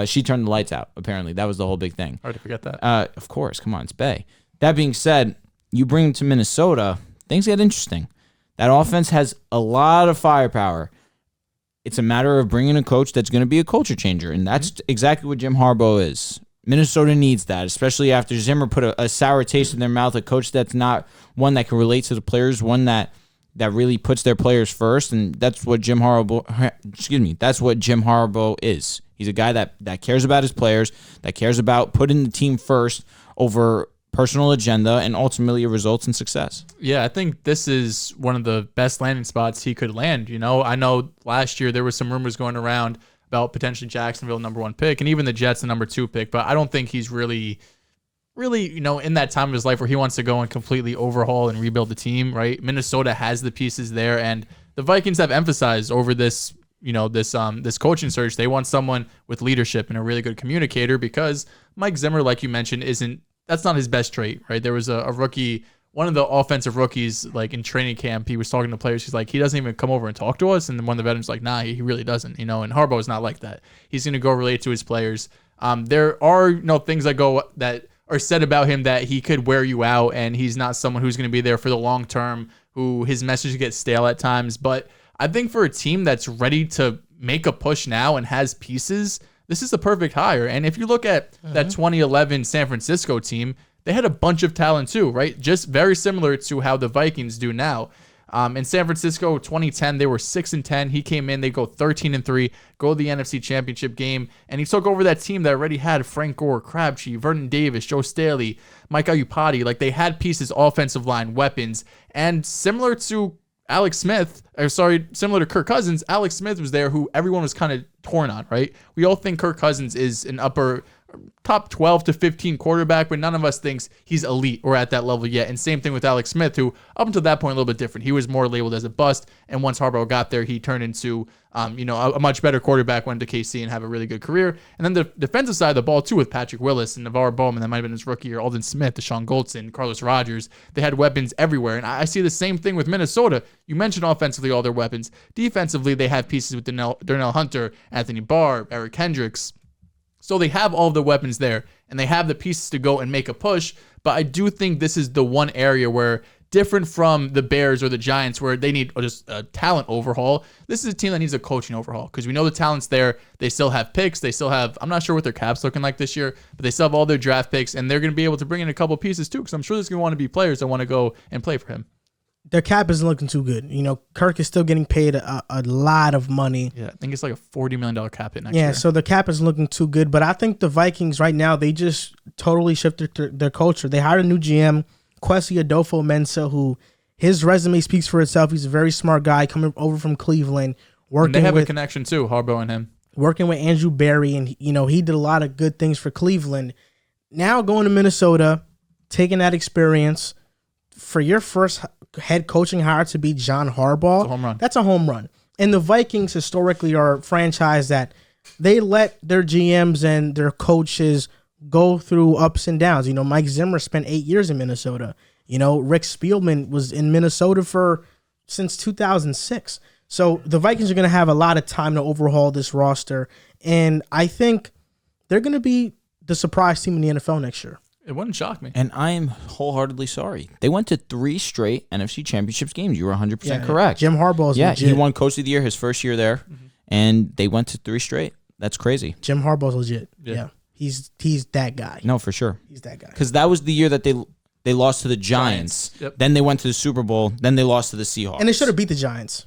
She turned the lights out, apparently. That was the whole big thing. Hard to forget that. Of course. Come on, it's Bay. That being said, you bring him to Minnesota, things get interesting. That offense has a lot of firepower. It's a matter of bringing a coach that's going to be a culture changer, and that's exactly what Jim Harbaugh is. Minnesota needs that, especially after Zimmer put a sour taste in their mouth, a coach that's not one that can relate to the players, one that really puts their players first, and that's what Jim Harbaugh. That's what Jim Harbaugh is. He's a guy that cares about his players, that cares about putting the team first over personal agenda, and ultimately it results in success. Yeah, I think this is one of the best landing spots he could land. You know, I know last year there was some rumors going around about potentially Jacksonville #1 pick, and even the Jets the #2 pick, but I don't think he's really, in that time of his life where he wants to go and completely overhaul and rebuild the team, right? Minnesota has the pieces there, and the Vikings have emphasized over this, this coaching search, they want someone with leadership and a really good communicator, because Mike Zimmer, like you mentioned, that's not his best trait, right? There was a rookie, one of the offensive rookies, like in training camp, he was talking to players. He's like, he doesn't even come over and talk to us. And then one of the veterans was like, nah, he really doesn't, and Harbaugh is not like that. He's going to go relate to his players. There are, things that are said about him that he could wear you out, and he's not someone who's going to be there for the long term, who his message gets stale at times. But I think for a team that's ready to make a push now and has pieces, this is the perfect hire. And if you look at that 2011 San Francisco team, they had a bunch of talent too, right? Just very similar to how the Vikings do now. In San Francisco, 2010, they were 6-10. He came in, they go 13-3, go to the NFC Championship game, and he took over that team that already had Frank Gore, Crabtree, Vernon Davis, Joe Staley, Mike Iupati. Like, they had pieces, offensive line, weapons, and similar to similar to Kirk Cousins, Alex Smith was there, who everyone was kind of torn on, right? We all think Kirk Cousins is an upper top 12 to 15 quarterback, but none of us thinks he's elite or at that level yet. And same thing with Alex Smith, who up until that point, a little bit different. He was more labeled as a bust. And once Harbaugh got there, he turned into, a much better quarterback, went to KC and have a really good career. And then the defensive side of the ball too, with Patrick Willis and Navarro Bowman, that might have been his rookie year, Alden Smith, Deshaun Goldson, Carlos Rogers. They had weapons everywhere. And I see the same thing with Minnesota. You mentioned offensively all their weapons. Defensively, they have pieces with Darnell Hunter, Anthony Barr, Eric Hendricks. So they have all the weapons there, and they have the pieces to go and make a push. But I do think this is the one area where, different from the Bears or the Giants, where they need just a talent overhaul, this is a team that needs a coaching overhaul, because we know the talent's there. They still have picks. They still have, I'm not sure what their cap's looking like this year, but they still have all their draft picks, and they're going to be able to bring in a couple pieces too, because I'm sure there's going to want to be players that want to go and play for him. Their cap isn't looking too good. Kirk is still getting paid a lot of money. Yeah, I think it's like a $40 million cap hit next year. Yeah, so the cap isn't looking too good. But I think the Vikings right now, they just totally shifted their culture. They hired a new GM, Kwesi Adolfo-Mensah, who his resume speaks for itself. He's a very smart guy coming over from Cleveland. And they have a connection too, Harbaugh and him. Working with Andrew Berry, and he did a lot of good things for Cleveland. Now going to Minnesota, taking that experience for your first head coaching hire to be John Harbaugh, a home run. That's a home run. And the Vikings historically are a franchise that they let their GMs and their coaches go through ups and downs. Mike Zimmer spent 8 years in Minnesota. Rick Spielman was in Minnesota since 2006. So the Vikings are going to have a lot of time to overhaul this roster. And I think they're going to be the surprise team in the NFL next year. It wouldn't shock me. And I am wholeheartedly sorry. They went to 3 straight NFC Championships games. You were 100% correct. Jim Harbaugh's legit. He won Coach of the Year his first year there, and they went to 3 straight. That's crazy. Jim Harbaugh's legit. Yeah. He's that guy. No, for sure. He's that guy. Because that was the year that they lost to the Giants. Yep. Then they went to the Super Bowl. Then they lost to the Seahawks. And they should have beat the Giants.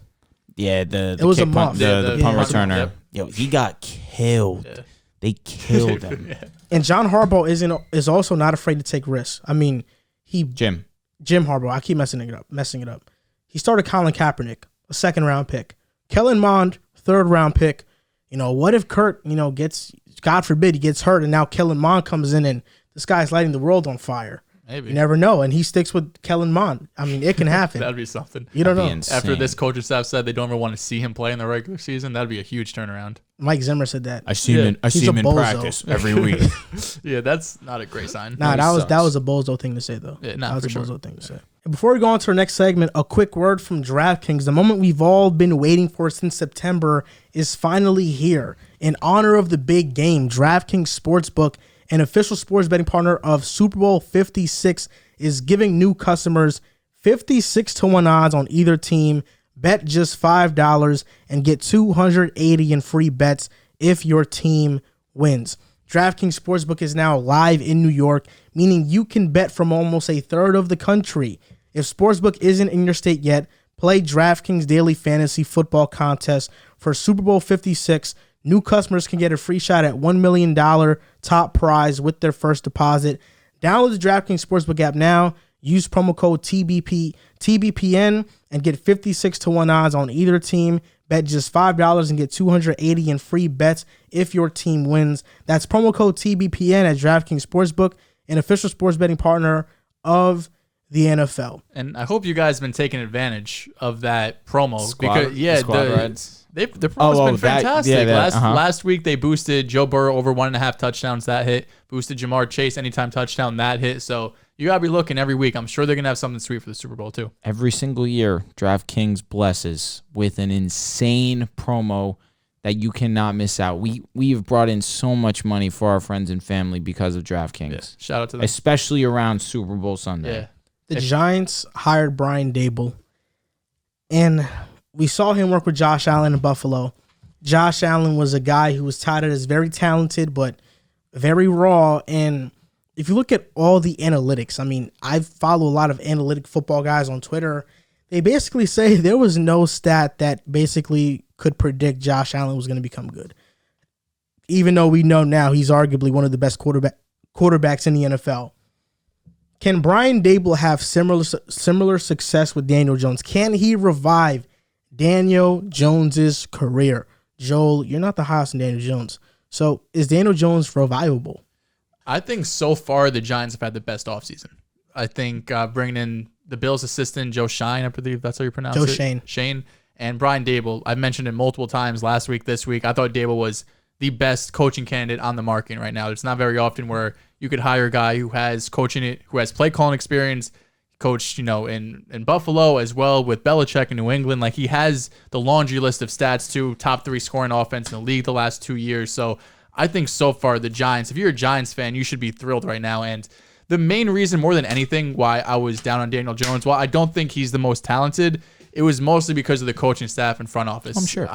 Yeah, it was a muff. The punt returner. Yep. Yo, he got killed. Yeah. They killed him. And John Harbaugh is also not afraid to take risks. I mean, Jim Harbaugh. I keep messing it up. He started Colin Kaepernick, a 2nd-round pick. Kellen Mond, 3rd-round pick. What if Kurt, gets, God forbid, he gets hurt, and now Kellen Mond comes in and this guy's lighting the world on fire. Maybe. You never know. And he sticks with Kellen Mond. I mean, it can happen. That'd be something. You don't know. Insane. After this coaching staff said they don't ever want to see him play in the regular season, that'd be a huge turnaround. Mike Zimmer said that. I see him in practice every week. Yeah, that's not a great sign. Nah, that was a bozo thing to say, though. Yeah, that was a sure. bozo thing to say. And before we go on to our next segment, a quick word from DraftKings. The moment we've all been waiting for since September is finally here. In honor of the big game, DraftKings Sportsbook, an official sports betting partner of Super Bowl 56, is giving new customers 56-1 odds on either team. Bet just $5 and get $280 in free bets if your team wins. DraftKings Sportsbook is now live in New York, meaning you can bet from almost a third of the country. If Sportsbook isn't in your state yet, play DraftKings Daily Fantasy Football Contest for Super Bowl 56. New customers can get a free shot at $1 million top prize with their first deposit. Download the DraftKings Sportsbook app now. Use promo code TBPN and get 56-1 odds on either team. Bet just $5 and get $280 in free bets if your team wins. That's promo code TBPN at DraftKings Sportsbook, an official sports betting partner of the NFL. And I hope you guys have been taking advantage of that promo. Squad rides. The promo's been fantastic. That, Last week they boosted Joe Burrow over 1.5 touchdowns. That hit. Boosted Jamar Chase anytime touchdown. That hit. So you got to be looking every week. I'm sure they're going to have something sweet for the Super Bowl too. Every single year, DraftKings blesses with an insane promo that you cannot miss out. We've brought in so much money for our friends and family because of DraftKings. Yeah. Shout out to them. Especially around Super Bowl Sunday. Yeah. The Giants hired Brian Daboll, and we saw him work with Josh Allen in Buffalo. Josh Allen was a guy who was touted as very talented, but very raw. And if you look at all the analytics, I mean, I follow a lot of analytic football guys on Twitter. They basically say there was no stat that basically could predict Josh Allen was going to become good. Even though we know now he's arguably one of the best quarterbacks in the NFL. Can Brian Daboll have similar success with Daniel Jones? Can he revive Daniel Jones's career? Joel, you're not the highest in Daniel Jones. So is Daniel Jones revivable? I think so far the Giants have had the best offseason. I think bringing in the Bills assistant, Joe Shane, I believe that's how you pronounce it. Shane. And Brian Daboll, I've mentioned it multiple times last week, this week. I thought Daboll was the best coaching candidate on the market right now. It's not very often where you could hire a guy who has who has play calling experience, coached, in Buffalo as well with Belichick in New England. Like, he has the laundry list of stats too, top 3 scoring offense in the league the last 2 years. So I think so far the Giants, if you're a Giants fan, you should be thrilled right now. And the main reason more than anything why I was down on Daniel Jones, while I don't think he's the most talented, it was mostly because of the coaching staff and front office. I'm sure.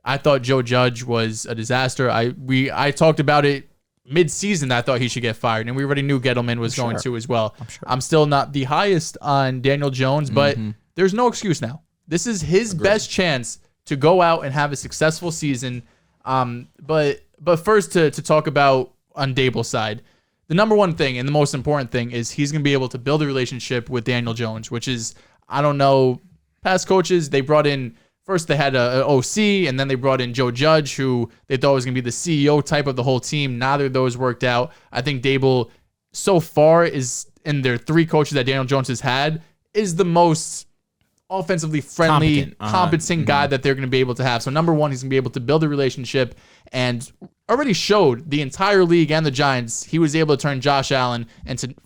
I thought Joe Judge was a disaster. I talked about it mid-season. I thought he should get fired, and we already knew Gettleman was going to as well. I'm still not the highest on Daniel Jones, but there's no excuse now. This is his best chance to go out and have a successful season. But first to talk about on Daboll's side, the number one thing and the most important thing is he's going to be able to build a relationship with Daniel Jones, which is, I don't know, past coaches, they brought in, first they had a OC, and then they brought in Joe Judge, who they thought was going to be the CEO type of the whole team. Neither of those worked out. I think Daboll, so far, is in their 3 coaches that Daniel Jones has had, is the most offensively friendly, competent guy Mm-hmm. that they're going to be able to have. So number one, he's going to be able to build a relationship, and already showed the entire league and the Giants he was able to turn Josh Allen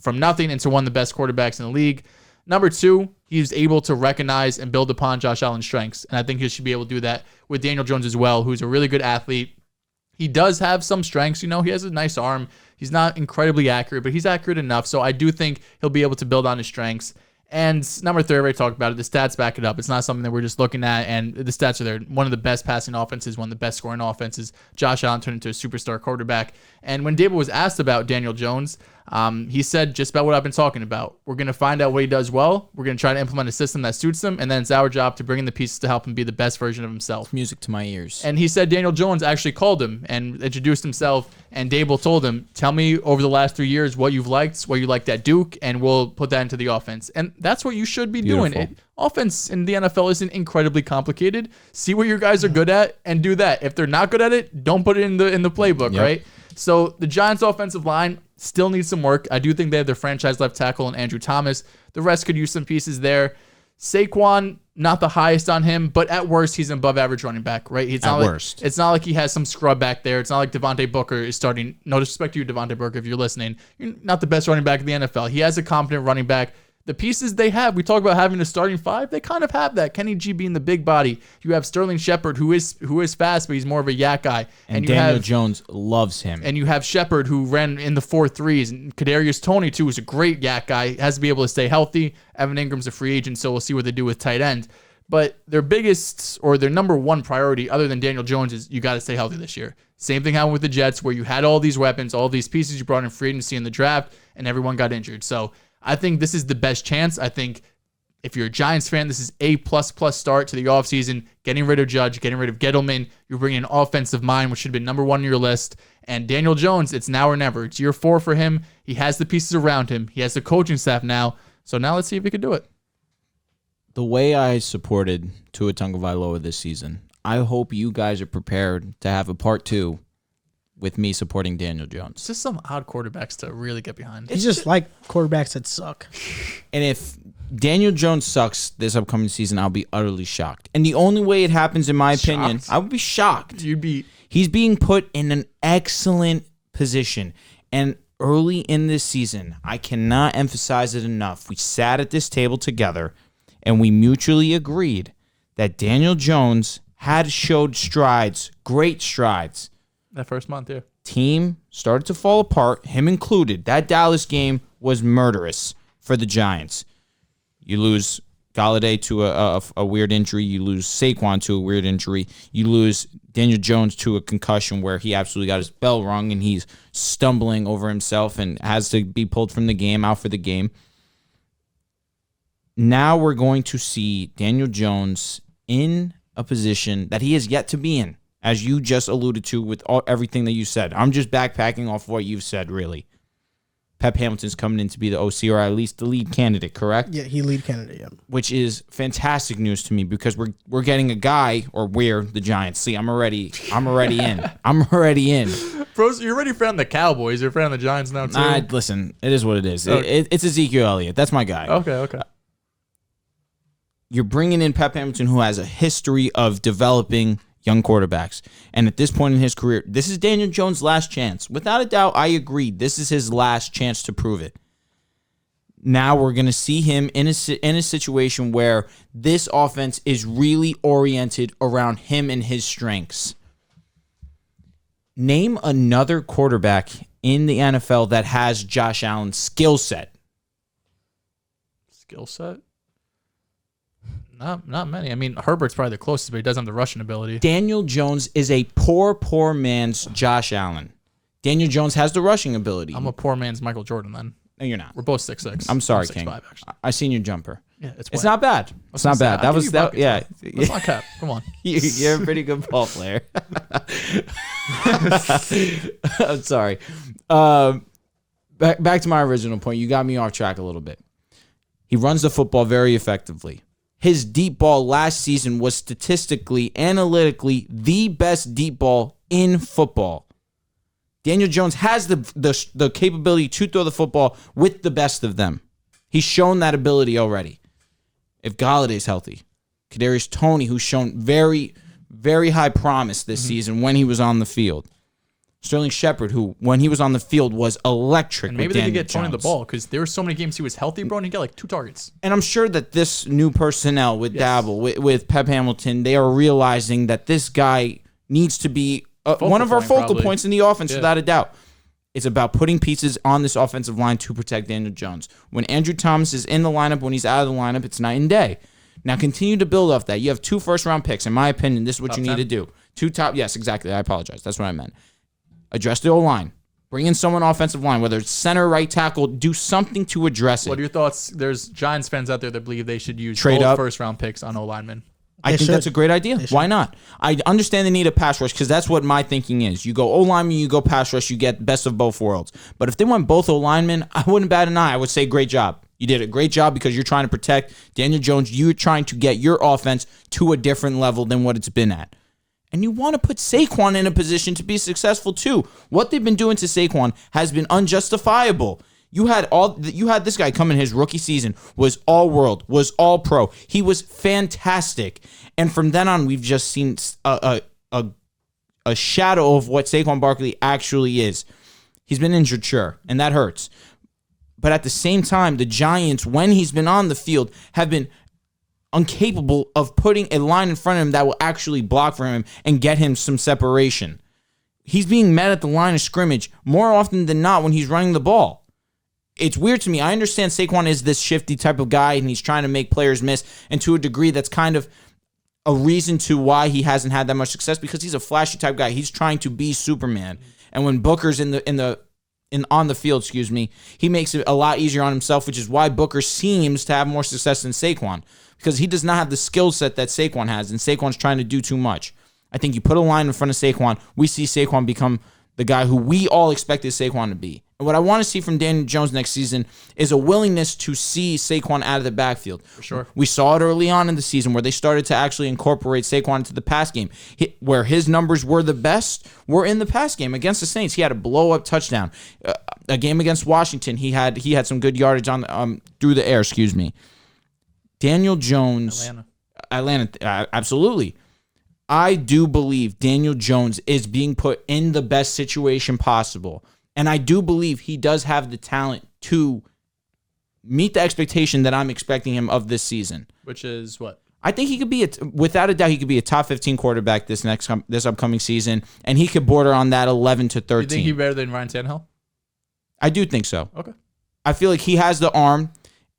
from nothing into one of the best quarterbacks in the league. Number two, he's able to recognize and build upon Josh Allen's strengths, and I think he should be able to do that with Daniel Jones as well, who's a really good athlete. He does have some strengths. He has a nice arm. He's not incredibly accurate, but he's accurate enough. So I do think he'll be able to build on his strengths. And number three, I already talked about it. The stats back it up. It's not something that we're just looking at, and the stats are there. One of the best passing offenses, one of the best scoring offenses. Josh Allen turned into a superstar quarterback. And when Daboll was asked about Daniel Jones, he said just about what I've been talking about. We're going to find out what he does well. We're going to try to implement a system that suits him, and then it's our job to bring in the pieces to help him be the best version of himself. Music to my ears. And he said Daniel Jones actually called him and introduced himself, and Daboll told him, tell me over the last 3 years what you've liked, what you liked at Duke, and we'll put that into the offense. And that's what you should be doing. Offense in the NFL isn't incredibly complicated. See what your guys are good at and do that. If they're not good at it, don't put it in the playbook, right? So the Giants' offensive line still needs some work. I do think they have their franchise left tackle in Andrew Thomas. The rest could use some pieces there. Saquon, not the highest on him, but at worst, he's an above average running back, right? It's not worst. It's not like he has some scrub back there. It's not like Devontae Booker is starting. No disrespect to you, Devontae Booker, if you're listening. You're not the best running back in the NFL. He has a competent running back. The pieces they have, we talk about having a starting five, they kind of have that. Kenny G being the big body. You have Sterling Shepard, who is fast, but he's more of a yak guy. And Daniel Jones loves him. And you have Shepard, who ran in the 4.3s. And Kadarius Toney, too, is a great yak guy. Has to be able to stay healthy. Evan Ingram's a free agent, so we'll see what they do with tight end. But their biggest or their number one priority, other than Daniel Jones, is you got to stay healthy this year. Same thing happened with the Jets, where you had all these weapons, all these pieces you brought in free agency in the draft, and everyone got injured. So I think this is the best chance. I think if you're a Giants fan, this is A++ start to the offseason. Getting rid of Judge, getting rid of Gettleman. You're bringing an offensive mind, which should have been number one on your list. And Daniel Jones, it's now or never. It's year 4 for him. He has the pieces around him. He has the coaching staff now. So now let's see if he can do it. The way I supported Tua Tagovailoa this season, I hope you guys are prepared to have a part 2 with me supporting Daniel Jones. It's just some odd quarterbacks to really get behind. It's just like quarterbacks that suck. And if Daniel Jones sucks this upcoming season, I'll be utterly shocked. And the only way it happens, in my opinion, I would be shocked. He's being put in an excellent position. And early in this season, I cannot emphasize it enough. We sat at this table together, and we mutually agreed that Daniel Jones had showed strides, great strides. That first month, yeah. Team started to fall apart, him included. That Dallas game was murderous for the Giants. You lose Galladay to a weird injury. You lose Saquon to a weird injury. You lose Daniel Jones to a concussion where he absolutely got his bell rung and he's stumbling over himself and has to be pulled from the game, out for the game. Now we're going to see Daniel Jones in a position that he has yet to be in, as you just alluded to with everything that you said. I'm just backpacking off what you've said, really. Pep Hamilton's coming in to be the OC, or at least the lead candidate, correct? Yeah, he lead candidate, yeah. Which is fantastic news to me because we're getting a guy, or we're the Giants. See, I'm already in. I'm already in. Bro, you're already a fan of the Cowboys. You're a fan of the Giants now, too. Listen, it is what it is. It's Ezekiel Elliott. That's my guy. Okay. You're bringing in Pep Hamilton, who has a history of developing young quarterbacks. And at this point in his career, this is Daniel Jones' last chance. Without a doubt, I agree. This is his last chance to prove it. Now we're going to see him in a situation where this offense is really oriented around him and his strengths. Name another quarterback in the NFL that has Josh Allen's skill set. Skill set? Not many. I mean, Herbert's probably the closest, but he doesn't have the rushing ability. Daniel Jones is a poor man's Josh Allen. Daniel Jones has the rushing ability. I'm a poor man's Michael Jordan then. No, you're not. We're both 6'6". I'm sorry, I'm King. 6'5", actually. I seen your jumper. Yeah, it's not bad. It's not bad. That was that. Yeah, that's not cap. Come on. You're a pretty good ball player. I'm sorry. Back to my original point. You got me off track a little bit. He runs the football very effectively. His deep ball last season was statistically, analytically, the best deep ball in football. Daniel Jones has the capability to throw the football with the best of them. He's shown that ability already. if Galladay's healthy, Kadarius Toney, who's shown very, very high promise this season when he was on the field. Sterling Shepard, who, when he was on the field, was electric. And maybe they could get Toney the ball because there were so many games he was healthy, bro, and he got like 2 targets. And I'm sure that this new personnel with Daboll, with Pep Hamilton, they are realizing that this guy needs to be one of our focal points in the offense, without a doubt. It's about putting pieces on this offensive line to protect Daniel Jones. When Andrew Thomas is in the lineup, when he's out of the lineup, it's night and day. Now continue to build off that. You have 2 first-round picks. In my opinion, this is what you need to do. 2 top, yes, exactly. I apologize. That's what I meant. Address the O-line. Bring in someone offensive line, whether it's center, right tackle. Do something to address it. What are your thoughts? There's Giants fans out there that believe they should use Trade both up first-round picks on O-linemen. I think that's a great idea. Why not? I understand the need of pass rush because that's what my thinking is. You go O-lineman, you go pass rush, you get best of both worlds. But if they went both O-linemen, I wouldn't bat an eye. I would say great job. You did a great job because you're trying to protect Daniel Jones. You're trying to get your offense to a different level than what it's been at. And you want to put Saquon in a position to be successful too. What they've been doing to Saquon has been unjustifiable. You had this guy come in his rookie season, was all world, was all pro. He was fantastic. And from then on, we've just seen a shadow of what Saquon Barkley actually is. He's been injured, sure, and that hurts. But at the same time, the Giants, when he's been on the field, have been incapable of putting a line in front of him that will actually block for him and get him some separation. He's being met at the line of scrimmage more often than not when he's running the ball. It's weird to me. I understand Saquon is this shifty type of guy, and he's trying to make players miss, and to a degree, that's kind of a reason to why he hasn't had that much success because he's a flashy type guy. He's trying to be Superman, and when Booker's on the field, he makes it a lot easier on himself, which is why Booker seems to have more success than Saquon because he does not have the skill set that Saquon has, and Saquon's trying to do too much. I think you put a line in front of Saquon, we see Saquon become the guy who we all expected Saquon to be. And what I want to see from Daniel Jones next season is a willingness to see Saquon out of the backfield. For sure. We saw it early on in the season where they started to actually incorporate Saquon into the pass game. Where his numbers were the best were in the pass game against the Saints. He had a blow-up touchdown. A game against Washington, he had some good yardage on through the air. Daniel Jones. Atlanta, absolutely. I do believe Daniel Jones is being put in the best situation possible. And I do believe he does have the talent to meet the expectation that I'm expecting him of this season. Which is what? I think he could be, without a doubt, he could be a top 15 quarterback this upcoming season. And he could border on that 11 to 13. You think he's better than Ryan Tannehill? I do think so. Okay. I feel like he has the arm.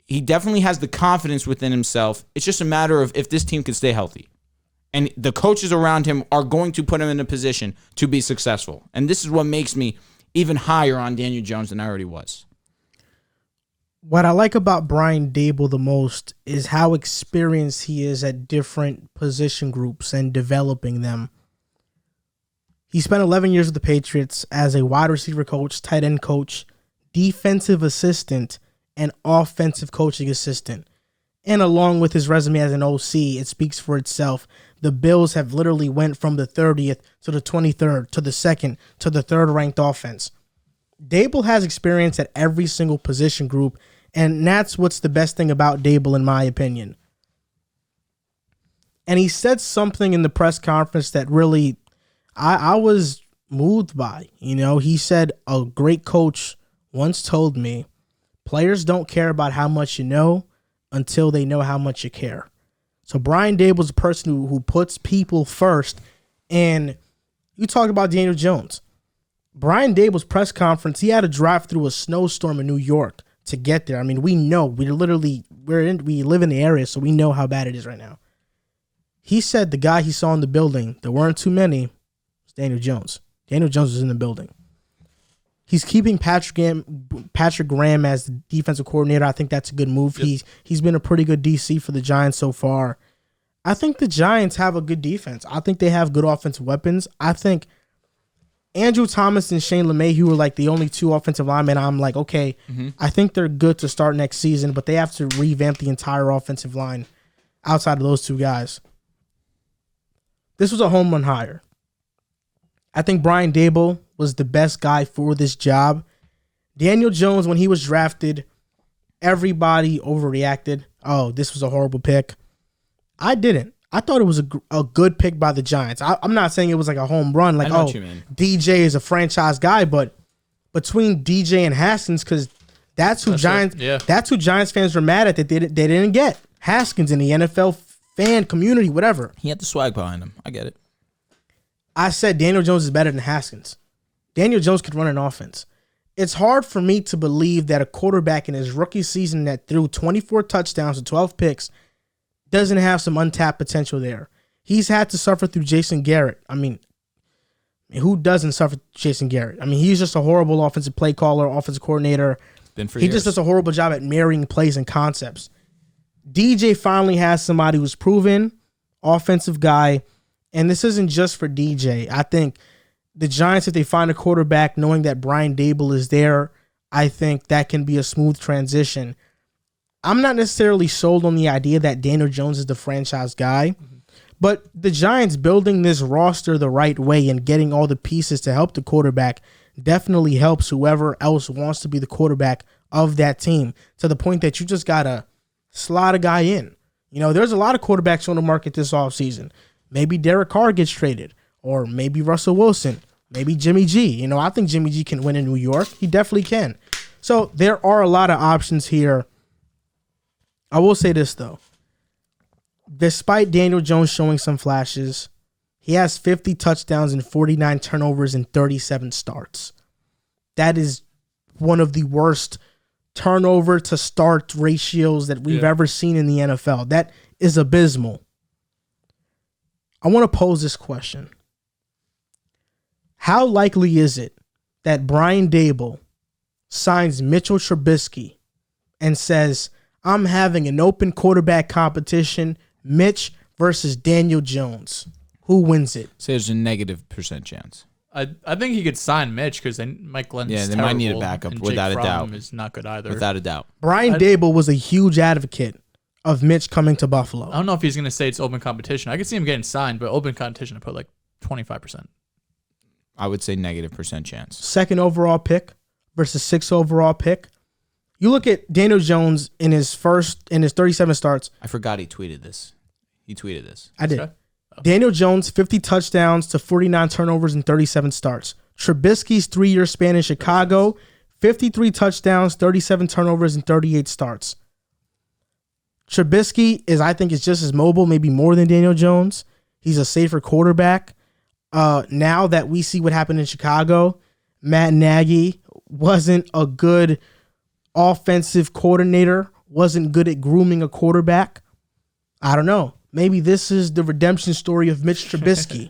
He definitely has the confidence within himself. It's just a matter of if this team can stay healthy. And the coaches around him are going to put him in a position to be successful. And this is what makes me even higher on Daniel Jones than I already was. What I like about Brian Daboll the most is how experienced he is at different position groups and developing them. He spent 11 years with the Patriots as a wide receiver coach, tight end coach, defensive assistant, and offensive coaching assistant. And along with his resume as an OC, it speaks for itself. The Bills have literally went from the 30th to the 23rd to the 2nd to the 3rd ranked offense. Daboll has experience at every single position group, and that's what's the best thing about Daboll in my opinion. And he said something in the press conference that really I was moved by. He said, a great coach once told me, players don't care about how much you know until they know how much you care. So Brian Daboll is a person who puts people first. And you talked about Daniel Jones. Brian Daboll's press conference, he had to drive through a snowstorm in New York to get there. I mean, we know. We live in the area, so we know how bad it is right now. He said the guy he saw in the building, there weren't too many, was Daniel Jones. Daniel Jones was in the building. He's keeping Patrick Graham as the defensive coordinator. I think that's a good move. Yep. He's been a pretty good DC for the Giants so far. I think the Giants have a good defense. I think they have good offensive weapons. I think Andrew Thomas and Shane LeMahieu are like the only 2 offensive linemen. I'm like, okay, I think they're good to start next season, but they have to revamp the entire offensive line outside of those 2 guys. This was a home run hire. I think Brian Daboll was the best guy for this job. Daniel Jones, when he was drafted, everybody overreacted. oh, this was a horrible pick. I didn't. I thought it was a good pick by the Giants. I'm not saying it was like a home run, like, I know oh, what you mean. DJ is a franchise guy, but between DJ and Haskins, because that's who Giants fans were mad at that they didn't get. Haskins in the NFL fan community, whatever. He had the swag behind him. I get it. I said Daniel Jones is better than Haskins. Daniel Jones could run an offense. It's hard for me to believe that a quarterback in his rookie season that threw 24 touchdowns and 12 picks doesn't have some untapped potential there. He's had to suffer through Jason Garrett. I mean, who doesn't suffer Jason Garrett? I mean, he's just a horrible offensive play caller, offensive coordinator. Been for he years. just does a horrible job at marrying plays and concepts. DJ finally has somebody who's proven, offensive guy, and this isn't just for DJ. I think the Giants, if they find a quarterback, knowing that Brian Daboll is there, I think that can be a smooth transition. I'm not necessarily sold on the idea that Daniel Jones is the franchise guy, but the Giants building this roster the right way and getting all the pieces to help the quarterback definitely helps whoever else wants to be the quarterback of that team, to the point that you just got to slot a guy in. You know, there's a lot of quarterbacks on the market this offseason. Maybe Derek Carr gets traded, or maybe Russell Wilson, maybe Jimmy G. You know, I think Jimmy G can win in New York. He definitely can. So there are a lot of options here. I will say this, though. Despite Daniel Jones showing some flashes, he has 50 touchdowns and 49 turnovers in 37 starts. That is one of the worst turnover to start ratios that we've ever seen in the NFL. That is abysmal. I want to pose this question. How likely is it that Brian Daboll signs Mitchell Trubisky and says, I'm having an open quarterback competition, Mitch versus Daniel Jones? Who wins it? So there's a -% chance. I think he could sign Mitch because Mike Glenn's Yeah, they terrible, might need a backup and without Jake a doubt. Fromm is not good either. Without a doubt. Brian Daboll was a huge advocate of Mitch coming to Buffalo. I don't know if he's going to say it's open competition. I could see him getting signed, but open competition, I put like 25%. I would say -% chance. Second overall pick versus 6th overall pick. You look at Daniel Jones in his 37 starts. I forgot he tweeted this. He tweeted this. I did. Okay. Daniel Jones, 50 touchdowns to 49 turnovers in 37 starts. Trubisky's 3-year span in Chicago, 53 touchdowns, 37 turnovers in 38 starts. Trubisky I think, is just as mobile, maybe more than Daniel Jones. He's a safer quarterback. Now that we see what happened in Chicago, Matt Nagy wasn't a good offensive coordinator, wasn't good at grooming a quarterback. I don't know. Maybe this is the redemption story of Mitch Trubisky.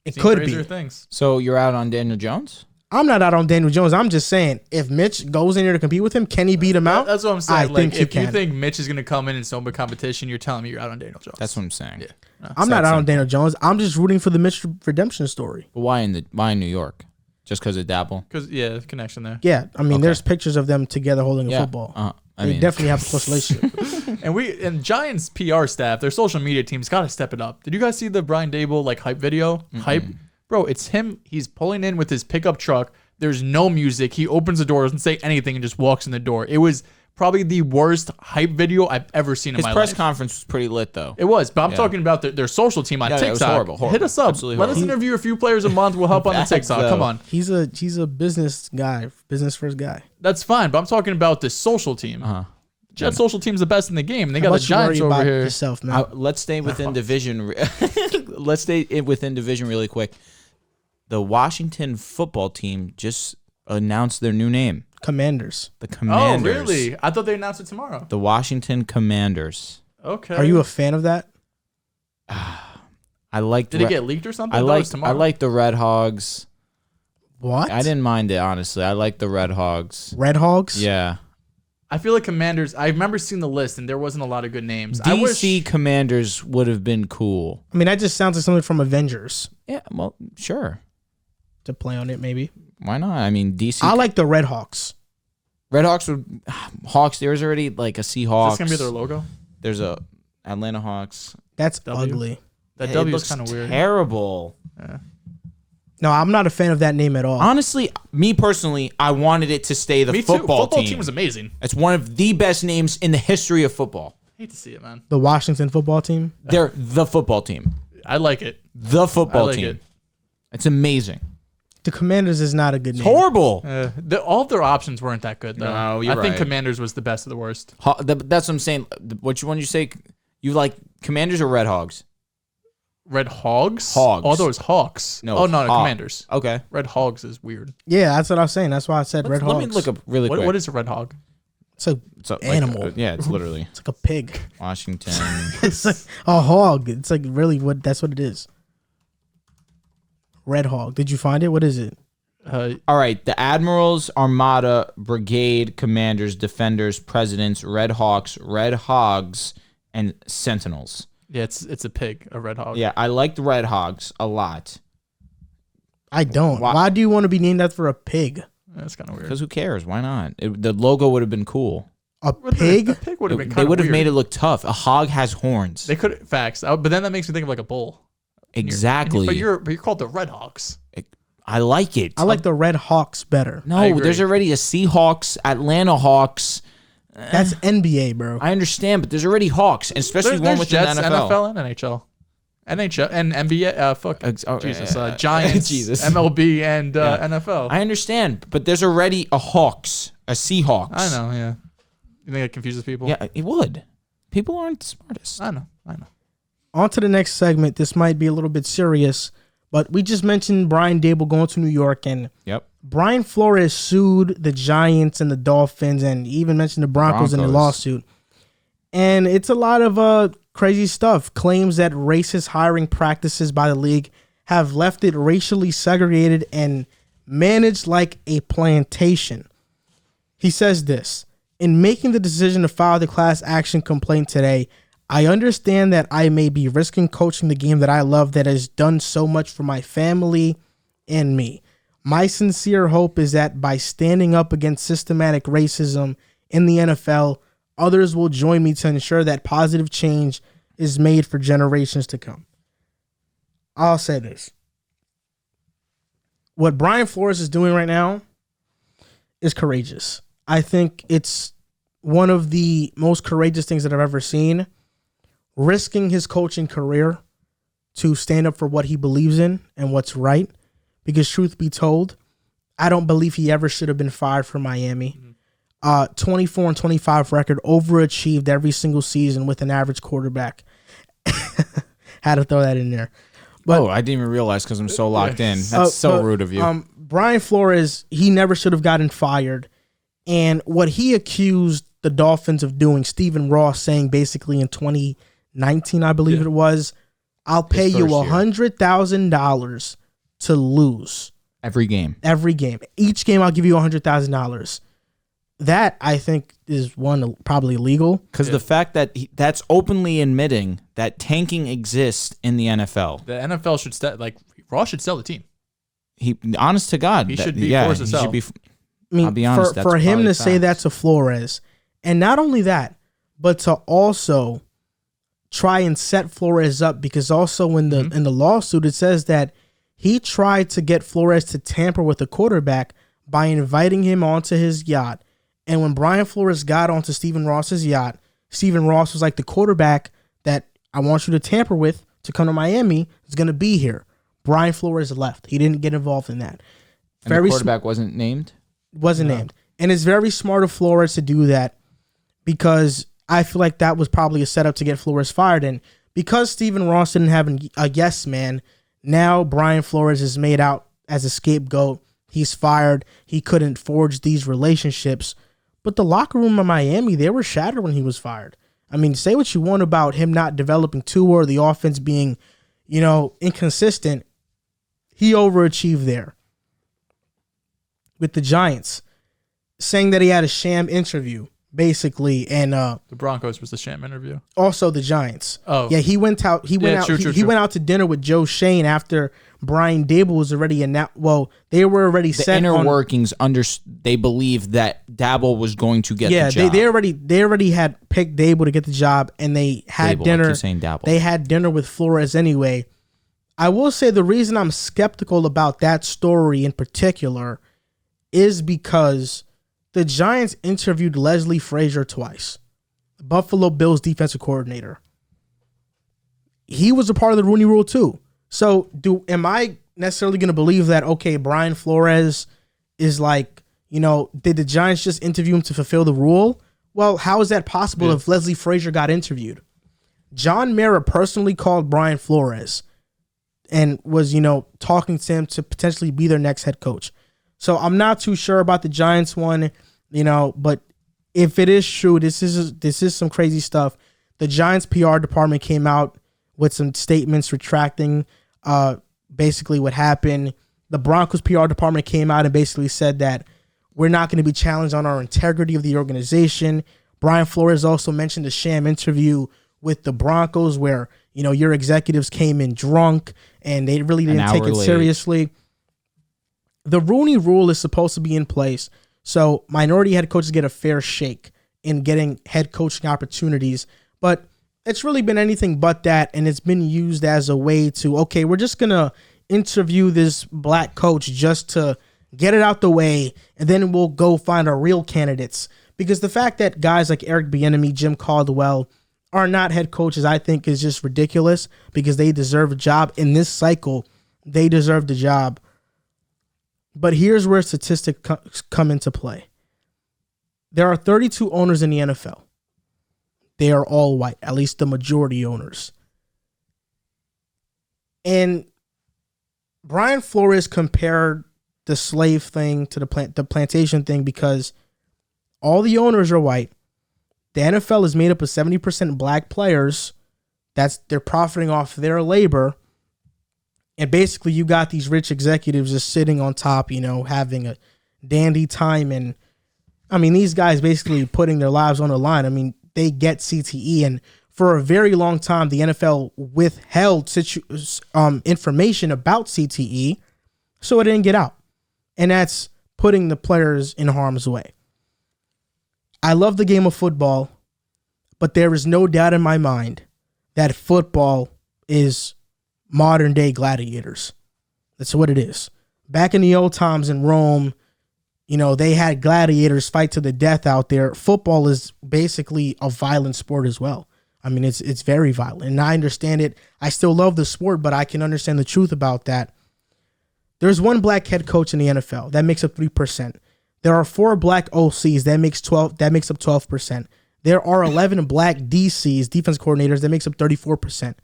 It could be. Things. So you're out on Daniel Jones? I'm not out on Daniel Jones. I'm just saying, if Mitch goes in here to compete with him, can he beat him out? That's what I'm saying. I think he if you can. think Mitch is going to come in and open competition, you're telling me you're out on Daniel Jones. That's what I'm saying. Yeah. No, I'm not out on Daniel Jones. I'm just rooting for the Mitch redemption story. But why in New York? Just because of Daboll? Because, the connection there. Yeah, I mean, Okay. there's pictures of them together holding a football. They definitely have a close relationship. And Giants PR staff, their social media team's got to step it up. Did you guys see the Brian Daboll hype video? Mm-mm. Hype, bro. It's him. He's pulling in with his pickup truck. There's no music. He opens the door, doesn't say anything, and just walks in the door. It was probably the worst hype video I've ever seen in my life. His press conference was pretty lit, though. It was, but I'm talking about their social team on TikTok. It was horrible. Hit us up. Absolutely Let us horrible. interview a few players a month. We'll help on the TikTok. though. Come on. He's a business guy, business first guy. That's fine, but I'm talking about the social team. That social team's the best in the game, and they got the Giants over here. Yourself, man. Let's stay within division. Let's stay within division really quick. The Washington football team just announced their new name. Commanders. The Commanders. Oh, really? I thought they announced it tomorrow. The Washington Commanders. Okay. Are you a fan of that? I like. Did it get leaked or something? I like like the Red Hogs. What? I didn't mind it, honestly. I like the Red Hogs. Red Hogs? Yeah. I feel like Commanders. I remember seeing the list, and there wasn't a lot of good names. DC Commanders would have been cool. I mean, that just sounds like something from Avengers. Yeah, well, sure. To play on it, maybe. Why not? I mean, DC. I like the Red Hawks. Red Hawks would. Hawks, there's already like a Seahawks. Is this going to be their logo? There's a Atlanta Hawks. That's W? ugly. That It W is looks kind of weird. terrible. Yeah. No, I'm not a fan of that name at all. Honestly, me personally, I wanted it to stay the Me too. football team. Football team was amazing. It's one of the best names in the history of football. Hate to see it, man. The Washington football team. They're the football team. I like it. The football I like team. it. It's amazing. The Commanders is not a good name. Horrible. All of their options weren't that good, though. No, you're I think right. Commanders was the best of the worst. That's what I'm saying. What you say? You like Commanders or Red Hogs? Red Hogs? Hogs. Oh, those Hawks. No, Oh, no, Hog. Commanders. Okay. Red Hogs is weird. Yeah, that's what I was saying. That's why I said Red Hogs. Let me look up really quick. What is a Red Hog? It's an animal. Yeah, it's literally It's like a pig. Washington. It's like a hog. It's like really what that's what it is. Red Hog. Did you find it? What is it? All right, the Admirals, Armada, Brigade, Commanders, Defenders, Presidents, Red Hawks, Red Hogs, and Sentinels. Yeah, it's a pig, a Red Hog. Yeah, I like the Red Hogs a lot. I don't. Why do you want to be named after a pig? That's kind of weird. Because who cares? Why not? The logo would have been cool. A pig? A pig would have been They kind of would have weird. made it look tough. A hog has horns. They could facts, but then that makes me think of like a bull. Exactly. But you're called the Red Hawks. I like it. I like the Red Hawks better. No, agree. there's already a Seahawks, Atlanta Hawks. That's NBA, bro. I understand, but there's already Hawks, and especially one There's within Jets, the NFL. NFL, and NHL. NHL and NBA. Jesus, Giants, Jesus. MLB, and NFL. I understand, but there's already a Hawks, a Seahawks. I know. Yeah. You think it confuses people? Yeah, it would. People aren't the smartest. I know. On to the next segment. This might be a little bit serious, but we just mentioned Brian Daboll going to New York, and Yep. Brian Flores sued the Giants and the Dolphins, and even mentioned the Broncos in the lawsuit. And it's a lot of crazy stuff. Claims that racist hiring practices by the league have left it racially segregated and managed like a plantation. He says this: in making the decision to file the class action complaint today, I understand that I may be risking coaching the game that I love that has done so much for my family and me. My sincere hope is that by standing up against systematic racism in the NFL, others will join me to ensure that positive change is made for generations to come. I'll say this. What Brian Flores is doing right now is courageous. I think it's one of the most courageous things that I've ever seen. Risking his coaching career to stand up for what he believes in and what's right. Because truth be told, I don't believe he ever should have been fired from Miami. 24-25 record, overachieved every single season with an average quarterback. Had to throw that in there. But, I didn't even realize because I'm so locked in. That's so rude of you. Brian Flores, he never should have gotten fired. And what he accused the Dolphins of doing, Stephen Ross saying basically in 2019, I believe it was, I'll pay you $100,000 to lose. Every game. Every game. Each game, I'll give you $100,000. That, I think, is one probably illegal. Because the fact that that's openly admitting that tanking exists in the NFL. The NFL should Ross should sell the team. He, honest to God, He should be forced to sell. Should be. I mean, I'll be honest, for him probably to say that to Flores, and not only that, but to also try and set Flores up, because also in the lawsuit it says that he tried to get Flores to tamper with the quarterback by inviting him onto his yacht. And when Brian Flores got onto Stephen Ross's yacht, Stephen Ross was like, the quarterback that I want you to tamper with to come to Miami is going to be here. Brian Flores left. He didn't get involved in that. And the quarterback wasn't named? Wasn't named. And it's very smart of Flores to do that, because I feel like that was probably a setup to get Flores fired. And because Stephen Ross didn't have a yes man, now Brian Flores is made out as a scapegoat. He's fired. He couldn't forge these relationships. But the locker room in Miami, they were shattered when he was fired. I mean, say what you want about him not developing Tua or the offense being, inconsistent. He overachieved there. With the Giants, saying that he had a sham interview, basically, and The Broncos was the sham interview. also the Giants. Oh. Yeah, he went out. He went out. True, He went out to dinner with Joe Shane after Brian Daboll was already announced. Well, they were already The set inner on workings. They believe that Daboll was going to get the job. they already had picked Daboll to get the job, and they had Daboll, I dinner. keep saying Daboll. They had dinner with Flores anyway. I will say the reason I'm skeptical about that story in particular is because the Giants interviewed Leslie Frazier twice, Buffalo Bills defensive coordinator. He was a part of the Rooney Rule too. So am I necessarily going to believe that, okay, Brian Flores is like, did the Giants just interview him to fulfill the rule? Well, how is that possible if Leslie Frazier got interviewed? John Mara personally called Brian Flores and was, talking to him to potentially be their next head coach. So I'm not too sure about the Giants one, but if it is true, this is some crazy stuff. The Giants PR department came out with some statements retracting basically what happened. The Broncos PR department came out and basically said that we're not going to be challenged on our integrity of the organization. Brian Flores also mentioned a sham interview with the Broncos where, your executives came in drunk and they really didn't take it seriously. The Rooney Rule is supposed to be in place so minority head coaches get a fair shake in getting head coaching opportunities, but it's really been anything but that, and it's been used as a way to, okay, we're just going to interview this black coach just to get it out the way, and then we'll go find our real candidates. Because the fact that guys like Eric Bieniemy, Jim Caldwell are not head coaches, I think is just ridiculous because they deserve a job. In this cycle, they deserve the job. But here's where statistics come into play. There are 32 owners in the NFL. They are all white, at least the majority owners. And Brian Flores compared the slave thing to the plantation thing because all the owners are white. The NFL is made up of 70% black players. They're profiting off their labor. And basically you got these rich executives just sitting on top, having a dandy time. And I mean, these guys basically putting their lives on the line. I mean, they get CTE, and for a very long time, the NFL withheld information about CTE, so it didn't get out, and that's putting the players in harm's way. I love the game of football, but there is no doubt in my mind that football is modern day gladiators. That's what it is. Back in the old times in Rome, they had gladiators fight to the death out there. Football is basically a violent sport as well. I mean, it's very violent. And I understand it. I still love the sport, but I can understand the truth about that. There's one black head coach in the NFL. That makes up 3%. There are 4 black OCs. That makes up 12%. There are 11 black DCs, defense coordinators. That makes up 34%.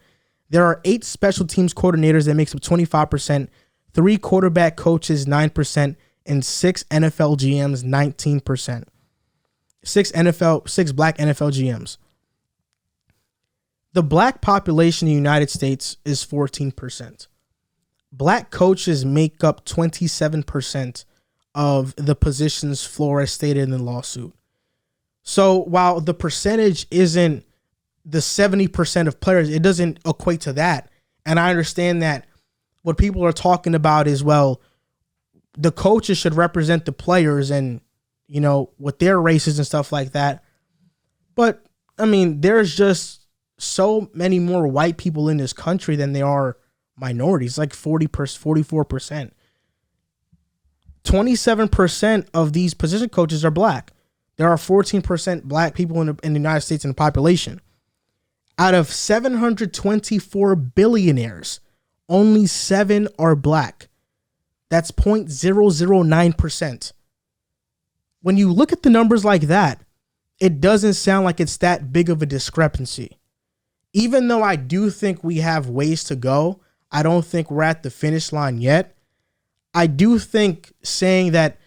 There are 8 special teams coordinators. That makes up 25%. 3 quarterback coaches, 9%. And 6 NFL GMs, 19%. 6 black NFL GMs. The black population in the United States is 14%. Black coaches make up 27% of the positions Flores stated in the lawsuit. So while the percentage isn't the 70% of players, it doesn't equate to that. And I understand that what people are talking about is, well, the coaches should represent the players and, with their races and stuff like that. But, I mean, there's just so many more white people in this country than there are minorities, like 44%. 27% of these position coaches are black. There are 14% black people in the United States in the population. Out of 724 billionaires, only 7 are black. That's 0.009%. When you look at the numbers like that, it doesn't sound like it's that big of a discrepancy. Even though I do think we have ways to go, I don't think we're at the finish line yet. I do think saying that,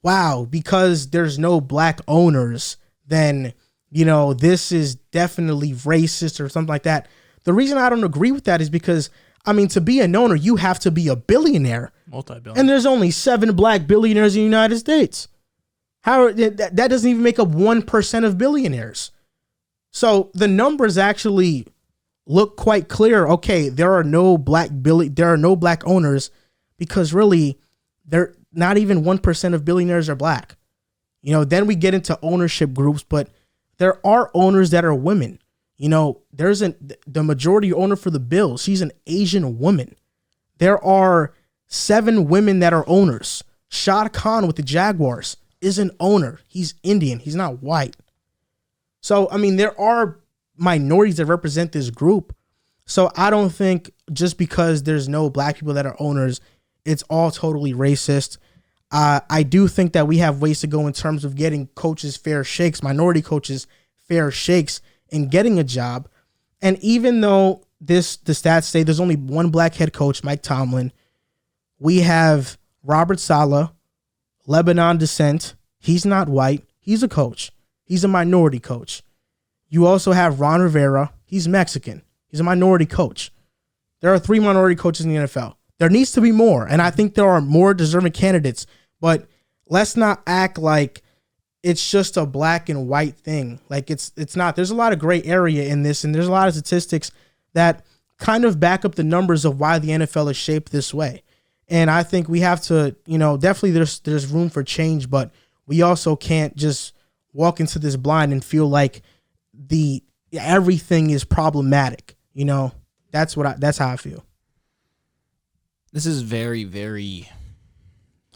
wow, because there's no black owners, then, this is definitely racist or something like that. The reason I don't agree with that is because, I mean, to be an owner, you have to be a billionaire. Multi-billion. And there's only 7 black billionaires in the United States. That doesn't even make up 1% of billionaires. So the numbers actually look quite clear. Okay, there are no black owners because really, they're not even 1% of billionaires are black. Then we get into ownership groups, but there are owners that are women. There's the majority owner for the Bills. She's an Asian woman. There are 7 women that are owners. Shad Khan with the Jaguars is an owner. He's Indian. He's not white. So, I mean, there are minorities that represent this group. So I don't think just because there's no black people that are owners, it's all totally racist. I do think that we have ways to go in terms of getting coaches fair shakes, minority coaches fair shakes in getting a job. And even though the stats say there's only one black head coach, Mike Tomlin, we have Robert Saleh, Lebanon descent. He's not white. He's a coach. He's a minority coach. You also have Ron Rivera. He's Mexican. He's a minority coach. There are 3 minority coaches in the NFL. There needs to be more, and I think there are more deserving candidates, but let's not act like it's just a black and white thing. Like it's not. There's a lot of gray area in this, and there's a lot of statistics that kind of back up the numbers of why the NFL is shaped this way. And I think we have to, definitely there's room for change, but we also can't just walk into this blind and feel like everything is problematic. That's how I feel. This is very, very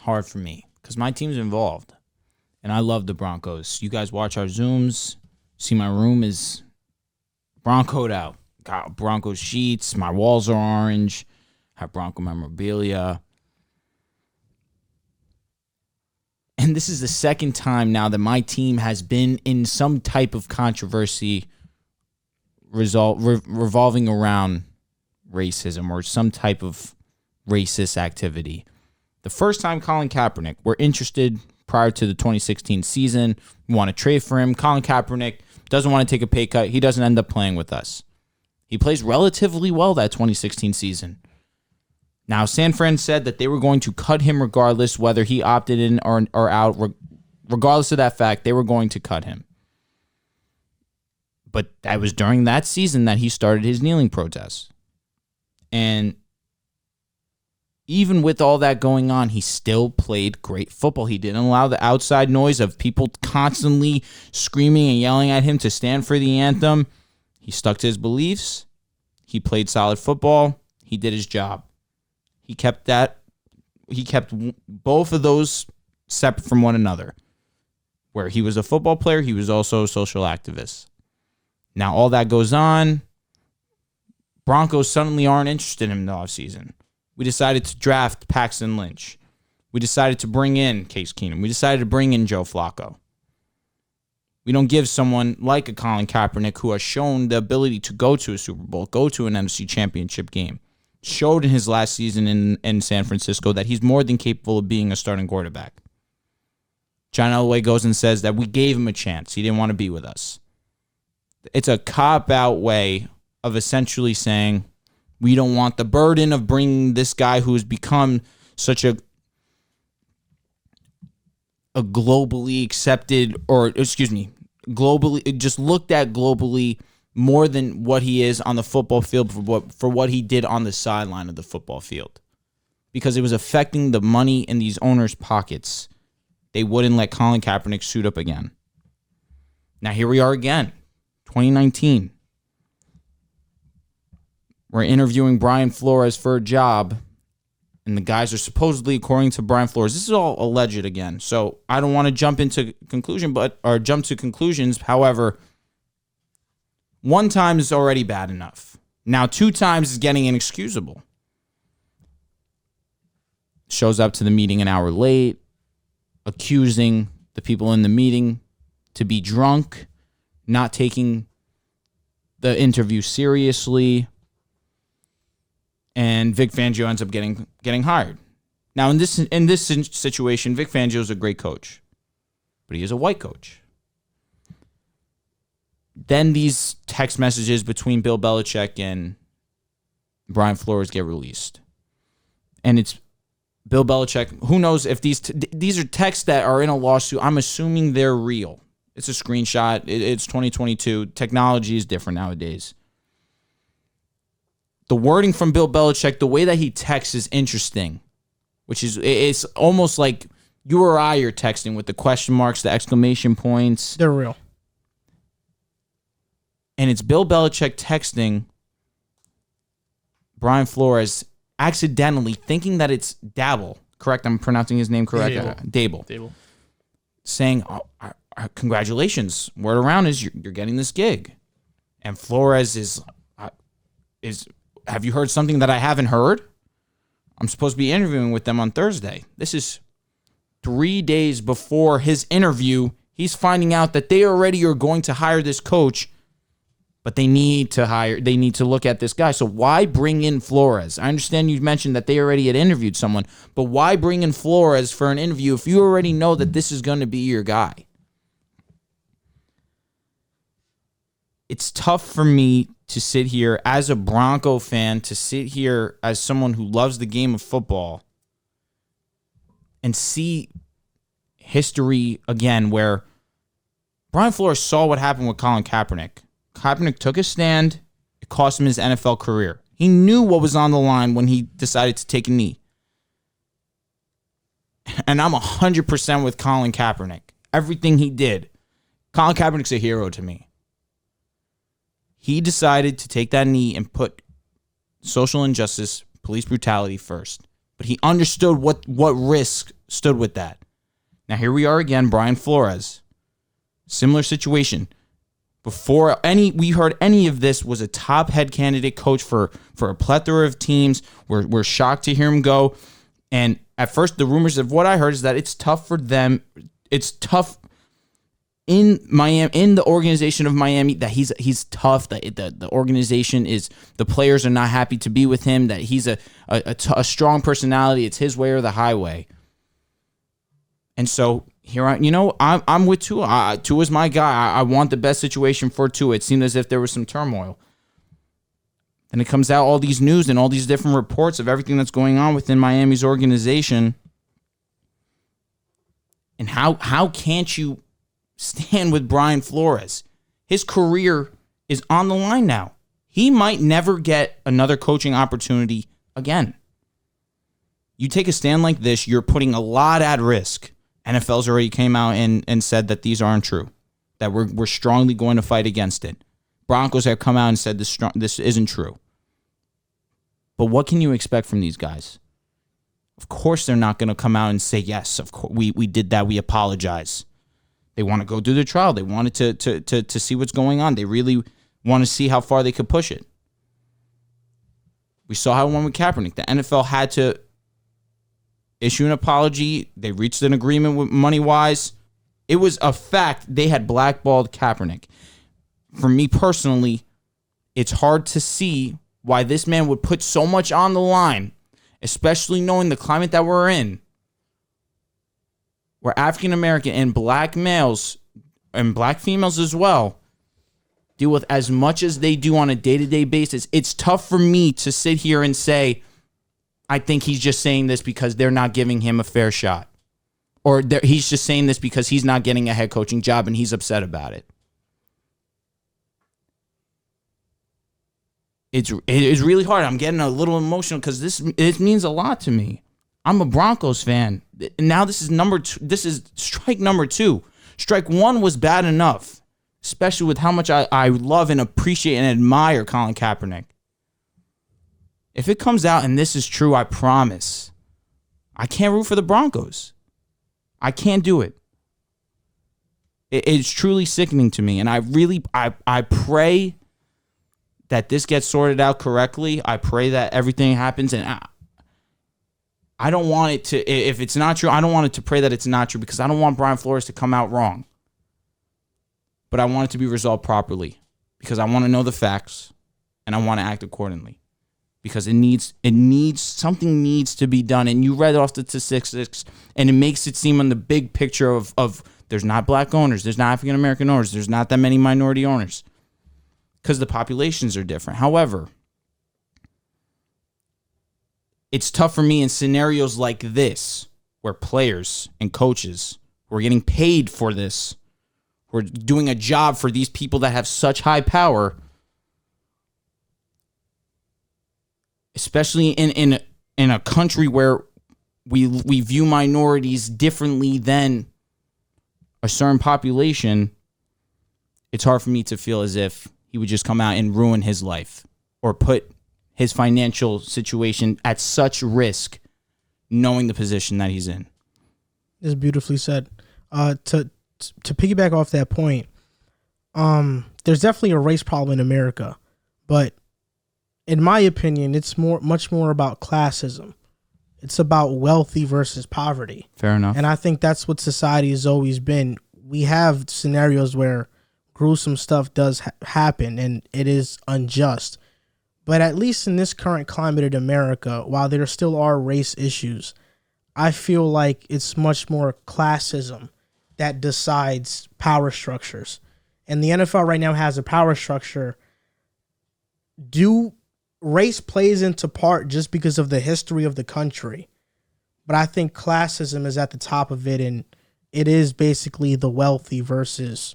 hard for me because my team's involved, and I love the Broncos. You guys watch our Zooms. See, my room is Broncoed out. Got Broncos sheets. My walls are orange. Have Bronco memorabilia. And this is the second time now that my team has been in some type of controversy revolving around racism or some type of racist activity. The first time Colin Kaepernick, we're interested prior to the 2016 season. We want to trade for him. Colin Kaepernick doesn't want to take a pay cut. He doesn't end up playing with us. He plays relatively well that 2016 season. Now, San Fran said that they were going to cut him regardless, whether he opted in or out. Regardless of that fact, they were going to cut him. But that was during that season that he started his kneeling protest. And even with all that going on, he still played great football. He didn't allow the outside noise of people constantly screaming and yelling at him to stand for the anthem. He stuck to his beliefs. He played solid football. He did his job. He kept both of those separate from one another. Where he was a football player, he was also a social activist. Now all that goes on. Broncos suddenly aren't interested in him in the offseason. We decided to draft Paxton Lynch. We decided to bring in Case Keenum. We decided to bring in Joe Flacco. We don't give someone like a Colin Kaepernick who has shown the ability to go to a Super Bowl, go to an NFC Championship game, showed in his last season in San Francisco that he's more than capable of being a starting quarterback. John Elway goes and says that we gave him a chance. He didn't want to be with us. It's a cop-out way of essentially saying we don't want the burden of bringing this guy who's become such a globally accepted, globally just looked at globally more than what he is on the football field for what he did on the sideline of the football field. Because it was affecting the money in these owners' pockets. They wouldn't let Colin Kaepernick suit up again. Now here we are again, 2019. We're interviewing Brian Flores for a job, and the guys are supposedly, according to Brian Flores, this is all alleged again, so I don't want to jump to conclusions. However, 1 time is already bad enough. Now 2 times is getting inexcusable. Shows up to the meeting an hour late, accusing the people in the meeting to be drunk, not taking the interview seriously, and Vic Fangio ends up getting hired. Now, in this situation, Vic Fangio is a great coach, but he is a white coach. Then these text messages between Bill Belichick and Brian Flores get released, and it's Bill Belichick. Who knows if these are texts that are in a lawsuit? I'm assuming they're real. It's a screenshot. It's 2022. Technology is different nowadays. The wording from Bill Belichick, the way that he texts is interesting, which is it's almost like you or I are texting with the question marks, the exclamation points. They're real. And it's Bill Belichick texting Brian Flores accidentally thinking that it's Daboll. Correct? I'm pronouncing his name correct. Daboll. Saying, congratulations. Word around is you're getting this gig. And Flores is, have you heard something that I haven't heard? I'm supposed to be interviewing with them on Thursday. This is 3 days before his interview. He's finding out that they already are going to hire this coach, but they need to look at this guy. So why bring in Flores? I understand you mentioned that they already had interviewed someone, but why bring in Flores for an interview if you already know that this is going to be your guy? It's tough for me to sit here as a Bronco fan, to sit here as someone who loves the game of football and see history again where Brian Flores saw what happened with Colin Kaepernick. Kaepernick took a stand. It cost him his NFL career. He knew what was on the line when he decided to take a knee. And I'm 100% with Colin Kaepernick. Everything he did. Colin Kaepernick's a hero to me. He decided to take that knee and put social injustice, police brutality first. But he understood what risk stood with that. Now here we are again, Brian Flores. Similar situation. Before we heard any of this, was a top head candidate coach for a plethora of teams. We're shocked to hear him go. And at first, the rumors of what I heard is that it's tough for them. It's tough in Miami, in the organization of Miami, that he's tough. That the organization is, the players are not happy to be with him. That he's a strong personality. It's his way or the highway. And so here I'm with Tua. Tua's my guy. I want the best situation for Tua. It seemed as if there was some turmoil. Then it comes out all these news and all these different reports of everything that's going on within Miami's organization. And how can't you stand with Brian Flores? His career is on the line now. He might never get another coaching opportunity again. You take a stand like this, you're putting a lot at risk. NFL's already came out and said that these aren't true, that we're strongly going to fight against it. Broncos have come out and said this isn't true. But what can you expect from these guys? Of course they're not going to come out and say, yes, of course, we did that, we apologize. They want to go through the trial. They wanted to see what's going on. They really want to see how far they could push it. We saw how it went with Kaepernick. The NFL had to issue an apology. They reached an agreement with money-wise. It was a fact they had blackballed Kaepernick. For me personally, it's hard to see why this man would put so much on the line, especially knowing the climate that we're in, where African American and black males and black females as well deal with as much as they do on a day-to-day basis. It's tough for me to sit here and say, I think he's just saying this because they're not giving him a fair shot. Or he's just saying this because he's not getting a head coaching job and he's upset about it. It is really hard. I'm getting a little emotional because it means a lot to me. I'm a Broncos fan. Now this is number two. This is strike number 2. Strike 1 was bad enough, especially with how much I love and appreciate and admire Colin Kaepernick. If it comes out and this is true, I promise, I can't root for the Broncos. I can't do it. It's truly sickening to me, and I pray that this gets sorted out correctly. I pray that everything happens, and I don't want it to, if it's not true, I don't want it to pray that it's not true, because I don't want Brian Flores to come out wrong. But I want it to be resolved properly, because I want to know the facts, and I want to act accordingly. Because something needs to be done. And you read off the statistics, and it makes it seem on the big picture of there's not black owners, there's not African American owners, there's not that many minority owners, because the populations are different. However, it's tough for me in scenarios like this, where players and coaches who are getting paid for this, who are doing a job for these people that have such high power, especially in a country where we view minorities differently than a certain population, it's hard for me to feel as if he would just come out and ruin his life or put his financial situation at such risk, knowing the position that he's in. It's beautifully said. To piggyback off that point, there's definitely a race problem in America, but in my opinion, it's much more about classism. It's about wealthy versus poverty. Fair enough. And I think that's what society has always been. We have scenarios where gruesome stuff does happen and it is unjust. But at least in this current climate in America, while there still are race issues, I feel like it's much more classism that decides power structures. And the NFL right now has a power structure. Race plays into part just because of the history of the country. But I think classism is at the top of it, and it is basically the wealthy versus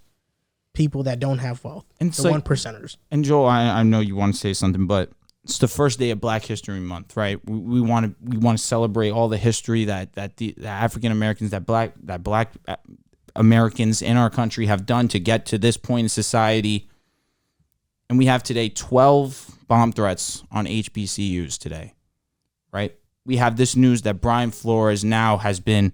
people that don't have wealth, and the one percenters. And Joel, I know you want to say something, but it's the first day of Black History Month, right? We want to celebrate all the history that the African Americans, that black Americans in our country have done to get to this point in society. And we have today 12 bomb threats on HBCUs today, right? We have this news that Brian Flores now has been,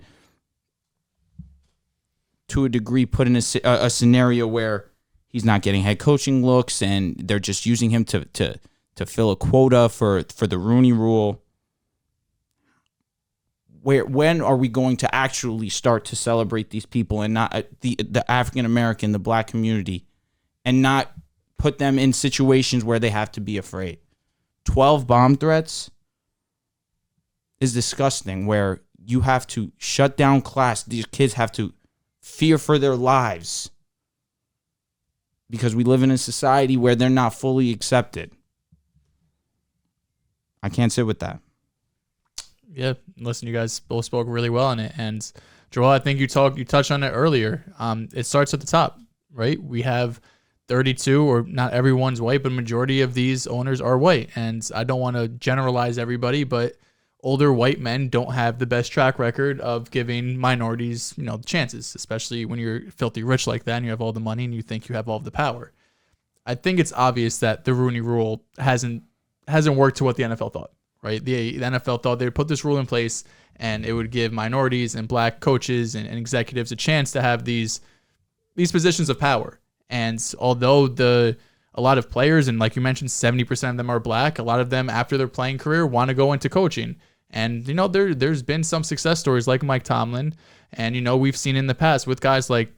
to a degree, put in a scenario where he's not getting head coaching looks, and they're just using him to fill a quota for the Rooney Rule. When are we going to actually start to celebrate these people and not the African American, the black community, and not put them in situations where they have to be afraid? 12 bomb threats is disgusting, where you have to shut down class. These kids have to fear for their lives because we live in a society where they're not fully accepted. I can't sit with that. Yeah, listen, you guys both spoke really well on it. And Joel, I think you touched on it earlier. It starts at the top, right? We have 32, or not everyone's white, but majority of these owners are white. And I don't want to generalize everybody, but older white men don't have the best track record of giving minorities, chances, especially when you're filthy rich like that and you have all the money and you think you have all the power. I think it's obvious that the Rooney Rule hasn't worked to what the NFL thought, right? The NFL thought they would put this rule in place and it would give minorities and black coaches and executives a chance to have these positions of power. And although a lot of players, and like you mentioned, 70% of them are black, a lot of them after their playing career want to go into coaching. And, there's been some success stories like Mike Tomlin. And, we've seen in the past with guys like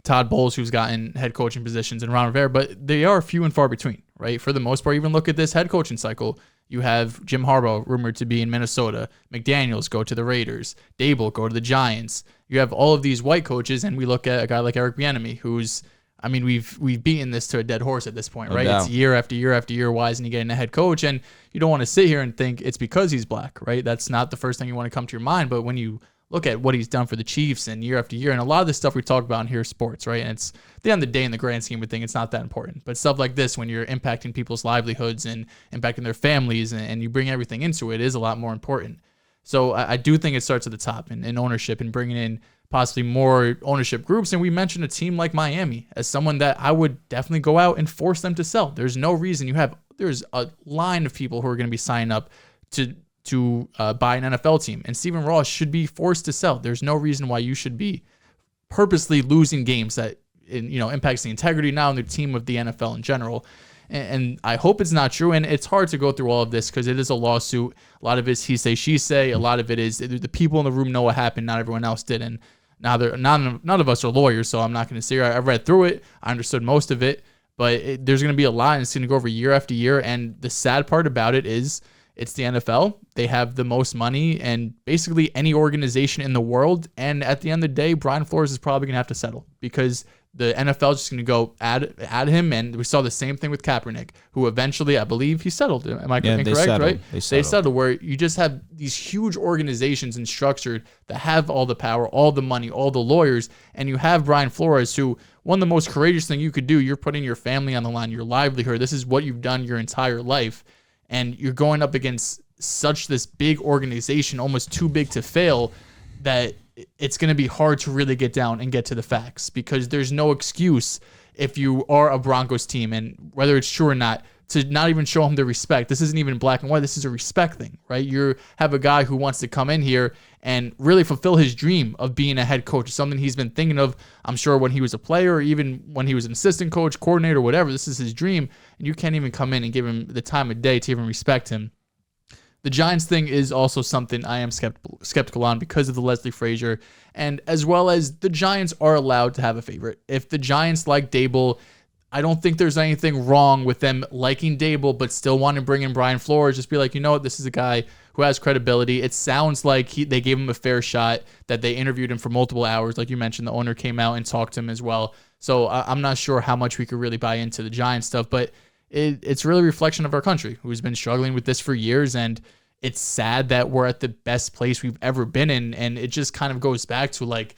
Todd Bowles, who's gotten head coaching positions, and Ron Rivera, but they are few and far between, right? For the most part, even look at this head coaching cycle. You have Jim Harbaugh rumored to be in Minnesota, McDaniels go to the Raiders, Daboll go to the Giants. You have all of these white coaches, and we look at a guy like Eric Bieniemy, who's, we've beaten this to a dead horse at this point, right? It's year after year after year. Why isn't he getting a head coach? And you don't want to sit here and think it's because he's black, right? That's not the first thing you want to come to your mind. But when you look at what he's done for the Chiefs and year after year, and a lot of this stuff we talk about in here is sports, right? And it's at the end of the day, in the grand scheme of things, it's not that important. But stuff like this, when you're impacting people's livelihoods and impacting their families, and you bring everything into it, is a lot more important. So I do think it starts at the top in ownership and bringing in possibly more ownership groups. And we mentioned a team like Miami as someone that I would definitely go out and force them to sell. There's no reason there's a line of people who are going to be signing up to buy an NFL team. And Stephen Ross should be forced to sell. There's no reason why you should be purposely losing games that impacts the integrity now and the team of the NFL in general. And I hope it's not true. And it's hard to go through all of this because it is a lawsuit. A lot of it's he say, she say. A lot of it is the people in the room know what happened. Not everyone else did. And now none of us are lawyers, so I'm not going to say I read through it. I understood most of it. But there's going to be a lot, and it's going to go over year after year. And the sad part about it is it's the NFL. They have the most money and basically any organization in the world. And at the end of the day, Brian Flores is probably going to have to settle because the NFL is just going to go add him. And we saw the same thing with Kaepernick, who eventually, I believe, he settled. Am I incorrect? Right? They settled, where you just have these huge organizations and structured that have all the power, all the money, all the lawyers. And you have Brian Flores, who one of the most courageous thing you could do, you're putting your family on the line, your livelihood. This is what you've done your entire life. And you're going up against such this big organization, almost too big to fail, that it's going to be hard to really get down and get to the facts, because there's no excuse if you are a Broncos team, and whether it's true or not, to not even show him the respect. This isn't even black and white. This is a respect thing, right? You have a guy who wants to come in here and really fulfill his dream of being a head coach. It's something he's been thinking of, I'm sure, when he was a player or even when he was an assistant coach, coordinator, whatever. This is his dream, and you can't even come in and give him the time of day to even respect him. The Giants thing is also something I am skeptical on because of the Leslie Frazier, and as well as the Giants are allowed to have a favorite. If the Giants like Daboll, I don't think there's anything wrong with them liking Daboll, but still want to bring in Brian Flores. Just be like, you know what, this is a guy who has credibility. It sounds like they gave him a fair shot, that they interviewed him for multiple hours. Like you mentioned, the owner came out and talked to him as well. So I'm not sure how much we could really buy into the Giants stuff, but it's really a reflection of our country, who's been struggling with this for years. And it's sad that we're at the best place we've ever been in. And it just kind of goes back to like,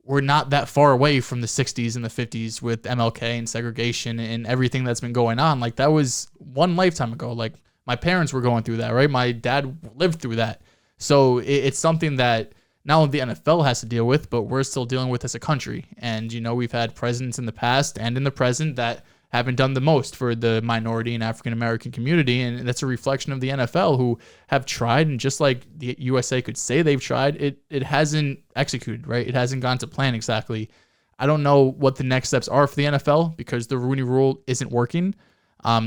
we're not that far away from the 60s and the 50s with MLK and segregation and everything that's been going on. Like that was one lifetime ago. Like my parents were going through that, right? My dad lived through that. So it's something that not only the NFL has to deal with, but we're still dealing with as a country. And, you know, we've had presidents in the past and in the present that haven't done the most for the minority and African-American community. And that's a reflection of the NFL, who have tried. And just like the USA could say they've tried, it hasn't executed, right? It hasn't gone to plan exactly. I don't know what the next steps are for the NFL because the Rooney Rule isn't working.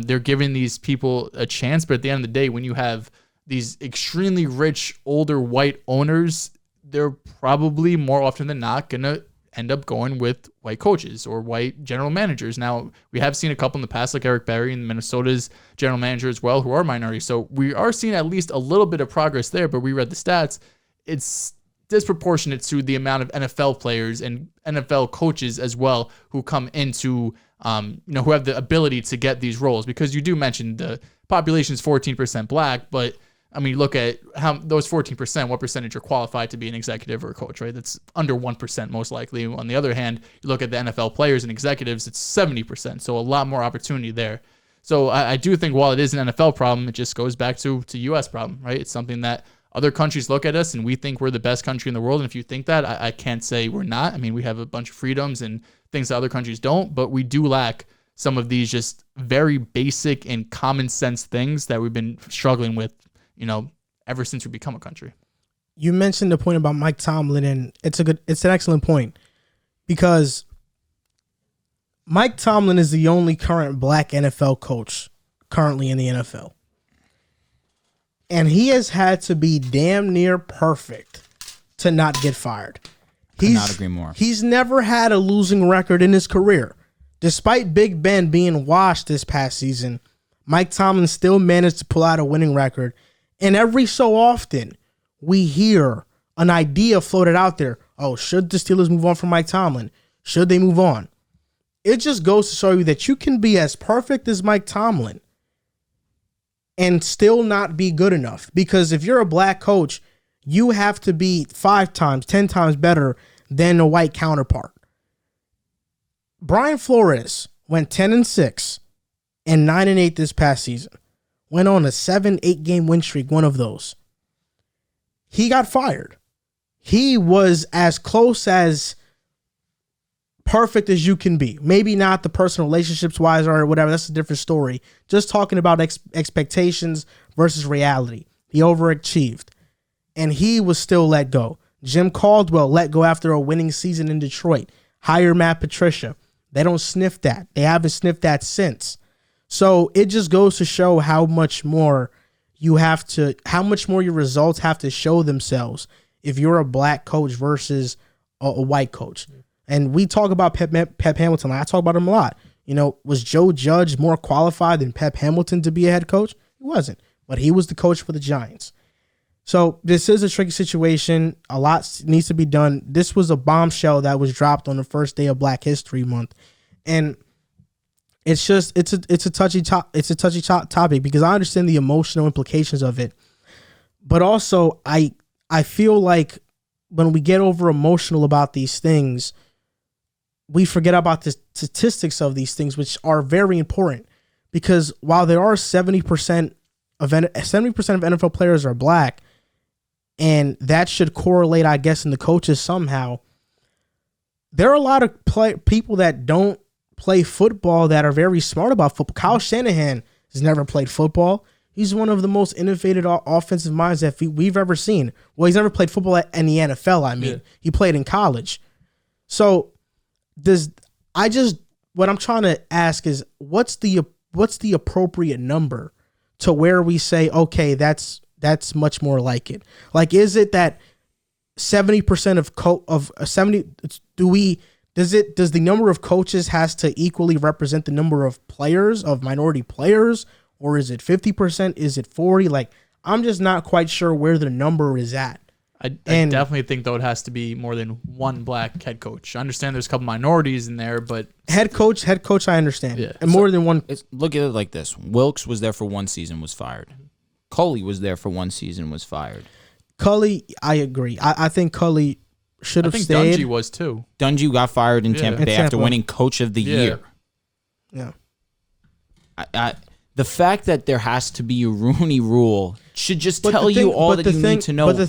They're giving these people a chance, but at the end of the day, when you have these extremely rich, older white owners, they're probably more often than not going to end up going with white coaches or white general managers. Now, we have seen a couple in the past, like Eric Berry and Minnesota's general manager as well, who are minorities. So we are seeing at least a little bit of progress there, but we read the stats. It's disproportionate to the amount of NFL players and NFL coaches as well who come into, who have the ability to get these roles. Because you do mention the population is 14% black, but I mean, look at how those 14%, what percentage are qualified to be an executive or a coach, right? That's under 1% most likely. On the other hand, you look at the NFL players and executives, it's 70%. So a lot more opportunity there. So I do think while it is an NFL problem, it just goes back to U.S. problem, right? It's something that other countries look at us and we think we're the best country in the world. And if you think that, I can't say we're not. I mean, we have a bunch of freedoms and things that other countries don't, but we do lack some of these just very basic and common sense things that we've been struggling with, ever since we become a country. You mentioned the point about Mike Tomlin, and it's an excellent point because Mike Tomlin is the only current black NFL coach currently in the NFL. And he has had to be damn near perfect to not get fired. Could not agree more. He's never had a losing record in his career. Despite Big Ben being washed this past season, Mike Tomlin still managed to pull out a winning record. And every so often, we hear an idea floated out there. Oh, should the Steelers move on from Mike Tomlin? Should they move on? It just goes to show you that you can be as perfect as Mike Tomlin and still not be good enough. Because if you're a black coach, you have to be 5 times, 10 times better than a white counterpart. Brian Flores went 10-6 and 9-8 this past season. Went on a 7-8 game win streak, one of those. He got fired. He was as close as perfect as you can be. Maybe not the personal relationships wise or whatever. That's a different story. Just talking about expectations versus reality. He overachieved. And he was still let go. Jim Caldwell let go after a winning season in Detroit. Hire Matt Patricia. They don't sniff that. They haven't sniffed that since. So it just goes to show how much more your results have to show themselves if you're a black coach versus a white coach. And we talk about Pep Hamilton. I talk about him a lot. Was Joe Judge more qualified than Pep Hamilton to be a head coach? He wasn't, but he was the coach for the Giants. So this is a tricky situation. A lot needs to be done. This was a bombshell that was dropped on the first day of Black History Month. And it's a touchy topic because I understand the emotional implications of it, but also I feel like when we get over emotional about these things, we forget about the statistics of these things, which are very important. Because while there are 70% of NFL players are black, and that should correlate, I guess, in the coaches somehow, there are a lot of people that don't play football that are very smart about football. Kyle Shanahan He's never played football. He's one of the most innovative offensive minds that we've ever seen. Well, he's never played football in the NFL. I mean, he played in college. So what I'm trying to ask is what's the appropriate number to where we say, okay, that's much more like it. Like, is it that 70% does the number of coaches has to equally represent the number of players, of minority players? Or is it 50%? Is it 40%? Like, I'm just not quite sure where the number is at. I definitely think, though, it has to be more than one black head coach. I understand there's a couple minorities in there, but... Head coach, I understand. Yeah. And more than one... Look at it like this. Wilkes was there for 1 season, was fired. Culley was there for 1 season, was fired. Culley, I agree. I think Culley should have stayed. I think Dungy was, too. Dungy got fired in Tampa Bay after winning Coach of the Year. Yeah. The fact that there has to be a Rooney Rule should just tell you all that you need to know. But the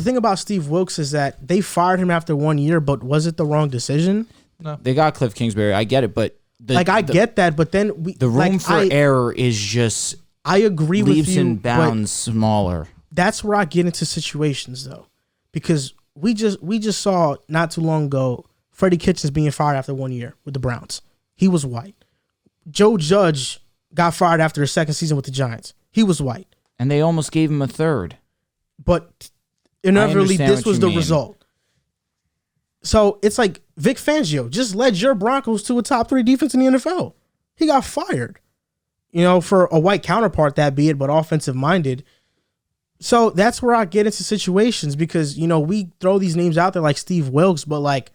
thing about Steve Wilkes is that they fired him after 1 year, but was it the wrong decision? No. They got Cliff Kingsbury. I get it, but I get that, but then the room for error is just I agree with you. Leaps and bounds smaller. That's where I get into situations though, because we just saw not too long ago Freddie Kitchens being fired after 1 year with the Browns. He was white. Joe Judge got fired after his second season with the Giants. He was white. And they almost gave him a third. But inevitably, this was the result. So it's like Vic Fangio just led your Broncos to a top 3 defense in the NFL. He got fired, for a white counterpart, that be it, but offensive minded. So that's where I get into situations because, we throw these names out there like Steve Wilkes, but like,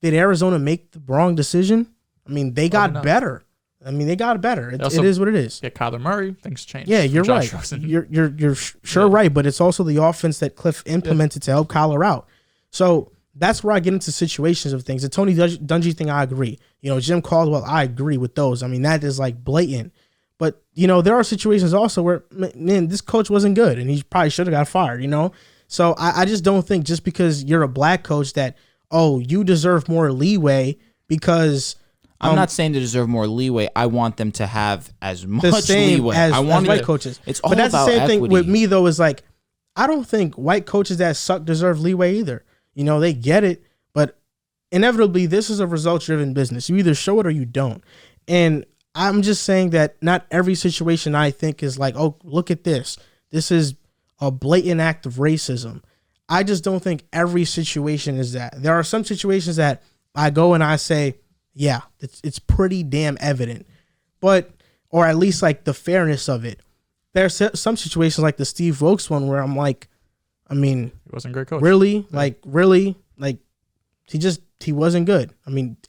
did Arizona make the wrong decision? I mean, they got better. They got better. It is what it is. Yeah, Kyler Murray, things changed. Yeah, you're right. You're sure right, but it's also the offense that Cliff implemented to help Kyler out. So that's where I get into situations of things. The Tony Dungy thing, I agree. Jim Caldwell, I agree with those. That is like blatant. But, there are situations also where, man, this coach wasn't good and he probably should have got fired, So I just don't think just because you're a black coach that, you deserve more leeway because... I'm not saying they deserve more leeway. I want them to have as much leeway. I want white coaches. It's all about equity. But that's the same thing with me, though, is like, I don't think white coaches that suck deserve leeway either. They get it, but inevitably, this is a results-driven business. You either show it or you don't. And I'm just saying that not every situation I think is like, oh, look at this. This is a blatant act of racism. I just don't think every situation is that. There are some situations that I go and I say, yeah, it's pretty damn evident, or at least like the fairness of it. There's some situations like the Steve Wilkes one where I'm like, he wasn't a great coach. Really? Yeah. He wasn't good.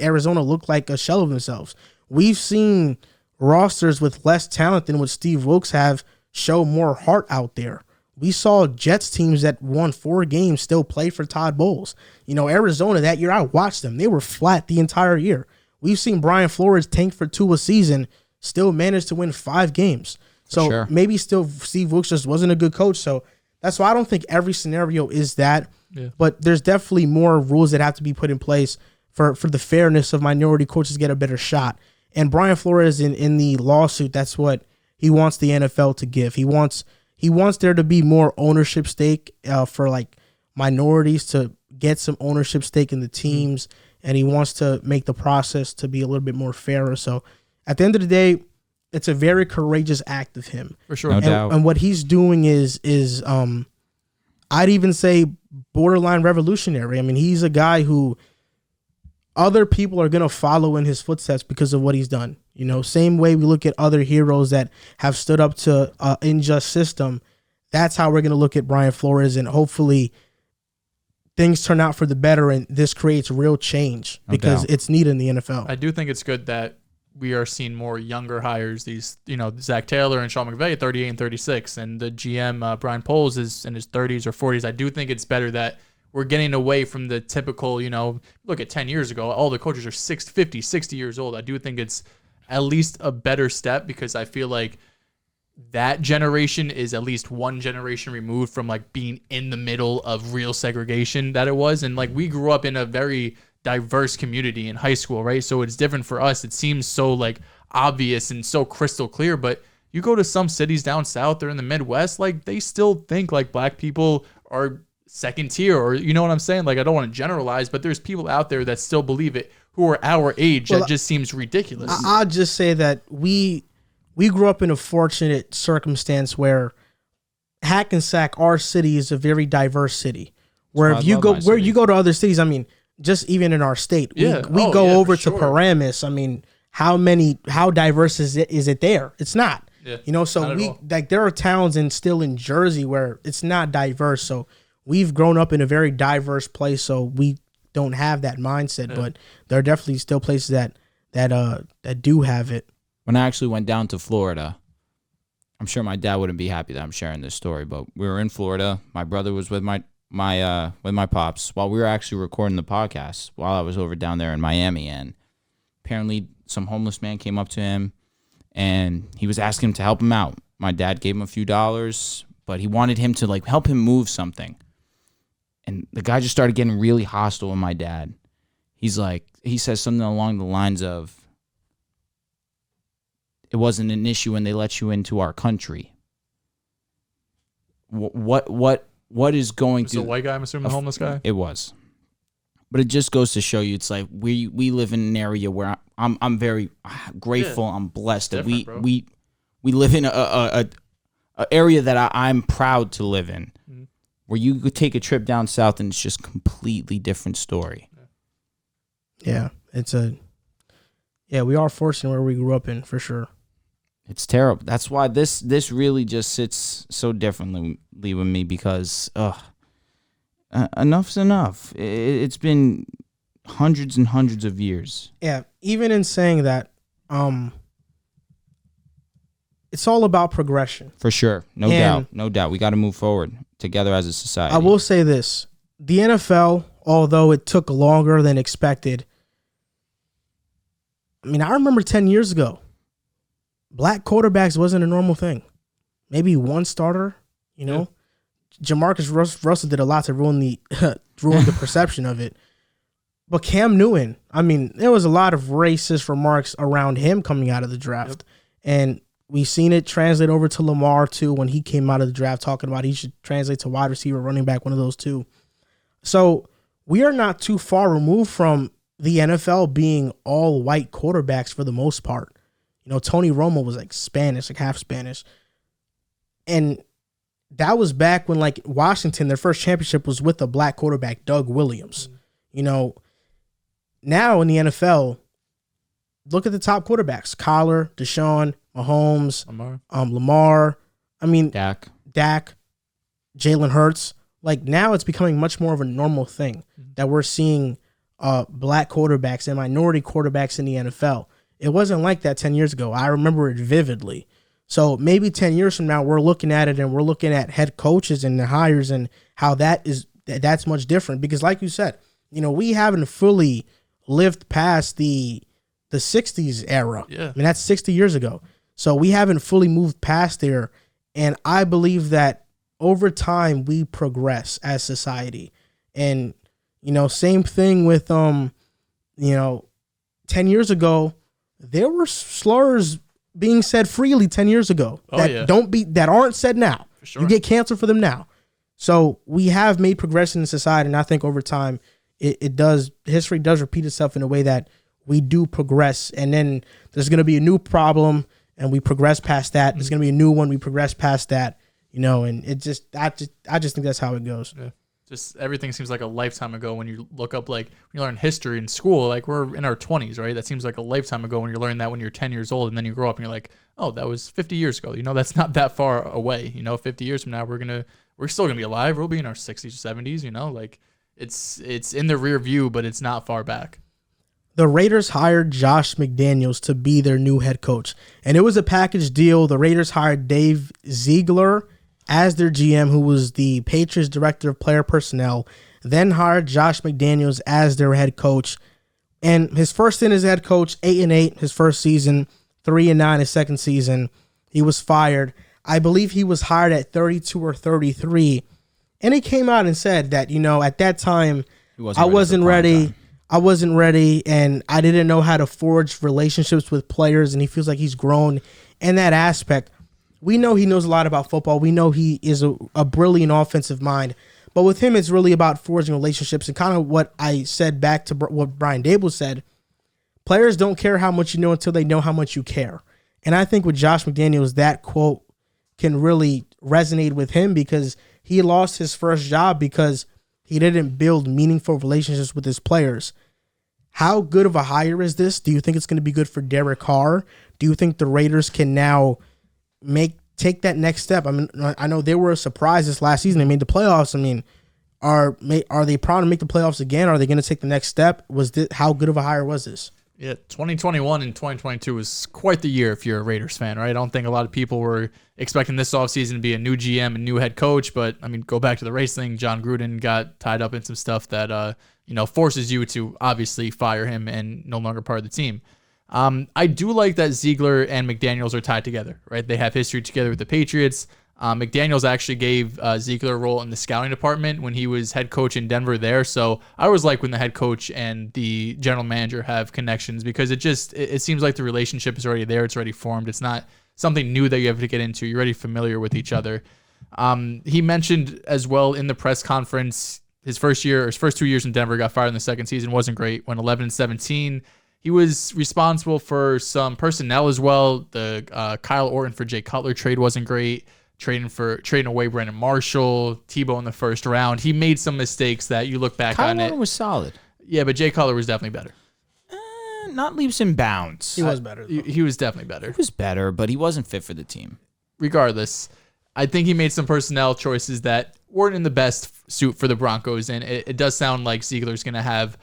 Arizona looked like a shell of themselves. We've seen rosters with less talent than what Steve Wilkes have show more heart out there. We saw Jets teams that won 4 games still play for Todd Bowles. Arizona that year, I watched them. They were flat the entire year. We've seen Brian Flores tank for 2 a season, still managed to win 5 games. So maybe still Steve Wilkes just wasn't a good coach. So that's why I don't think every scenario is that. Yeah. But there's definitely more rules that have to be put in place for the fairness of minority coaches to get a better shot. And Brian Flores in the lawsuit, that's what he wants the NFL to give. He wants there to be more ownership stake for like minorities to get some ownership stake in the teams, and he wants to make the process to be a little bit more fairer. So at the end of the day, it's a very courageous act of him. For sure. No doubt. And what he's doing is I'd even say borderline revolutionary. He's a guy who other people are going to follow in his footsteps because of what he's done. Same way we look at other heroes that have stood up to an unjust system. That's how we're going to look at Brian Flores, and hopefully things turn out for the better and this creates real change because it's needed in the NFL. I do think it's good that we are seeing more younger hires. These, Zach Taylor and Sean McVay, 38 and 36, and the GM, Brian Poles, is in his 30s or 40s. I do think it's better that we're getting away from the typical, look at 10 years ago, all the coaches are 50, 60 years old. I do think it's at least a better step because I feel like that generation is at least one generation removed from like being in the middle of real segregation that it was. And like we grew up in a very diverse community in high school, right? So it's different for us. It seems so like obvious and so crystal clear. But you go to some cities down south or in the Midwest, like they still think like black people are second tier, or you know what I'm saying? Like I don't want to generalize, but there's people out there that still believe it who are our age. That just seems ridiculous. I'll just say that we grew up in a fortunate circumstance where Hackensack, our city, is a very diverse city. Where if you go you go to other cities, I mean, just even in our state, we go over to Paramus. I mean, how diverse is it there? It's not. Yeah, you know, so there are towns still in Jersey where it's not diverse. So we've grown up in a very diverse place, so we don't have that mindset. Yeah. But there are definitely still places that do have it. When I actually went down to Florida, I'm sure my dad wouldn't be happy that I'm sharing this story, but we were in Florida. My brother was with my pops while we were actually recording the podcast while I was over down there in Miami, and apparently some homeless man came up to him and he was asking him to help him out. My dad gave him a few dollars, but he wanted him to like help him move something. And the guy just started getting really hostile with my dad. He says something along the lines of, it wasn't an issue when they let you into our country. What is going to... It was a white guy, I'm assuming, the homeless guy? It was. But it just goes to show you, it's like we live in an area where I'm very grateful, I'm blessed that we live in a area that I'm proud to live in. Mm-hmm. Where you could take a trip down south and it's just completely different story. Yeah, we are fortunate where we grew up in, for sure. It's terrible. That's why this really just sits so differently with me, because enough's enough. It's been hundreds and hundreds of years. Yeah, even in saying that, it's all about progression. For sure. No doubt. We got to move forward together as a society. I will say this. The NFL, although it took longer than expected, I mean, I remember 10 years ago, black quarterbacks wasn't a normal thing. Maybe one starter, you know. Yeah. Jamarcus Russell did a lot to ruin the perception of it. But Cam Newton, I mean, there was a lot of racist remarks around him coming out of the draft. Yep. And we've seen it translate over to Lamar, too, when he came out of the draft talking about he should translate to wide receiver, running back, one of those two. So we are not too far removed from the NFL being all white quarterbacks for the most part. You know, Tony Romo was like Spanish, like half Spanish. And that was back when, like, Washington, their first championship was with a black quarterback, Doug Williams. Mm-hmm. You know, now in the NFL, look at the top quarterbacks: Kyler, Deshaun, Mahomes, Lamar. I mean, Dak, Jalen Hurts. Like, now it's becoming much more of a normal thing that we're seeing black quarterbacks and minority quarterbacks in the NFL. It wasn't like that 10 years ago. I remember it vividly. So maybe 10 years from now, we're looking at it and we're looking at head coaches and the hires and how that's much different. Because like you said, you know, we haven't fully lived past the 60s era. Yeah. I mean, that's 60 years ago. So we haven't fully moved past there. And I believe that over time we progress as society. And, you know, same thing with, 10 years ago, there were slurs being said freely 10 years ago that aren't said now. For sure. You get canceled for them now. So we have made progression in society. And I think over time history does repeat itself in a way that we do progress. And then there's going to be a new problem and we progress past that. There's going to be a new one. We progress past that, you know, and I just think that's how it goes. Yeah. Just everything seems like a lifetime ago when you look up, like, when you learn history in school, like we're in our 20s, right? That seems like a lifetime ago when you learn that when you're 10 years old, and then you grow up and you're like, oh, that was 50 years ago. You know, that's not that far away. You know, 50 years from now, we're still going to be alive. We'll be in our 60s or 70s, you know, like it's in the rear view, but it's not far back. The Raiders hired Josh McDaniels to be their new head coach, and it was a package deal. The Raiders hired Dave Ziegler as their GM, who was the Patriots director of player personnel, then hired Josh McDaniels as their head coach. And his first stint as head coach, 8-8 his first season, 3-9 his second season. He was fired. I believe he was hired at 32 or 33. And he came out and said that, you know, at that time, I wasn't ready. I wasn't ready, and I didn't know how to forge relationships with players, and he feels like he's grown in that aspect. We know he knows a lot about football. We know he is a brilliant offensive mind. But with him, it's really about forging relationships, and kind of what I said back to what Brian Daboll said. Players don't care how much you know until they know how much you care. And I think with Josh McDaniels, that quote can really resonate with him because he lost his first job because he didn't build meaningful relationships with his players. How good of a hire is this? Do you think it's going to be good for Derek Carr? Do you think the Raiders can now take that next step? I mean, I know they were a surprise this last season. They made the playoffs. I mean, are they proud to make the playoffs again? Are they going to take the next step? How good of a hire was this? Yeah, 2021 and 2022 was quite the year if you're a Raiders fan, right? I don't think a lot of people were expecting this offseason to be a new GM and new head coach, but I mean, go back to the race thing. John Gruden got tied up in some stuff that forces you to obviously fire him and no longer part of the team. I do like that Ziegler and McDaniels are tied together, right? They have history together with the Patriots. McDaniels actually gave Ziegler a role in the scouting department when he was head coach in Denver there. So I always like when the head coach and the general manager have connections because it seems like the relationship is already there. It's already formed. It's not something new that you have to get into. You're already familiar with each other. He mentioned as well in the press conference, his first 2 years in Denver, got fired in the second season, wasn't great, went 11-17. He was responsible for some personnel as well. The Kyle Orton for Jay Cutler trade wasn't great. Trading away Brandon Marshall, Tebow in the first round. He made some mistakes that you look back on it. Kyle was solid. Yeah, but Jay Cutler was definitely better. Not leaps and bounds. He was better. He was definitely better. He was better, but he wasn't fit for the team. Regardless, I think he made some personnel choices that weren't in the best suit for the Broncos, and it does sound like Ziegler's going to have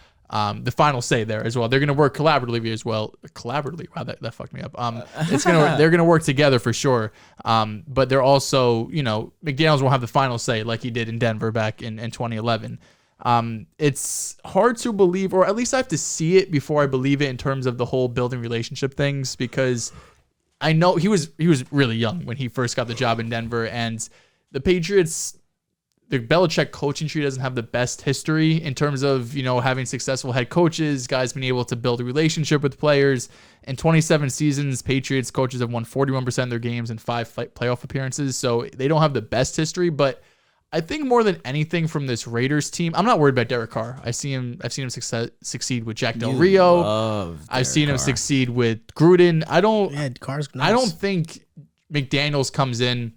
the final say there as well. They're going to work collaboratively as well. Collaboratively, wow, that fucked me up. They're going to work together for sure. But they're also, McDaniels will have the final say like he did in Denver back in 2011. It's hard to believe, or at least I have to see it before I believe it in terms of the whole building relationship things, because I know he was really young when he first got the job in Denver, and the Patriots, the Belichick coaching tree doesn't have the best history in terms of, having successful head coaches, guys being able to build a relationship with players. In 27 seasons, Patriots coaches have won 41% of their games in 5 playoff appearances. So they don't have the best history, but I think more than anything from this Raiders team, I'm not worried about Derek Carr. I've seen him succeed with Jack Del Rio. I've seen him succeed with Gruden. Carr's nice. I don't think McDaniels comes in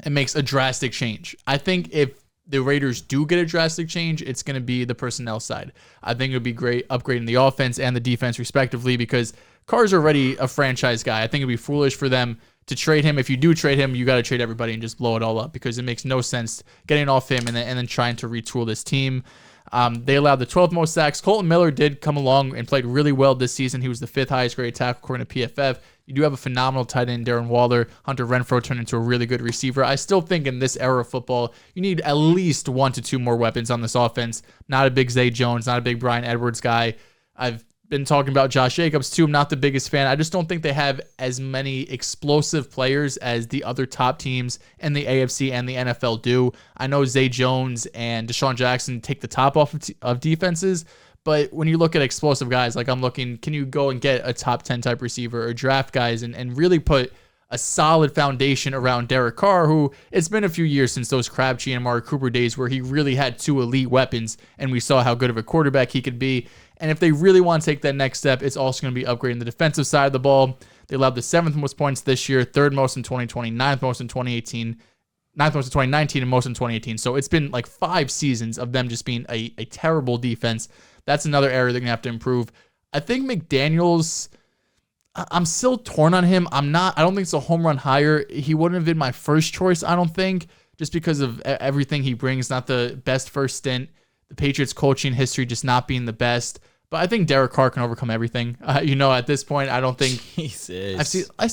and makes a drastic change. I think if the Raiders do get a drastic change, it's going to be the personnel side. I think it would be great upgrading the offense and the defense respectively, because Carr's already a franchise guy. I think it'd be foolish for them to trade him. If you do trade him, you got to trade everybody and just blow it all up, because it makes no sense getting off him and then trying to retool this team. They allowed the 12th most sacks. Colton Miller did come along and played really well this season. He was the 5th highest graded tackle according to PFF. You do have a phenomenal tight end, Darren Waller. Hunter Renfrow turned into a really good receiver. I still think in this era of football, you need at least 1 to 2 more weapons on this offense. Not a big Zay Jones, not a big Bryan Edwards guy. I've been talking about Josh Jacobs too. I'm not the biggest fan. I just don't think they have as many explosive players as the other top teams in the AFC and the NFL do. I know Zay Jones and Deshaun Jackson take the top off of defenses, but when you look at explosive guys, like I'm looking, can you go and get a top 10 type receiver or draft guys and really put a solid foundation around Derek Carr, who it's been a few years since those Crabtree and Amari Cooper days where he really had 2 elite weapons and we saw how good of a quarterback he could be. And if they really want to take that next step, it's also going to be upgrading the defensive side of the ball. They allowed the 7th most points this year, 3rd most in 2020, 9th most in 2018, 9th most in 2019, and most in 2018. So it's been like 5 seasons of them just being a terrible defense. That's another area they're going to have to improve. I think McDaniels, I'm still torn on him. I don't think it's a home run hire. He wouldn't have been my first choice, I don't think, just because of everything he brings. Not the best first stint. The Patriots coaching history just not being the best. But I think Derek Carr can overcome everything. At this point, I don't think Jesus.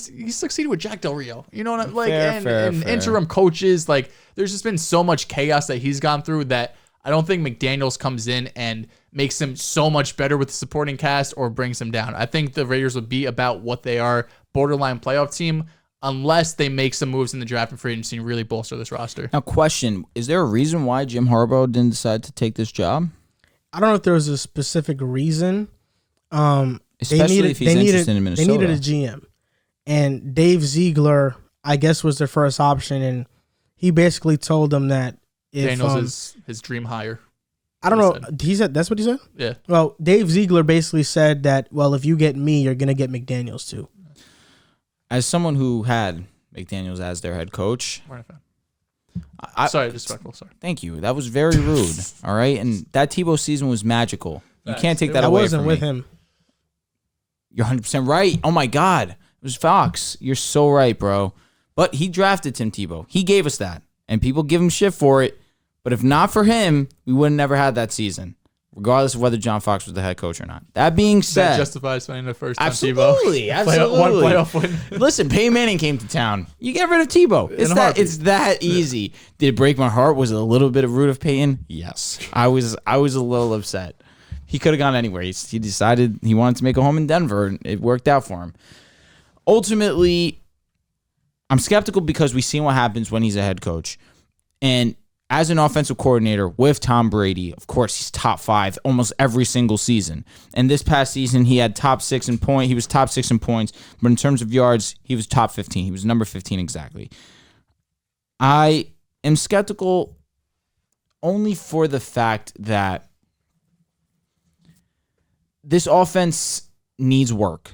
He succeeded with Jack Del Rio. You know what I'm like? Fair. Interim coaches, like there's just been so much chaos that he's gone through that I don't think McDaniels comes in and makes him so much better with the supporting cast or brings him down. I think the Raiders would be about what they are, borderline playoff team, unless they make some moves in the draft and free agency and really bolster this roster. Now, question, is there a reason why Jim Harbaugh didn't decide to take this job? I don't know if there was a specific reason. Especially if he's interested in Minnesota. They needed a GM. And Dave Ziegler, I guess, was their first option. And he basically told them that if Daniels is his dream hire. I don't know. He said that's what he said? Yeah. Well, Dave Ziegler basically said that, well, if you get me, you're going to get McDaniels too. As someone who had McDaniels as their head coach. Sorry, disrespectful. Sorry. Thank you. That was very rude. All right. And that Tebow season was magical. You can't take that I away wasn't from with me. him. You're 100% right. Oh, my God. It was Fox. You're so right, bro. But he drafted Tim Tebow. He gave us that. And people give him shit for it. But if not for him, we would have never had that season, regardless of whether John Fox was the head coach or not. That being said, that justifies spending the first time absolutely, Tebow. Absolutely. One playoff win. Listen, Peyton Manning came to town. You get rid of Tebow. It's that easy. Did it break my heart? Was it a little bit of root of Peyton? Yes. I was a little upset. He could have gone anywhere. He decided he wanted to make a home in Denver, and it worked out for him. Ultimately, I'm skeptical because we've seen what happens when he's a head coach. And as an offensive coordinator with Tom Brady, of course, he's top 5 almost every single season. And this past season, he had top 6 in point. He was top 6 in points. But in terms of yards, he was top 15. He was number 15 exactly. I am skeptical only for the fact that this offense needs work.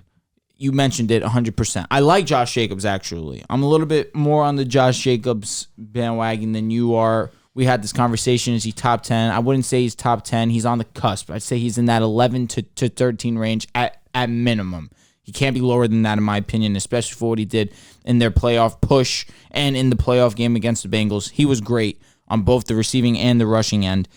You mentioned it 100%. I like Josh Jacobs, actually. I'm a little bit more on the Josh Jacobs bandwagon than you are. We had this conversation. Is he top 10? I wouldn't say he's top 10. He's on the cusp. I'd say he's in that 11 to 13 range at minimum. He can't be lower than that, in my opinion, especially for what he did in their playoff push and in the playoff game against the Bengals. He was great on both the receiving and the rushing end.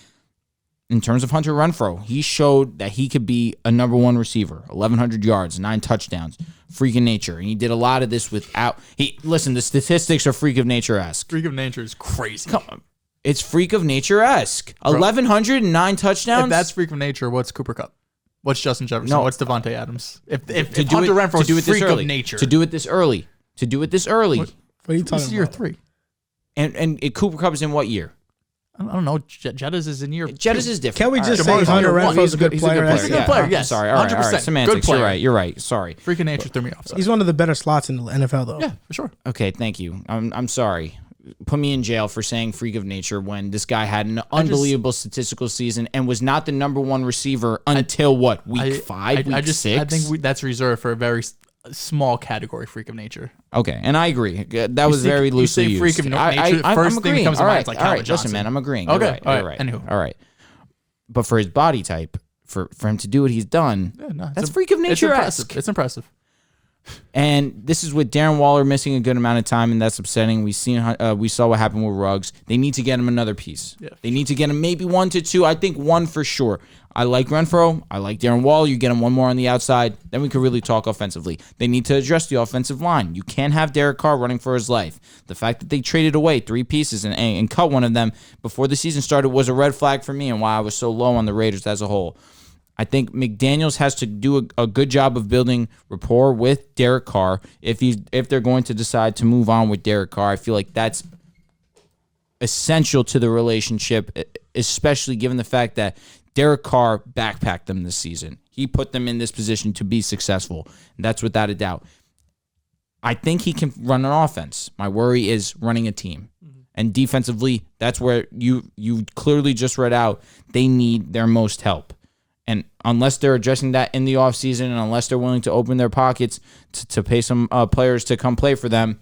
In terms of Hunter Renfrow, he showed that he could be a number 1 receiver, 1,100 yards, 9 touchdowns, freak of nature. And he did a lot of this without... Listen, the statistics are freak of nature-esque. Freak of nature is crazy. Come on. It's freak of nature-esque. 1,109 touchdowns? If that's freak of nature, what's Cooper Kupp? What's Justin Jefferson? No. What's Devontae Adams? If to Hunter Renfrow is freak of nature. To do it this early. What are you talking This is year 3. And Cooper Kupp is in what year? I don't know. Jettas is in year 2. Jettas is different. Can we just right. say Hunter Renfro's a good player? He's a good player, yes. Sorry. All right. 100%. Semantics. Good player. You're right. Sorry. Freak of nature threw me off. Sorry. He's one of the better slots in the NFL, though. Yeah, for sure. Okay, thank you. I'm sorry. Put me in jail for saying freak of nature when this guy had an unbelievable statistical season and was not the number 1 receiver until week 5, week 6? I think that's reserved for a very small category, freak of nature. Okay, and I agree. That was very loosely used. Freak of nature, the first thing that comes to mind is like Calvin Johnson. Listen, man, I'm agreeing. Okay, You're right. Anywho. All right. But for his body type, for him to do what he's done, that's freak of nature-esque. It's impressive. And this is with Darren Waller missing a good amount of time, and that's upsetting. We saw what happened with Ruggs. They need to get him another piece. Yeah, they need to get him maybe 1 to 2. I think 1 for sure. I like Renfrow. I like Darren Waller. You get him 1 more on the outside, then we could really talk offensively. They need to address the offensive line. You can't have Derek Carr running for his life. The fact that they traded away 3 pieces and cut one of them before the season started was a red flag for me and why I was so low on the Raiders as a whole. I think McDaniels has to do a good job of building rapport with Derek Carr. If they're going to decide to move on with Derek Carr, I feel like that's essential to the relationship, especially given the fact that Derek Carr backpacked them this season. He put them in this position to be successful. And that's without a doubt. I think he can run an offense. My worry is running a team. Mm-hmm. And defensively, that's where you clearly just read out they need their most help. And unless they're addressing that in the offseason and unless they're willing to open their pockets to pay some players to come play for them,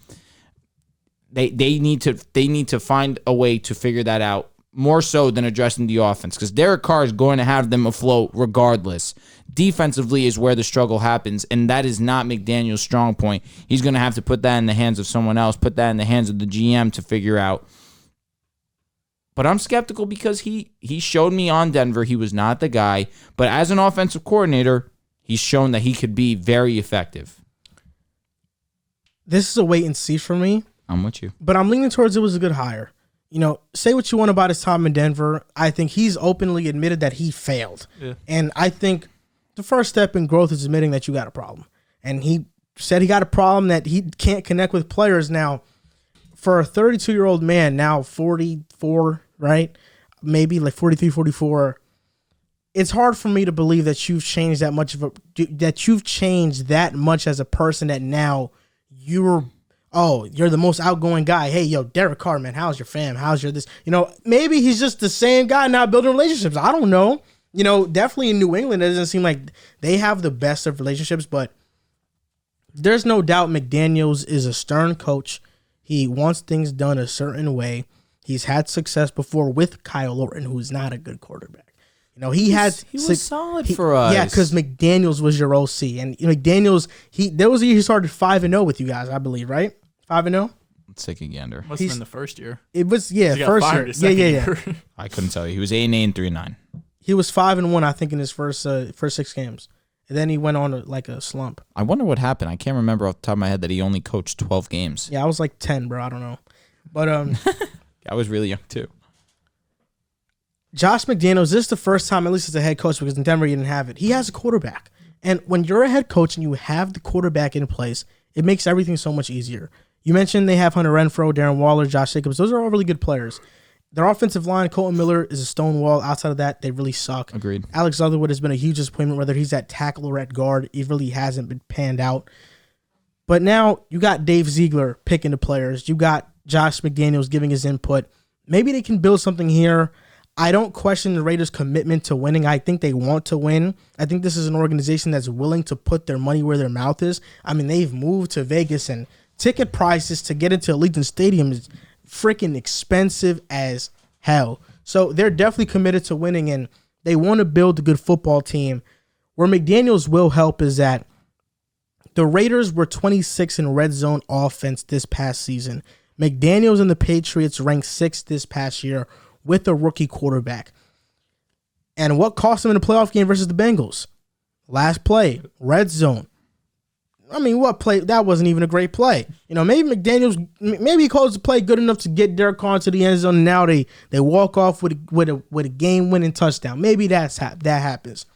they need to find a way to figure that out more so than addressing the offense because Derek Carr is going to have them afloat regardless. Defensively is where the struggle happens, and that is not McDaniel's strong point. He's going to have to put that in the hands of someone else, put that in the hands of the GM to figure out. But I'm skeptical because he showed me on Denver he was not the guy. But as an offensive coordinator, he's shown that he could be very effective. This is a wait and see for me. I'm with you. But I'm leaning towards it was a good hire. You know, say what you want about his time in Denver. I think he's openly admitted that he failed. Yeah. And I think the first step in growth is admitting that you got a problem. And he said he got a problem that he can't connect with players now. For a 32-year-old man, now 44, right? Maybe like 43, 44. it's hard for me to believe that you've changed that much as a person that now you're the most outgoing guy. Hey, yo, Derek Carr, man, how's your fam? How's your this? Maybe he's just the same guy now building relationships. I don't know. Definitely in New England, it doesn't seem like they have the best of relationships, but there's no doubt McDaniels is a stern coach. He wants things done a certain way. He's had success before with Kyle Orton, who's not a good quarterback. He was solid for us. Yeah, because McDaniels was your OC, and McDaniels there was a year he started 5-0 with you guys, I believe, right? 5-0. Let's take a gander. Must have been the first year. It was first year. Yeah. I couldn't tell you. He was 8-8, 3-9. He was 5-1, I think, in his first 6 games, and then he went on a slump. I wonder what happened. I can't remember off the top of my head that he only coached 12 games. Yeah, I was like 10, bro. I don't know, but I was really young too. Josh McDaniels, this is the first time, at least as a head coach, because in Denver he didn't have it. He has a quarterback. And when you're a head coach and you have the quarterback in place, it makes everything so much easier. You mentioned they have Hunter Renfrow, Darren Waller, Josh Jacobs. Those are all really good players. Their offensive line, Colton Miller, is a stone wall. Outside of that, they really suck. Agreed. Alex Leatherwood has been a huge disappointment, whether he's at tackle or at guard. He really hasn't been panned out. But now you got Dave Ziegler picking the players. You got Josh McDaniels giving his input. Maybe they can build something here. I don't question the Raiders' commitment to winning. I think they want to win. I think this is an organization that's willing to put their money where their mouth is. I mean, they've moved to Vegas, and ticket prices to get into Allegiant Stadium is freaking expensive as hell. So they're definitely committed to winning, and they want to build a good football team. Where McDaniels will help is that the Raiders were 26 in red zone offense this past season. McDaniels and the Patriots ranked 6th this past year with a rookie quarterback. And what cost them in the playoff game versus the Bengals? Last play, red zone. I mean, what play? That wasn't even a great play. Maybe McDaniels, maybe he calls the play good enough to get Derek Carr into the end zone, and now they walk off with a game-winning touchdown. Maybe that happens.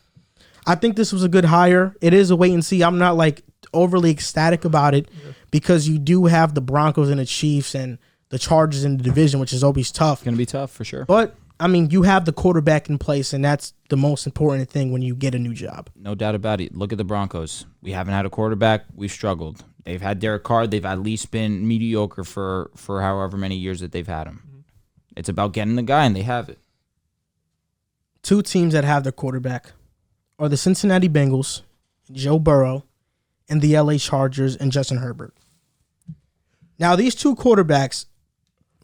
I think this was a good hire. It is a wait and see. I'm not overly ecstatic about it because you do have the Broncos and the Chiefs and the Chargers in the division, which is always tough. It's going to be tough for sure. But, I mean, you have the quarterback in place, and that's the most important thing when you get a new job. No doubt about it. Look at the Broncos. We haven't had a quarterback. We've struggled. They've had Derek Carr. They've at least been mediocre for however many years that they've had him. Mm-hmm. It's about getting the guy, and they have it. 2 teams that have their quarterback are the Cincinnati Bengals, Joe Burrow, and the LA Chargers and Justin Herbert. Now, these 2 quarterbacks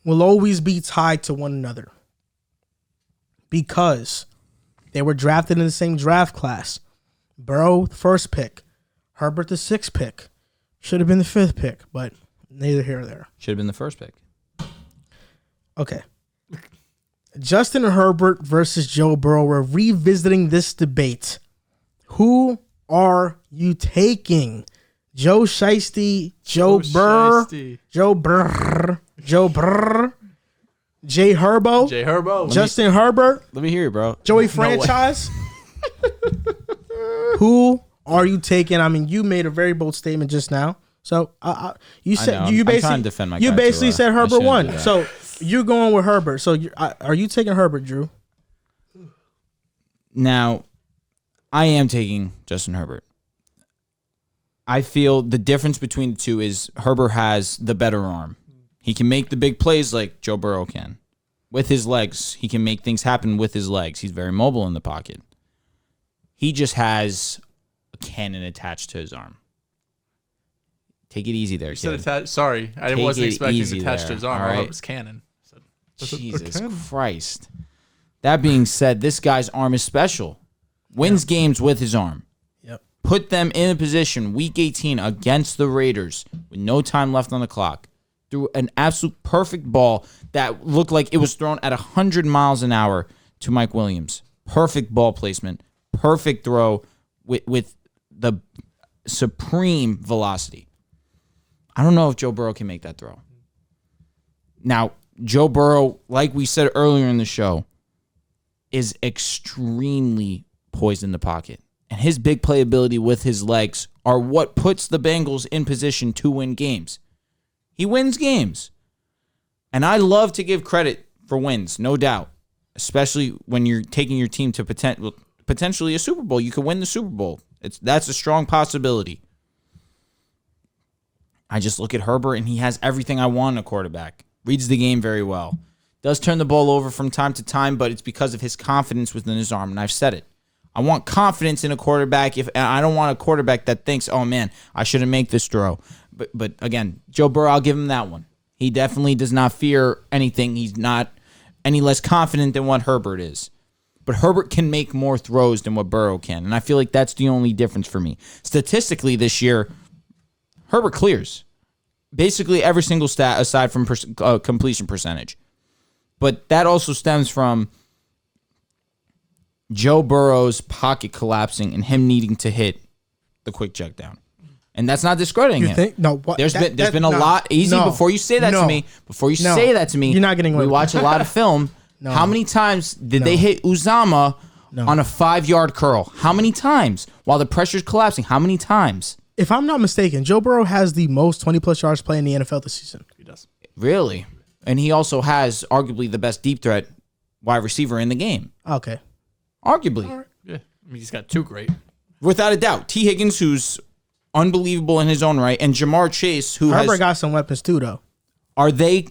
will always be tied to one another because they were drafted in the same draft class. Burrow, the 1st pick. Herbert, the 6th pick. Should have been the 5th pick, but neither here or there. Should have been the 1st pick. Okay. Justin Herbert versus Joe Burrow. We're revisiting this debate. Who are you taking? Joe Shiesty, Joe Burr, Joe Burr, Jay Herbo, Justin Herbert. Let me hear you, bro. Joey Franchise. Who are you taking? I mean, you made a very bold statement just now. So you said you basically said Herbert won. So you're going with Herbert. So are you taking Herbert, Drew? Now, I am taking Justin Herbert. I feel the difference between the two is Herbert has the better arm. He can make the big plays like Joe Burrow can. With his legs, he can make things happen with his legs. He's very mobile in the pocket. He just has a cannon attached to his arm. Take it easy there, kid. Sorry, I wasn't expecting it attached to his arm. Right? It was cannon. Jesus Christ. That being said, this guy's arm is special. Wins games with his arm. Put them in a position, week 18 against the Raiders, with no time left on the clock, threw an absolute perfect ball that looked like it was thrown at 100 miles an hour to Mike Williams. Perfect ball placement, perfect throw with the supreme velocity. I don't know if Joe Burrow can make that throw. Now, Joe Burrow, like we said earlier in the show, is extremely poised in the pocket. And his big playability with his legs are what puts the Bengals in position to win games. He wins games. And I love to give credit for wins, no doubt. Especially when you're taking your team to potentially a Super Bowl. You could win the Super Bowl. That's a strong possibility. I just look at Herbert, and he has everything I want in a quarterback. Reads the game very well. Does turn the ball over from time to time, but it's because of his confidence within his arm, and I've said it. I want confidence in a quarterback. I don't want a quarterback that thinks, oh, man, I shouldn't make this throw. But again, Joe Burrow, I'll give him that one. He definitely does not fear anything. He's not any less confident than what Herbert is. But Herbert can make more throws than what Burrow can, and I feel like that's the only difference for me. Statistically this year, Herbert clears basically every single stat aside from completion percentage. But that also stems from Joe Burrow's pocket collapsing and him needing to hit the quick check down. And that's not discrediting him. Think? No, what? There's been a lot easy before you say that to me. Before you say that to me, you're not getting away we with watch a lot of film. How many times did they hit Uzama on a 5-yard curl? How many times? While the pressure's collapsing, how many times? If I'm not mistaken, Joe Burrow has the most 20-plus yards play in the NFL this season. He does. Really? And he also has arguably the best deep threat wide receiver in the game. Okay. Arguably. Right. Yeah. I mean, he's got two great. Without a doubt. T. Higgins, who's unbelievable in his own right, and Jamar Chase, who Herbert got some weapons too, though. Are they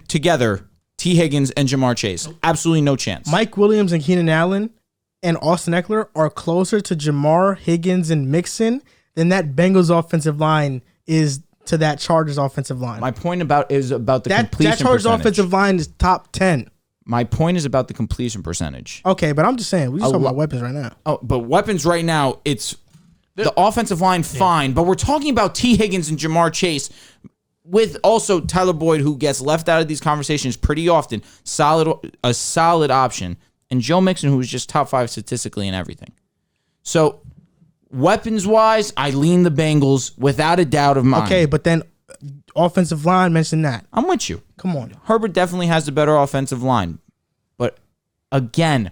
together, T. Higgins and Jamar Chase? Absolutely no chance. Mike Williams and Keenan Allen and Austin Eckler are closer to Jamar, Higgins, and Mixon than that Bengals offensive line is to that Chargers offensive line. My point is about the completion that Chargers percentage. offensive line is top 10. My point is about the completion percentage. Okay, but I'm just saying, we're just talking about weapons right now. Oh, but weapons right now, it's the offensive line, fine. But we're talking about T. Higgins and Jamar Chase with also Tyler Boyd, who gets left out of these conversations pretty often. A solid option. And Joe Mixon, who's just top 5 statistically and everything. So, weapons-wise, I lean the Bengals without a doubt of mine. Okay, but then offensive line, mention that. I'm with you. Come on. Herbert definitely has the better offensive line. But, again,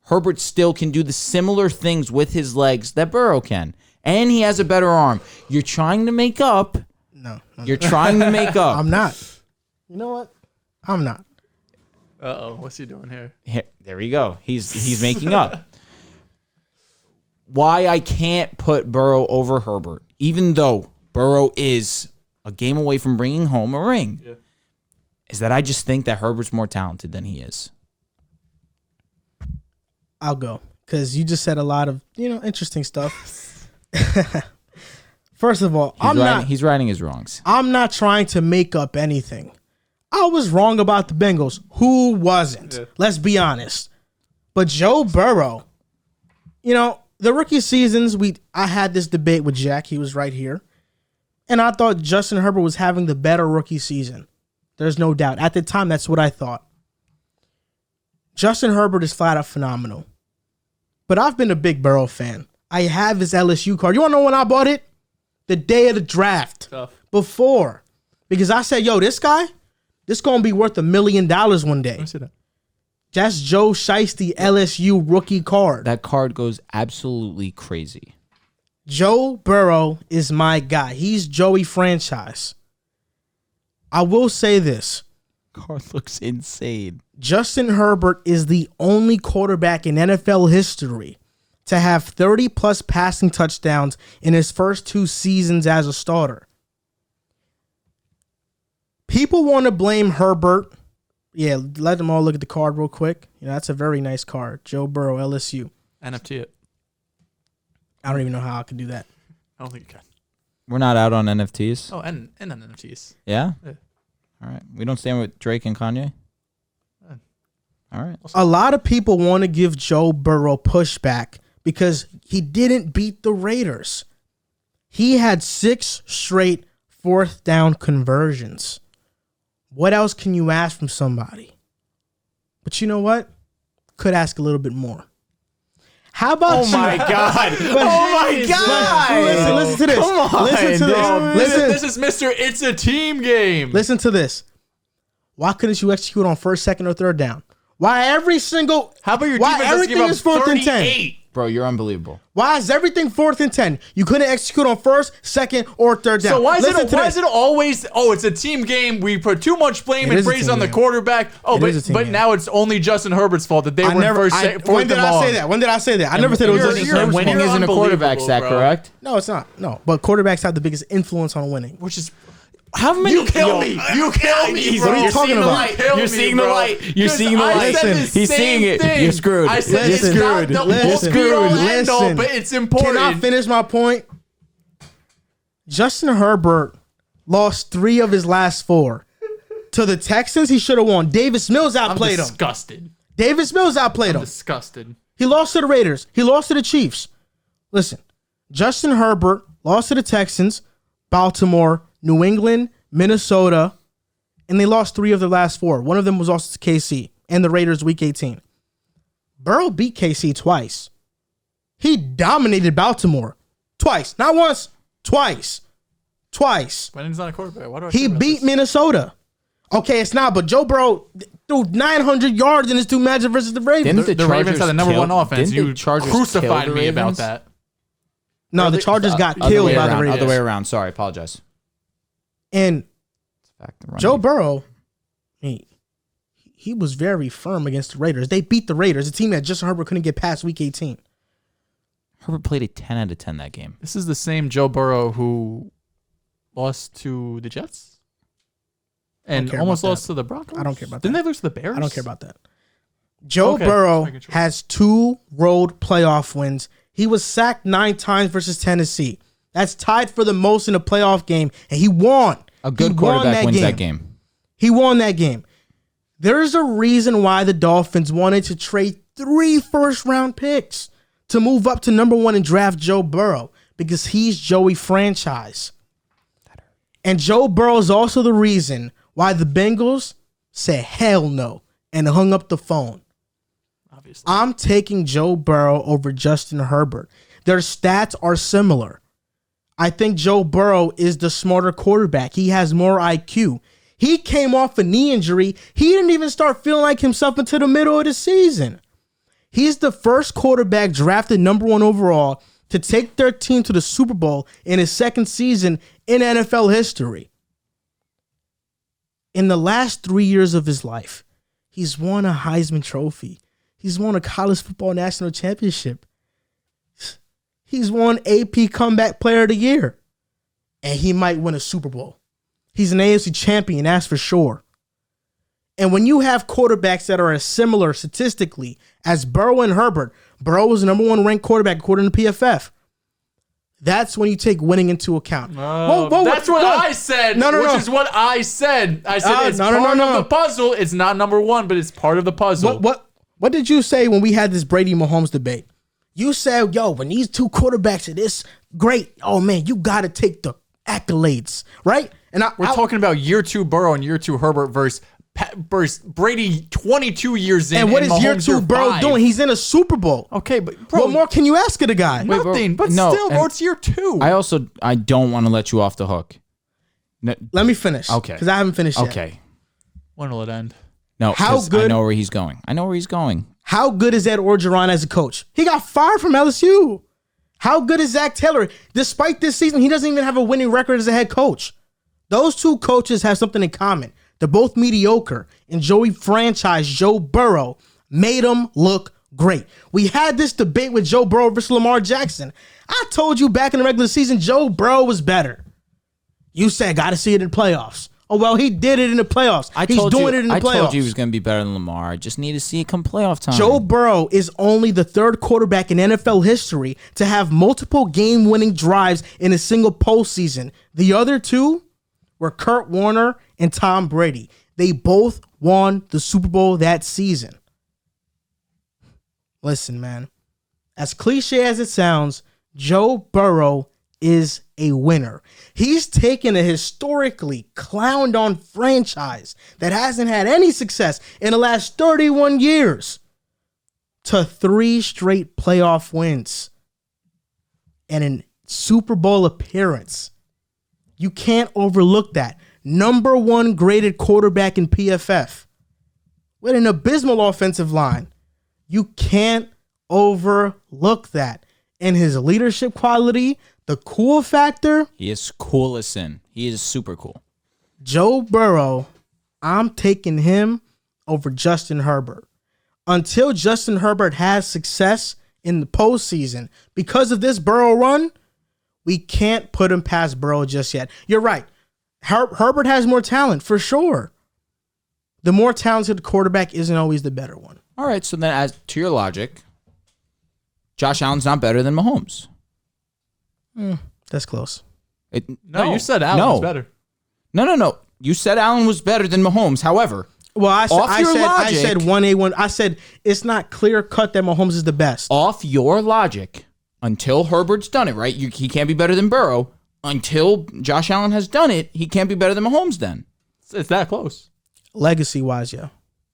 Herbert still can do the similar things with his legs that Burrow can. And he has a better arm. You're trying to make up. No. You're trying to make up. I'm not. You know what? I'm not. Uh-oh. What's he doing here? There we go. He's making up. Why I can't put Burrow over Herbert, even though Burrow is a game away from bringing home a ring, is that I just think that Herbert's more talented than he is. I'll go because you just said a lot of interesting stuff. First of all, he's righting his wrongs. I'm not trying to make up anything. I was wrong about the Bengals. Who wasn't? Yeah. Let's be honest. But Joe Burrow, the rookie seasons, I had this debate with Jack. He was right here. And I thought Justin Herbert was having the better rookie season. There's no doubt. At the time, that's what I thought. Justin Herbert is flat out phenomenal. But I've been a big Burrow fan. I have his LSU card. You want to know when I bought it? The day of the draft. Tough. Before. Because I said, this guy, this going to be worth $1 million one day. I see that. That's Joe Shiesty LSU rookie card. That card goes absolutely crazy. Joe Burrow is my guy. He's Joey franchise. I will say this. Card looks insane. Justin Herbert is the only quarterback in NFL history to have 30-plus passing touchdowns in his first 2 seasons as a starter. People want to blame Herbert. Yeah, let them all look at the card real quick. That's a very nice card. Joe Burrow, LSU. NFT it. I don't even know how I could do that. I don't think you can. We're not out on NFTs. Oh, and on NFTs. Yeah? Yeah. All right. We don't stand with Drake and Kanye? All right. A lot of people want to give Joe Burrow pushback because he didn't beat the Raiders. He had 6 straight 4th down conversions. What else can you ask from somebody? But you know what? Could ask a little bit more. How about Oh my God. Oh my God. Listen to this. Come on, listen to this. This is Mr. It's a Team Game. Listen to this. Why couldn't you execute on 1st, 2nd, or 3rd down? Why every single... How about your why defense everything is 4th and 10? Bro, you're unbelievable. Why is everything 4th and 10? You couldn't execute on 1st, 2nd, or 3rd down. So why is it always, it's a team game. We put too much blame and praise on the quarterback. But now it's only Justin Herbert's fault that they were fourth. When did I say that? When did I say that? I never said it was Justin Herbert's fault. Winning isn't a quarterback sack, correct? No, it's not. No, but quarterbacks have the biggest influence on winning. Which is... How many? You kill me, bro. What are you talking about? You're seeing the light. You're seeing the light. He's seeing it. You're screwed. I said You're it's screwed. not the all-be-all end-all, but it's important. Can I finish my point? Justin Herbert lost 3 of his last 4. To the Texans, he should have won. Davis Mills outplayed him. Disgusted. Davis Mills outplayed him. Disgusted. He lost to the Raiders. He lost to the Chiefs. Listen, Justin Herbert lost to the Texans, Baltimore, New England, Minnesota, and they lost 3 of their last 4. One of them was also to KC and the Raiders week 18. Burrow beat KC twice. He dominated Baltimore twice. Not once, twice. When he's not a quarterback. He beat Minnesota. Okay, it's not, but Joe Burrow threw 900 yards in his 2 matchups versus the Ravens. The Ravens had the number 1 offense. You crucified me about that. No, the Chargers got killed by the Raiders. Other way around. Sorry, apologize. And Joe Burrow, he was very firm against the Raiders. They beat the Raiders, a team that Justin Herbert couldn't get past week 18. Herbert played a 10 out of 10 that game. This is the same Joe Burrow who lost to the Jets and almost lost to the Broncos. I don't care about that. Didn't they lose to the Bears? I don't care about that. Joe Burrow has 2 road playoff wins. He was sacked 9 times versus Tennessee. That's tied for the most in a playoff game, and he won. A good quarterback wins that game. He won that game. There's a reason why the Dolphins wanted to trade 3 first-round picks to move up to number 1 and draft Joe Burrow, because he's Joey franchise. And Joe Burrow is also the reason why the Bengals said hell no and hung up the phone. Obviously, I'm taking Joe Burrow over Justin Herbert. Their stats are similar. I think Joe Burrow is the smarter quarterback. He has more IQ. He came off a knee injury. He didn't even start feeling like himself until the middle of the season. He's the first quarterback drafted number 1 overall to take their team to the Super Bowl in his 2nd season in NFL history. In the last 3 years of his life, he's won a Heisman Trophy. He's won a college football national championship. He's won AP Comeback Player of the Year. And he might win a Super Bowl. He's an AFC champion, that's for sure. And when you have quarterbacks that are as similar statistically as Burrow and Herbert, Burrow was the number 1 ranked quarterback according to PFF. That's when you take winning into account. That's what I said. Which is what I said. I said it's part of the puzzle. It's not number 1, but it's part of the puzzle. What did you say when we had this Brady Mahomes debate? You said, when these 2 quarterbacks are this great, oh man, you got to take the accolades, right? And we're talking about year 2 Burrow and year 2 Herbert versus Brady 22 years in. And what is Mahomes year 2 Burrow doing? He's in a Super Bowl. Okay, but bro, what more can you ask of the guy? Nothing. But still, bro, it's year 2. I don't want to let you off the hook. Let me finish. Okay. Because I haven't finished yet. Okay. When will it end? No, I know where he's going. How good is Ed Orgeron as a coach? He got fired from LSU. How good is Zach Taylor? Despite this season, he doesn't even have a winning record as a head coach. Those 2 coaches have something in common. They're both mediocre. And Joey franchise, Joe Burrow, made them look great. We had this debate with Joe Burrow versus Lamar Jackson. I told you back in the regular season, Joe Burrow was better. You said, got to see it in the playoffs. Oh, well, he did it in the playoffs. He's doing it in the playoffs. I told you he was going to be better than Lamar. I just need to see it come playoff time. Joe Burrow is only the 3rd quarterback in NFL history to have multiple game-winning drives in a single postseason. The other 2 were Kurt Warner and Tom Brady. They both won the Super Bowl that season. Listen, man. As cliche as it sounds, Joe Burrow is a winner. He's taken a historically clowned on franchise that hasn't had any success in the last 31 years to 3 straight playoff wins and a Super Bowl appearance. You can't overlook that. Number 1 graded quarterback in PFF with an abysmal offensive line. You can't overlook that. And his leadership quality, the cool factor. He is cool as sin. He is super cool. Joe Burrow, I'm taking him over Justin Herbert. Until Justin Herbert has success in the postseason, because of this Burrow run, we can't put him past Burrow just yet. You're right. Herbert has more talent, for sure. The more talented quarterback isn't always the better one. All right, so then as to your logic, Josh Allen's not better than Mahomes. That's close. No, you said Allen was better. No. You said Allen was better than Mahomes. However, well, I said 1A1. I said it's not clear cut that Mahomes is the best. Off your logic, until Herbert's done it, right? He can't be better than Burrow. Until Josh Allen has done it, he can't be better than Mahomes then. It's that close. Legacy-wise, yeah.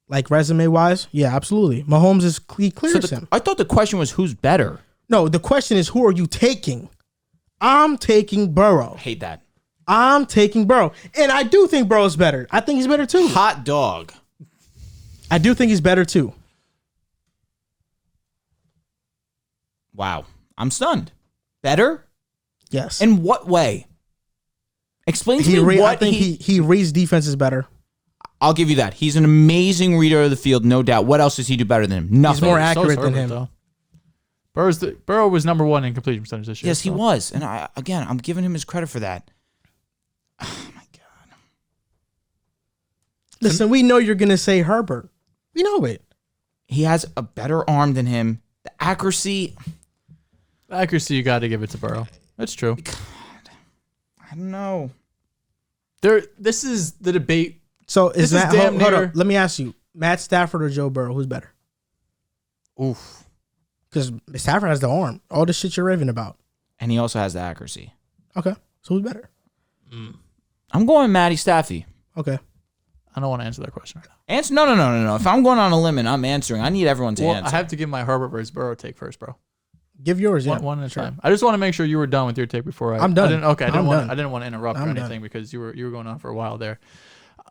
Like resume-wise, yeah, absolutely. Mahomes he clears him. I thought the question was who's better. No, the question is who are you taking? I'm taking Burrow. Hate that. I'm taking Burrow. And I do think Burrow's better. I think he's better too. Hot dog. I do think he's better too. Wow. I'm stunned. Better? Yes. In what way? Explain to me what I think he reads defenses better. I'll give you that. He's an amazing reader of the field, no doubt. What else does he do better than him? Nothing. He's more accurate than him. Though. Burrow was number one in completion percentage this year. Yes, he was. And I'm giving him his credit for that. Oh, my God. Listen, we know you're going to say Herbert. We know it. He has a better arm than him. The accuracy, you got to give it to Burrow. That's true. God, I don't know. This is the debate. So hold up. Let me ask you, Matt Stafford or Joe Burrow, who's better? Oof. Because Stafford has the arm. All the shit you're raving about. And he also has the accuracy. Okay. So who's better? I'm going Matty Staffy. Okay. I don't want to answer that question right now. Answer? No. If I'm going on a limb and I'm answering, I need everyone to answer. I have to give my Herbert versus Burrow take first, bro. Give yours, yeah. One at a time. I just want to make sure you were done with your take before I'm done. I didn't want to interrupt or anything because you were going on for a while there.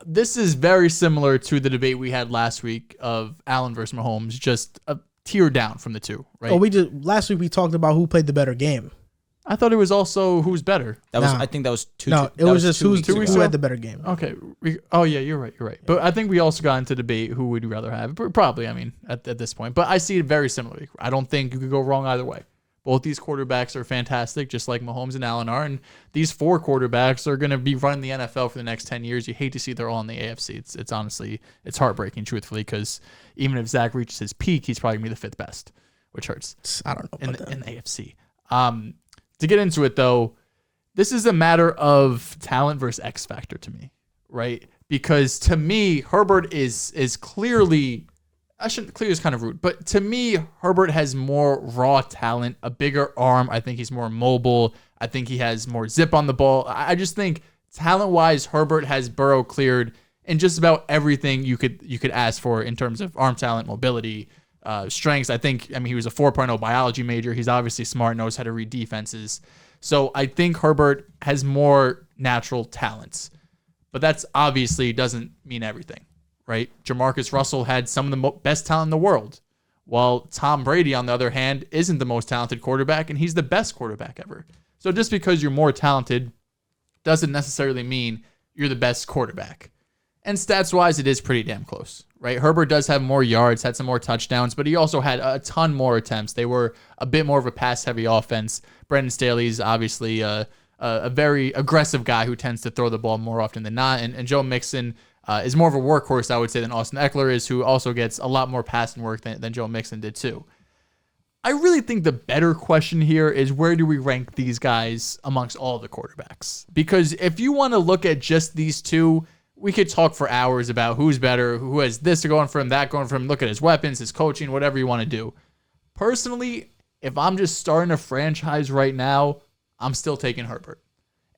This is very similar to the debate we had last week of Allen versus Mahomes, just a tier down from the two, right? Oh, last week we talked about who played the better game. I thought it was also who's better. I think that was two. No, it was just who had the better game. Okay. Oh yeah, you're right. Yeah. But I think we also got into debate who would you rather have. Probably, I mean, at this point. But I see it very similarly. I don't think you could go wrong either way. Both these quarterbacks are fantastic, just like Mahomes and Allen are. And these four quarterbacks are going to be running the NFL for the next 10 years. You hate to see they're all in the AFC. It's honestly, it's heartbreaking, truthfully, because even if Zach reaches his peak, he's probably going to be the fifth best, which hurts. I don't know in the AFC. To get into it, though, this is a matter of talent versus X factor to me, right? Because to me, Herbert is clearly... clear is kind of rude, but to me, Herbert has more raw talent, a bigger arm. I think he's more mobile. I think he has more zip on the ball. I just think talent-wise, Herbert has Burrow cleared in just about everything you could ask for in terms of arm talent, mobility, strengths. I mean, he was a 4.0 biology major. He's obviously smart, knows how to read defenses. So I think Herbert has more natural talents, but that's obviously doesn't mean everything. Right? Jamarcus Russell had some of the best talent in the world, while Tom Brady, on the other hand, isn't the most talented quarterback, and he's the best quarterback ever. So just because you're more talented doesn't necessarily mean you're the best quarterback. And stats-wise, it is pretty damn close, right? Herbert does have more yards, had some more touchdowns, but he also had a ton more attempts. They were a bit more of a pass-heavy offense. Brandon Staley's obviously a very aggressive guy who tends to throw the ball more often than not, and Joe Mixon is more of a workhorse, I would say, than Austin Eckler is, who also gets a lot more passing work than Joe Mixon did too. I really think the better question here is where do we rank these guys amongst all the quarterbacks? Because if you want to look at just these two, we could talk for hours about who's better, who has this going for him, that going for him, look at his weapons, his coaching, whatever you want to do. Personally, if I'm just starting a franchise right now, I'm still taking Herbert.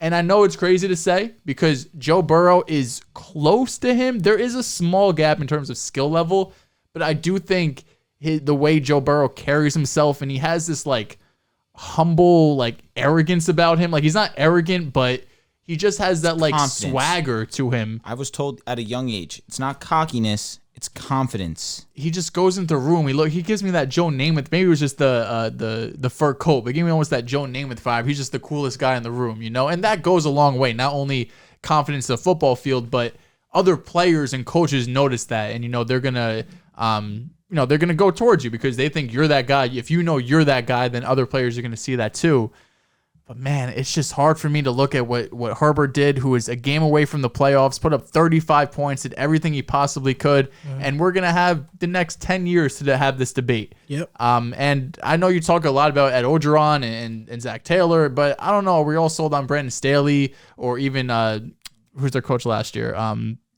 And I know it's crazy to say because Joe Burrow is close to him. There is a small gap in terms of skill level, but I do think the way Joe Burrow carries himself, and he has this like humble, like arrogance about him. Like he's not arrogant, but he just has that like confidence. Swagger to him. I was told at a young age, it's not cockiness, It's confidence. He just goes into the room. He gives me that Joe Namath. Maybe it was just the fur coat, but give me almost that Joe Namath vibe. He's just the coolest guy in the room, and that goes a long way. Not only confidence in the football field, but other players and coaches notice that, and they're gonna they're gonna go towards you because they think you're that guy. If you're that guy, then other players are gonna see that too. But man, it's just hard for me to look at what Herbert did, who was a game away from the playoffs, put up 35 points, did everything he possibly could, and we're gonna have the next 10 years to have this debate. Yep. And I know you talk a lot about Ed Orgeron and Zach Taylor, but I don't know. Are we all sold on Brandon Staley or even who's their coach last year?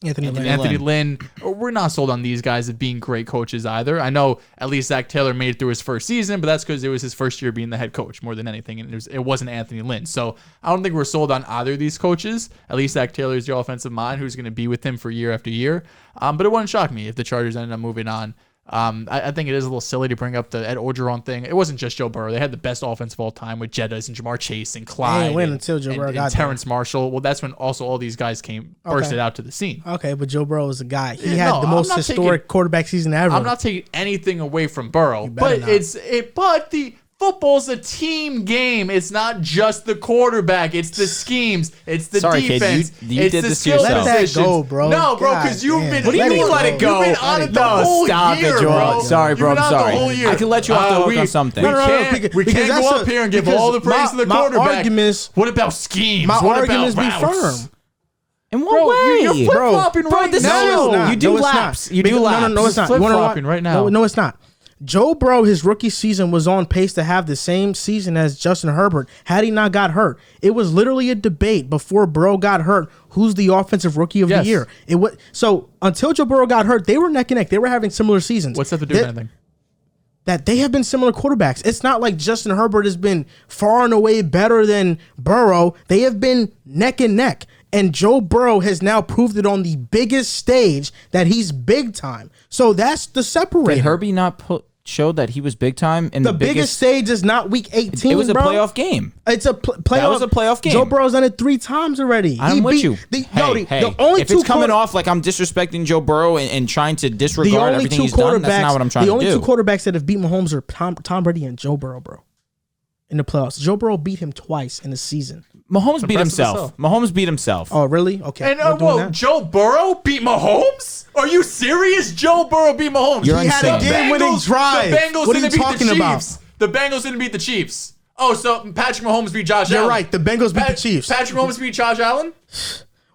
Anthony Lynn. We're not sold on these guys as being great coaches either. I know at least Zach Taylor made it through his first season, but that's because it was his first year being the head coach more than anything, and it wasn't Anthony Lynn. So I don't think we're sold on either of these coaches. At least Zach Taylor is your offensive mind who's going to be with him for year after year. But it wouldn't shock me if the Chargers ended up moving on. I think it is a little silly to bring up the Ed Orgeron thing. It wasn't just Joe Burrow. They had the best offense of all time with Jettas and Jamar Chase and Clyde until Joe Burrow got and Terrence Marshall. Well, that's when also all these guys bursted out to the scene. Okay, but Joe Burrow was a guy. He had the most historic quarterback season ever. I'm not taking anything away from Burrow, but the football's a team game. It's not just the quarterback. It's the schemes. It's the defense. Kid, you it's did the this skill yourself. Let that go, bro. No, bro, because you've been. What do you mean let it go? You've been on it the whole year, bro. Sorry, bro. I'm sorry. I can let you off the hook on something. We can't go up here and give all the praise to the quarterback. What about schemes? My what arguments about be routes? firm. In what way? You're flip-flopping right now. You do laps. You do laps. No, it's not. Flip-flopping right now. No, it's not. Joe Burrow, his rookie season, was on pace to have the same season as Justin Herbert had he not got hurt. It was literally a debate before Burrow got hurt. Who's the offensive rookie of the year? So until Joe Burrow got hurt, they were neck and neck. They were having similar seasons. What's that to do with anything? That they have been similar quarterbacks. It's not like Justin Herbert has been far and away better than Burrow. They have been neck and neck. And Joe Burrow has now proved it on the biggest stage that he's big time. So that's the separator. Did Herbie not showed that he was big time in the biggest stage is not week 18. It was a playoff game. It's a playoff. That was a playoff game. Joe Burrow's done it 3 times already. I'm with you. The only if it's coming off like I'm disrespecting Joe Burrow and trying to disregard everything he's done, that's not what I'm trying to do. The only 2 quarterbacks that have beat Mahomes are Tom Brady and Joe Burrow, bro. In the playoffs, Joe Burrow beat him twice in the season. Mahomes beat himself. Mahomes beat himself. Oh, really? Okay. And Joe Burrow beat Mahomes? Are you serious? Joe Burrow beat Mahomes. You're he had a game-winning drive. The Bengals what are you didn't talking beat the about? Chiefs. The Bengals didn't beat the Chiefs. Oh, so Patrick Mahomes beat Josh Allen. You're right. The Bengals beat the Chiefs. Patrick Mahomes beat Josh Allen?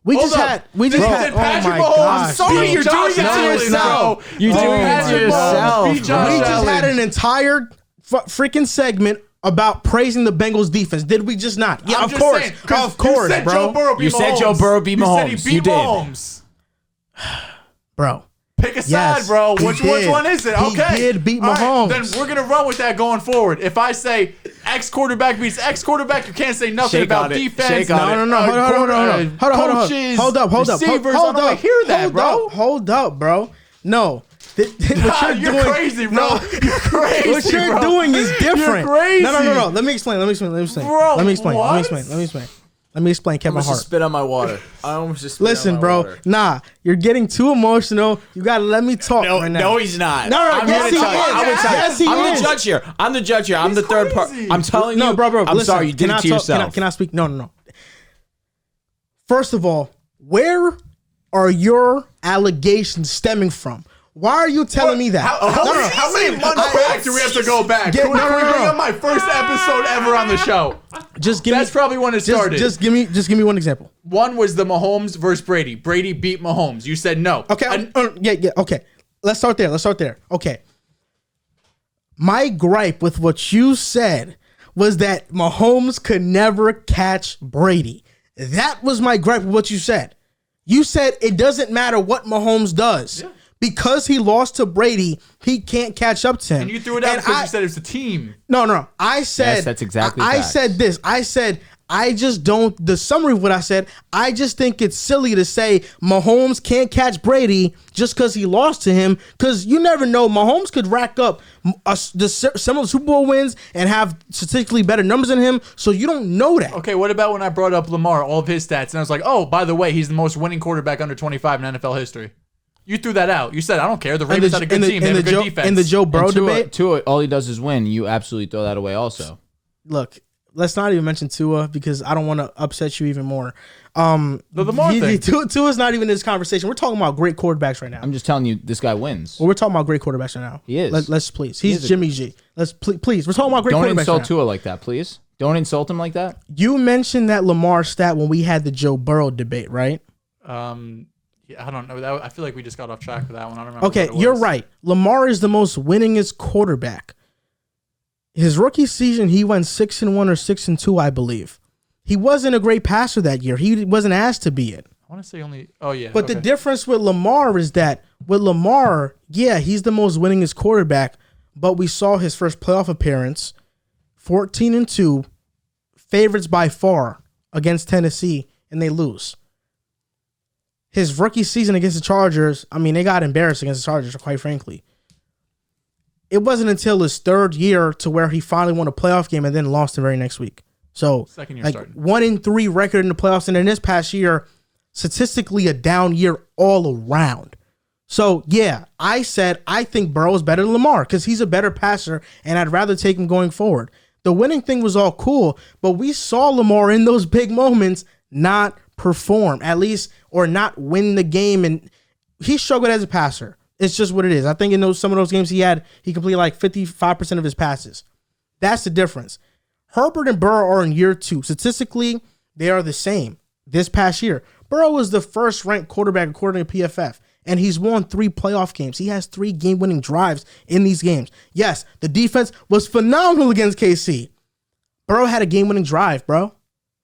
We just had. Oh my God. I'm sorry, you're doing it to yourself. You're doing it to yourself. We just had an entire freaking segment about praising the Bengals defense. Did we just not? Yeah, of course. Of course, bro. You said Joe Burrow beat Mahomes. You said he beat Mahomes. Bro. Pick a side, bro. Which one is it? Okay. He did beat Mahomes. Right, then we're going to run with that going forward. If I say X quarterback beats X quarterback, you can't say nothing about defense. No. Hold on. Coaches, Hold up. Receivers. I don't hear that, bro. Hold up, bro. No. What you're crazy, bro. You're crazy. What you're doing is different. You're crazy. No. Let me explain. Bro, Let me explain. Kevin Hart. Spit on my water. I almost just spit Listen, on my bro. water. Nah, you're getting too emotional. You gotta let me talk right now. No, he's not. No, Yes, he is. I'm the judge here. I'm the third part. I'm telling you. No, bro. I'm listen, sorry. You did it to yourself. Can I speak? No. First of all, where are your allegations stemming from? Why are you telling me that? How many months back do we have to go back? Can we bring up my first episode ever on the show? That's probably when it started. Just give me one example. One was the Mahomes versus Brady. Brady beat Mahomes. You said no. Okay. Okay. Let's start there. Okay. My gripe with what you said was that Mahomes could never catch Brady. That was my gripe with what you said. You said it doesn't matter what Mahomes does. Yeah. Because he lost to Brady, he can't catch up to him. And you threw it out because you said it's a team. No. I said... Yes, that's exactly I said this. I said, I just don't... The summary of what I said, I just think it's silly to say Mahomes can't catch Brady just because he lost to him. Because you never know. Mahomes could rack up similar Super Bowl wins and have statistically better numbers than him. So you don't know that. Okay, what about when I brought up Lamar, all of his stats, and I was like, oh, by the way, he's the most winning quarterback under 25 in NFL history. You threw that out. You said, I don't care. The Ravens had a good team. They have a good defense. In the Joe Burrow debate. Tua, all he does is win. You absolutely throw that away also. Look, let's not even mention Tua because I don't want to upset you even more. The Lamar thing. Tua's not even in this conversation. We're talking about great quarterbacks right now. I'm just telling you, this guy wins. Well, we're talking about great quarterbacks right now. He is. Let's please. He's Jimmy G. Let's please. We're talking about great quarterbacks. Don't insult right Tua like that, please. Don't insult him like that. You mentioned that Lamar stat when we had the Joe Burrow debate, right? Yeah, I don't know. I feel like we just got off track with that one. I don't remember. Okay, you're right. Lamar is the most winningest quarterback. His rookie season, he went 6-1 or 6-2, I believe. He wasn't a great passer that year. He wasn't asked to be it. I want to say only. Oh yeah. But the difference with Lamar is that with Lamar, yeah, he's the most winningest quarterback. But we saw his first playoff appearance, 14-2, favorites by far against Tennessee, and they lose. His rookie season against the Chargers, I mean, they got embarrassed against the Chargers, quite frankly. It wasn't until his third year to where he finally won a playoff game and then lost the very next week. So, second year like starting. 1-3 record in the playoffs, and then this past year, statistically a down year all around. So, yeah, I said I think Burrow is better than Lamar because he's a better passer, and I'd rather take him going forward. The winning thing was all cool, but we saw Lamar in those big moments not perform, at least, or not win the game, and he struggled as a passer. It's just what it is. I think in some of those games he completed like 55% of his passes. That's the difference. Herbert and Burrow are in year 2. Statistically, they are the same this past year. Burrow was the first-ranked quarterback according to PFF, and he's won 3 playoff games. He has 3 game-winning drives in these games. Yes, the defense was phenomenal against KC. Burrow had a game-winning drive, bro.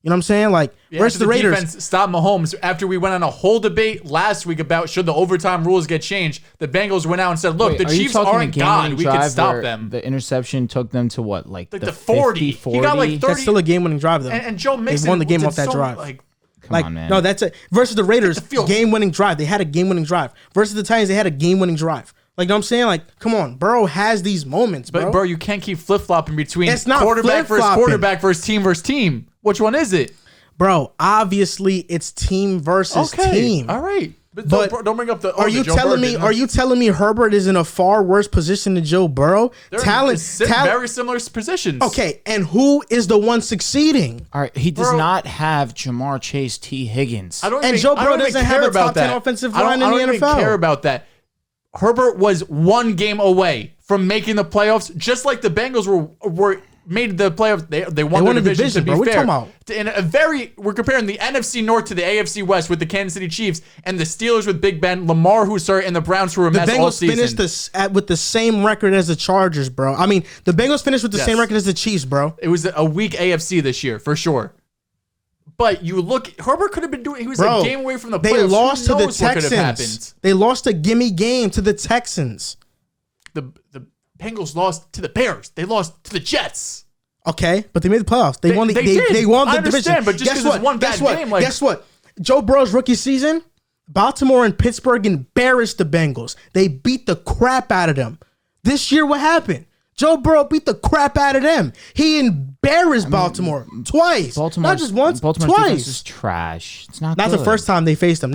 You know what I'm saying? Like, versus the Raiders. Defense stopped Mahomes after we went on a whole debate last week about should the overtime rules get changed. The Bengals went out and said, look, the Chiefs aren't God. We can stop them. The interception took them to what? Like the 40. 40? He got like 30. That's still a game-winning drive, though. And Joe Mixon they won the game off that drive. Come on, man. No, that's it. Versus the Raiders, game-winning drive. They had a game-winning drive. Versus the Titans, they had a game-winning drive. Like, you know what I'm saying? Like, come on. Burrow has these moments, bro. But, bro, you can't keep flip-flopping between it's not quarterback versus quarterback versus team. Which one is it? Bro, obviously it's team versus team. All right. But don't bring up the. Are you telling me Herbert is in a far worse position than Joe Burrow? Talent, very similar positions. Okay, and who is the one succeeding? All right, he does not have Jamar Chase, T. Higgins. Joe Burrow doesn't have a top 10 offensive line in the NFL. I don't even care about that. Herbert was 1 game away from making the playoffs, just like the Bengals were made the playoffs. They won the division, to be fair. We're comparing the NFC North to the AFC West with the Kansas City Chiefs and the Steelers with Big Ben, Lamar who started, and the Browns who were a mess all season. The Bengals finished with the same record as the Chargers, bro. I mean, the Bengals finished with the same record as the Chiefs, bro. It was a weak AFC this year, for sure. But you look, Herbert could have been doing. He was a game away from the playoffs. They lost to the Texans. They lost a gimme game to the Texans. The Bengals lost to the Bears. They lost to the Jets. Okay, but they made the playoffs. They won the division. But just because it's one bad game, like guess what? Joe Burrow's rookie season, Baltimore and Pittsburgh embarrassed the Bengals. They beat the crap out of them. This year, what happened? Joe Burrow beat the crap out of them. He embarrassed Baltimore twice. Not just once, Baltimore's twice. Defense is trash. It's not the first time they faced them.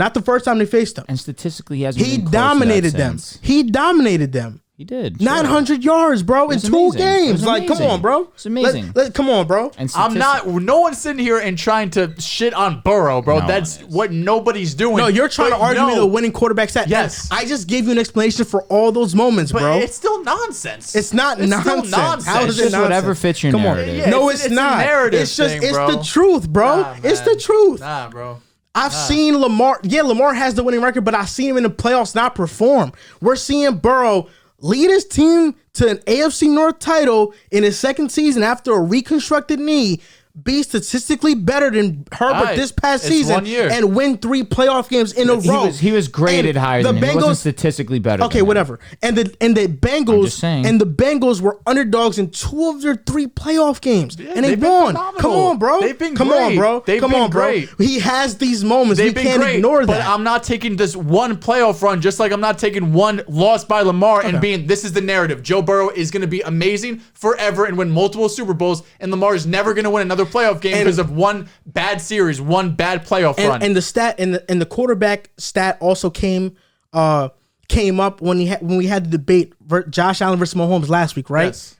And statistically, he hasn't been close dominated to that them. since. He dominated them. He did. 900 yards, bro, in 2 games. Like, come on, bro. It's amazing. Come on, bro. No one's sitting here and trying to shit on Burrow, bro. That's what nobody's doing. No, you're trying to argue me the winning quarterback stat. Yes. I just gave you an explanation for all those moments, bro. But it's still nonsense. It's not nonsense. Still nonsense. How is it nonsense? Whatever fits your narrative. Yeah, no, it's not. It's just, it's the truth, bro. It's the truth. Nah, bro. I've seen Lamar. Yeah, Lamar has the winning record, but I've seen him in the playoffs not perform. We're seeing Burrow lead his team to an AFC North title in his second season after a reconstructed knee, be statistically better than Herbert this past season, and win 3 playoff games in a row. He was graded higher than him. He wasn't statistically better. Okay, whatever. And the Bengals were underdogs in 2 of their 3 playoff games, and they won. Phenomenal. Come on, bro. They've been Come great. on, bro. They've Come been on, bro. great. He has these moments. They've we can't great, ignore that. But I'm not taking this one playoff run, just like I'm not taking one loss by Lamar and being, this is the narrative. Joe Burrow is going to be amazing forever and win multiple Super Bowls, and Lamar is never going to win another playoff game because of one bad series, one bad playoff run. And the stat and the quarterback stat also came came up when we had the debate Josh Allen versus Mahomes last week, right? Yes.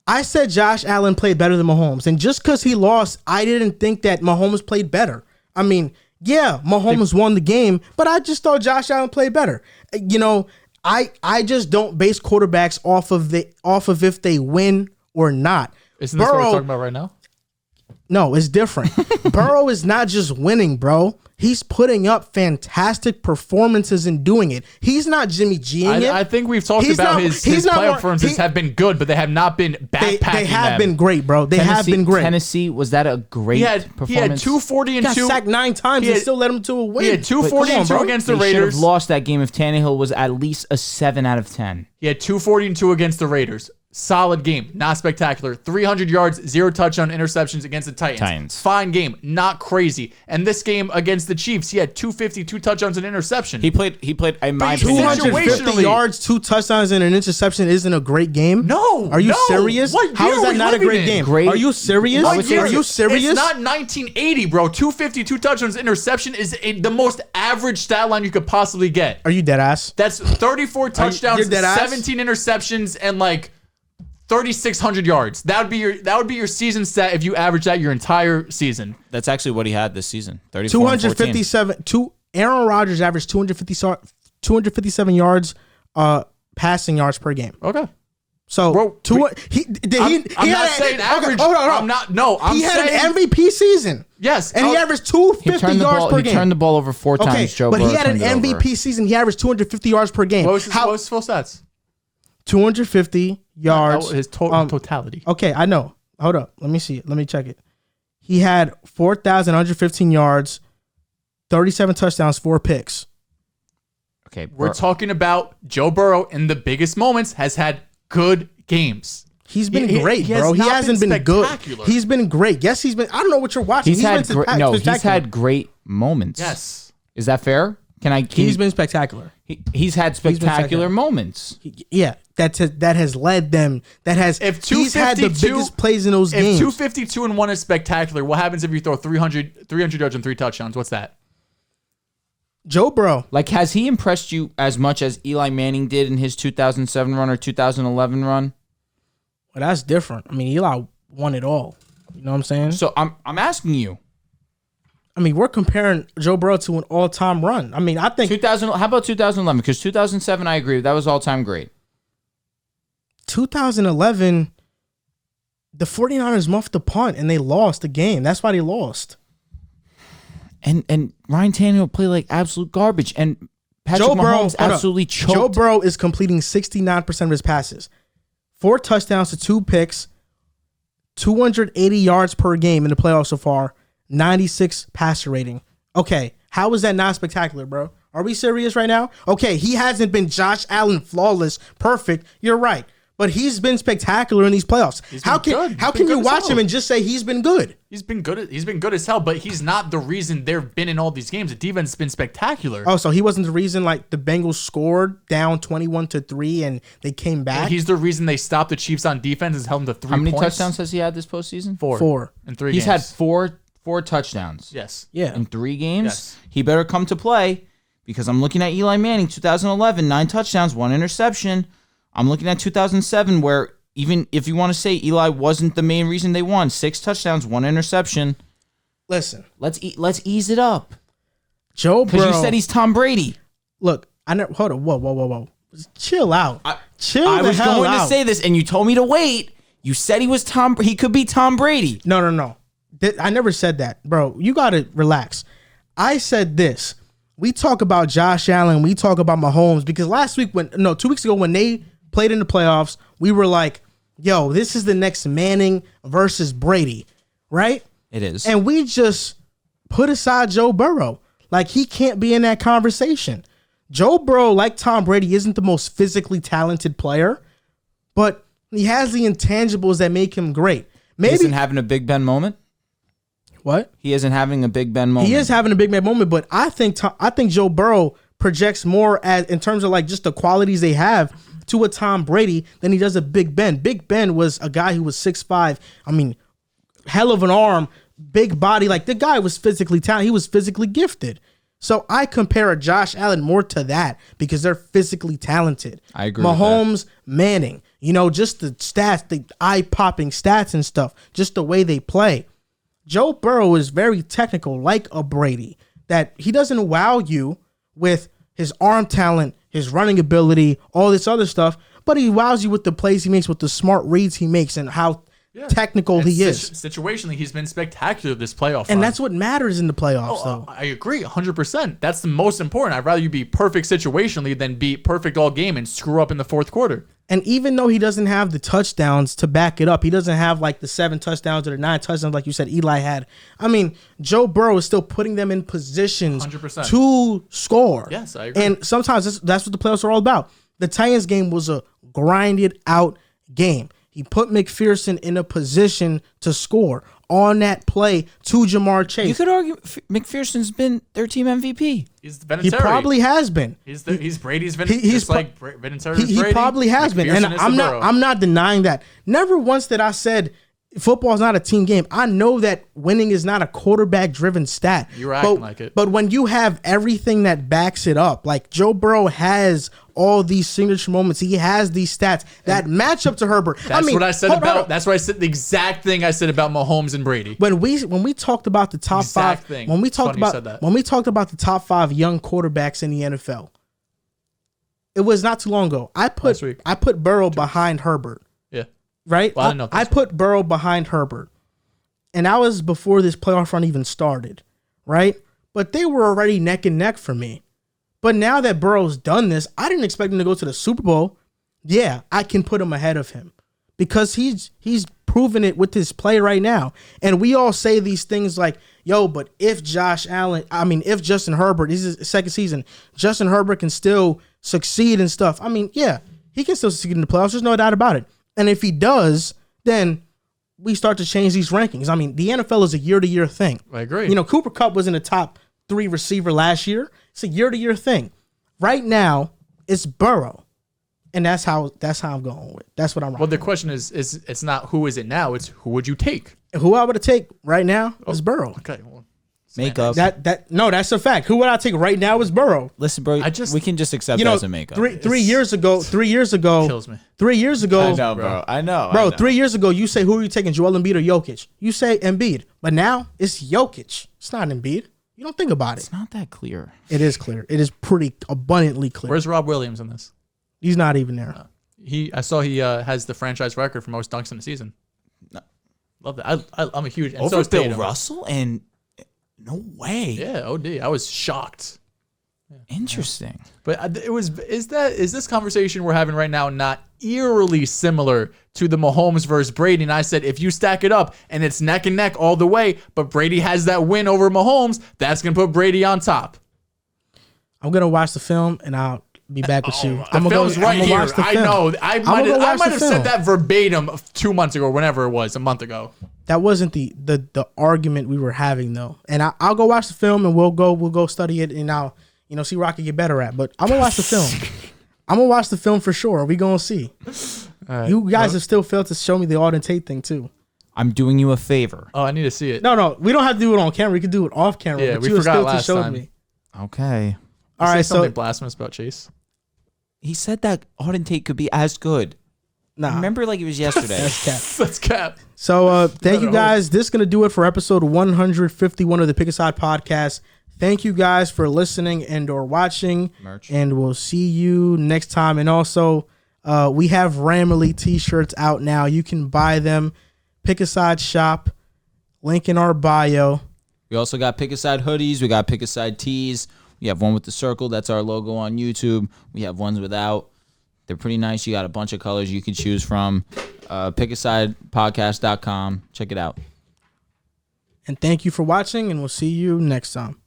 I said Josh Allen played better than Mahomes, and just because he lost, I didn't think that Mahomes played better. I mean, yeah, Mahomes won the game, but I just thought Josh Allen played better. You know, I just don't base quarterbacks off of if they win or not. Isn't this what we're talking about right now? No, it's different. Burrow is not just winning, bro. He's putting up fantastic performances and doing it. He's not Jimmy G'ing it. I think we've talked He's about not- his he's not playoff more- performances have been good, but they have not been backpacking They have them. been great, bro. They have been great. Tennessee, was that a great He had performance? 240 He and got 2. sacked 9 times he and had- still led him to a win. He had 240 and 2 bro. against the They should have Raiders. lost that game if Tannehill was at least a 7 out of 10. He had 240 and 2 against the Raiders. Solid game, not spectacular. 300 yards, 0 touchdown interceptions against the Titans. Fine game, not crazy. And this game against the Chiefs, he had 250, 2 touchdowns and interception. He played in my But you opinion. 250 situationally- yards, 2 touchdowns, and an interception isn't a great game? No, Are you no. serious? What How year is are that we not a living great in? game? Great. Are you serious? What year? Are you serious? It's not 1980, bro. 250, 2 touchdowns, interception is the most average stat line you could possibly get. Are you dead ass? That's 34 touchdowns, you're dead ass? 17 interceptions, and like 3,600 yards. That would be your season stat if you average that your entire season. That's actually what he had this season. 34 and 14. 257. Aaron Rodgers averaged 257 yards, passing yards per game. Okay. So Bro, I'm not saying average. Hold on. I'm not. No, I'm He had saying an MVP season. yes, And he averaged 250 He turned the yards ball. per He game. turned the ball over 4 Okay, times. Joe but Burrow he had an turned it over. MVP season. He averaged 250 yards per game. What was his full stats? 250 yards. His totality. Okay, I know. Hold up. Let me see it. Let me check it. He had 4,115 yards, 37 touchdowns, 4 picks. Okay, We're talking about Joe Burrow in the biggest moments has had good games. He's been He- great, he has bro. He not hasn't been been good. spectacular. He's been great. Yes, he's been. I don't know what you're watching. he's had been great. No, he's spectacular. had great moments. Yes. Is that fair? He's been spectacular. He's had spectacular moments. Yeah, that has led them. That has. If He's had the 252 biggest plays in those If games. 252 and 1 is spectacular, what happens if you throw 300 yards and 3 touchdowns? What's that? Joe Burrow. Like, has he impressed you as much as Eli Manning did in his 2007 run or 2011 run? Well, that's different. I mean, Eli won it all. You know what I'm saying? So I'm asking you. I mean, we're comparing Joe Burrow to an all-time run. I mean, I think 2000. How about 2011? Because 2007, I agree, that was all time great. 2011, the 49ers muffed the punt and they lost the game. That's why they lost. And Ryan Tannehill played like absolute garbage, and Patrick Joe Burrow Mahomes absolutely choked. Joe Burrow is completing 69% of his passes. 4 touchdowns to 2 picks, 280 yards per game in the playoffs so far, 96 passer rating. Okay, how is that not spectacular, bro? Are we serious right now? Okay, he hasn't been Josh Allen flawless, perfect. You're right. But he's been spectacular in these playoffs. How can you watch him and just say he's been good? He's been good as hell, but he's not the reason they've been in all these games. The defense has been spectacular. Oh, so he wasn't the reason like the Bengals scored down 21-3 and they came back? He's the reason they stopped the Chiefs on defense and held them to 3 How many points. touchdowns has he had this postseason? 4. in 3 He's games. had four touchdowns. Yes. Yeah. In 3 games. Yes. He better come to play, because I'm looking at Eli Manning, 2011, 9 touchdowns, 1 interception. I'm looking at 2007, where even if you want to say Eli wasn't the main reason they won, 6 touchdowns, 1 interception. Listen, Let's ease it up. Joe Burrow. Because you said he's Tom Brady. Look, I never. Hold on. Whoa. Chill out. Chill I the was hell going out. to say this, and you told me to wait. You said he could be Tom Brady. No. I never said that, bro. You gotta relax. I said this. We talk about Josh Allen. We talk about Mahomes because 2 weeks ago when they played in the playoffs, we were like, "Yo, this is the next Manning versus Brady," right? It is. And we just put aside Joe Burrow. Like, he can't be in that conversation. Joe Burrow, like Tom Brady, isn't the most physically talented player, but he has the intangibles that make him great. He Maybe isn't having a Big Ben moment. what? He isn't having a Big Ben moment. He is having a big man moment, but I think Joe Burrow projects more as in terms of like just the qualities they have to a Tom Brady than he does a Big Ben. Big Ben was a guy who was 6'5". I mean, hell of an arm, big body. Like, the guy was physically talented. He was physically gifted. So I compare a Josh Allen more to that because they're physically talented. I agree Mahomes, Manning, just the stats, the eye-popping stats and stuff, just the way they play. Joe Burrow is very technical, like a Brady, that he doesn't wow you with his arm talent, his running ability, all this other stuff, but he wows you with the plays he makes, with the smart reads he makes, and how technical he is. Situationally, he's been spectacular this playoff run. And that's what matters in the playoffs, though. I agree 100%. That's the most important. I'd rather you be perfect situationally than be perfect all game and screw up in the fourth quarter. And even though he doesn't have the touchdowns to back it up, he doesn't have like the 7 touchdowns or the 9 touchdowns like you said Eli had. I mean, Joe Burrow is still putting them in positions 100%. to score. Yes, I agree. And sometimes that's what the playoffs are all about. The Titans game was a grinded out game. He put McPherson in a position to score on that play to Jamar Chase. You could argue McPherson's been their team MVP. He's Vinatieri. He probably has been. He's Brady's Vinatieri. He's like Vinatieri's He Brady. probably has been, and I'm not denying that. Never once that I said football is not a team game. I know that winning is not a quarterback-driven stat. You're acting like it. But when you have everything that backs it up, like Joe Burrow has all these signature moments, he has these stats that match up to Herbert. That's what I said about. That's what I said. The exact thing I said about Mahomes and Brady. When we talked about the top five, when we talked about the top 5 young quarterbacks in the NFL, it was not too long ago. I put Burrow behind Herbert. Yeah. Right? Well, I didn't know I put Burrow behind Herbert. And that was before this playoff run even started. Right? But they were already neck and neck for me. But now that Burrow's done this, I didn't expect him to go to the Super Bowl. Yeah, I can put him ahead of him because he's proven it with his play right now. And we all say these things like, yo, but if if Justin Herbert, this is his second season, Justin Herbert can still succeed and stuff. I mean, yeah, he can still succeed in the playoffs. There's no doubt about it. And if he does, then we start to change these rankings. I mean, the NFL is a year-to-year thing. I agree. Cooper Kupp was in the top 3 receiver last year. It's a year-to-year thing. Right now, it's Burrow. And that's how I'm going with. That's what I'm rocking. Well, the question is it's not who is it now, it's who would you take? Who I would take right now is Burrow. Okay. Well, makeup. That's a fact. Who would I take right now is Burrow. Listen, bro, we can just accept that as a makeup. 3 years ago, kills me. 3 years ago, I know, bro. I know. Bro, 3 years ago, you say, who are you taking, Joel Embiid or Jokic? You say Embiid. But now, it's Jokic. It's not Embiid. You don't think about it. It's not that clear. It is clear. It is pretty abundantly clear. Where's Rob Williams in this? He's not even there. I saw he has the franchise record for most dunks in a season. No. Love that. I'm a huge... Over Bill Russell? And no way. Yeah, OD. I was shocked. Interesting. But is this conversation we're having right now not eerily similar to the Mahomes versus Brady? And I said, if you stack it up and it's neck and neck all the way, but Brady has that win over Mahomes, that's going to put Brady on top. I'm going to watch the film and I'll be back with you. The film's right here. I know. I might have said that verbatim 2 months ago, or whenever it was, a month ago. That wasn't the argument we were having, though. And I'll go watch the film and we'll go study it and I'll see what I can get better at. But I'm gonna watch the film. I'm gonna watch the film for sure. We gonna see. Right. You guys have still failed to show me the Auden Tate thing too. I'm doing you a favor. Oh, I need to see it. No, we don't have to do it on camera. We can do it off camera. Yeah, but we forgot last time. Me. Okay. All right. Something blasphemous about Chase. He said that Auden Tate could be as good. Nah. Remember like it was yesterday. That's cap. That's cap. So thank you guys. This is going to do it for episode 151 of the Pick a Side podcast. Thank you guys for listening and or watching. Merch. And we'll see you next time. And also, we have Ramily t-shirts out now. You can buy them. Pick a Side shop. Link in our bio. We also got Pick a Side hoodies. We got Pick a Side tees. We have one with the circle. That's our logo on YouTube. We have ones without. They're pretty nice. You got a bunch of colors you can choose from. Pickasidepodcast.com. Check it out. And thank you for watching, and we'll see you next time.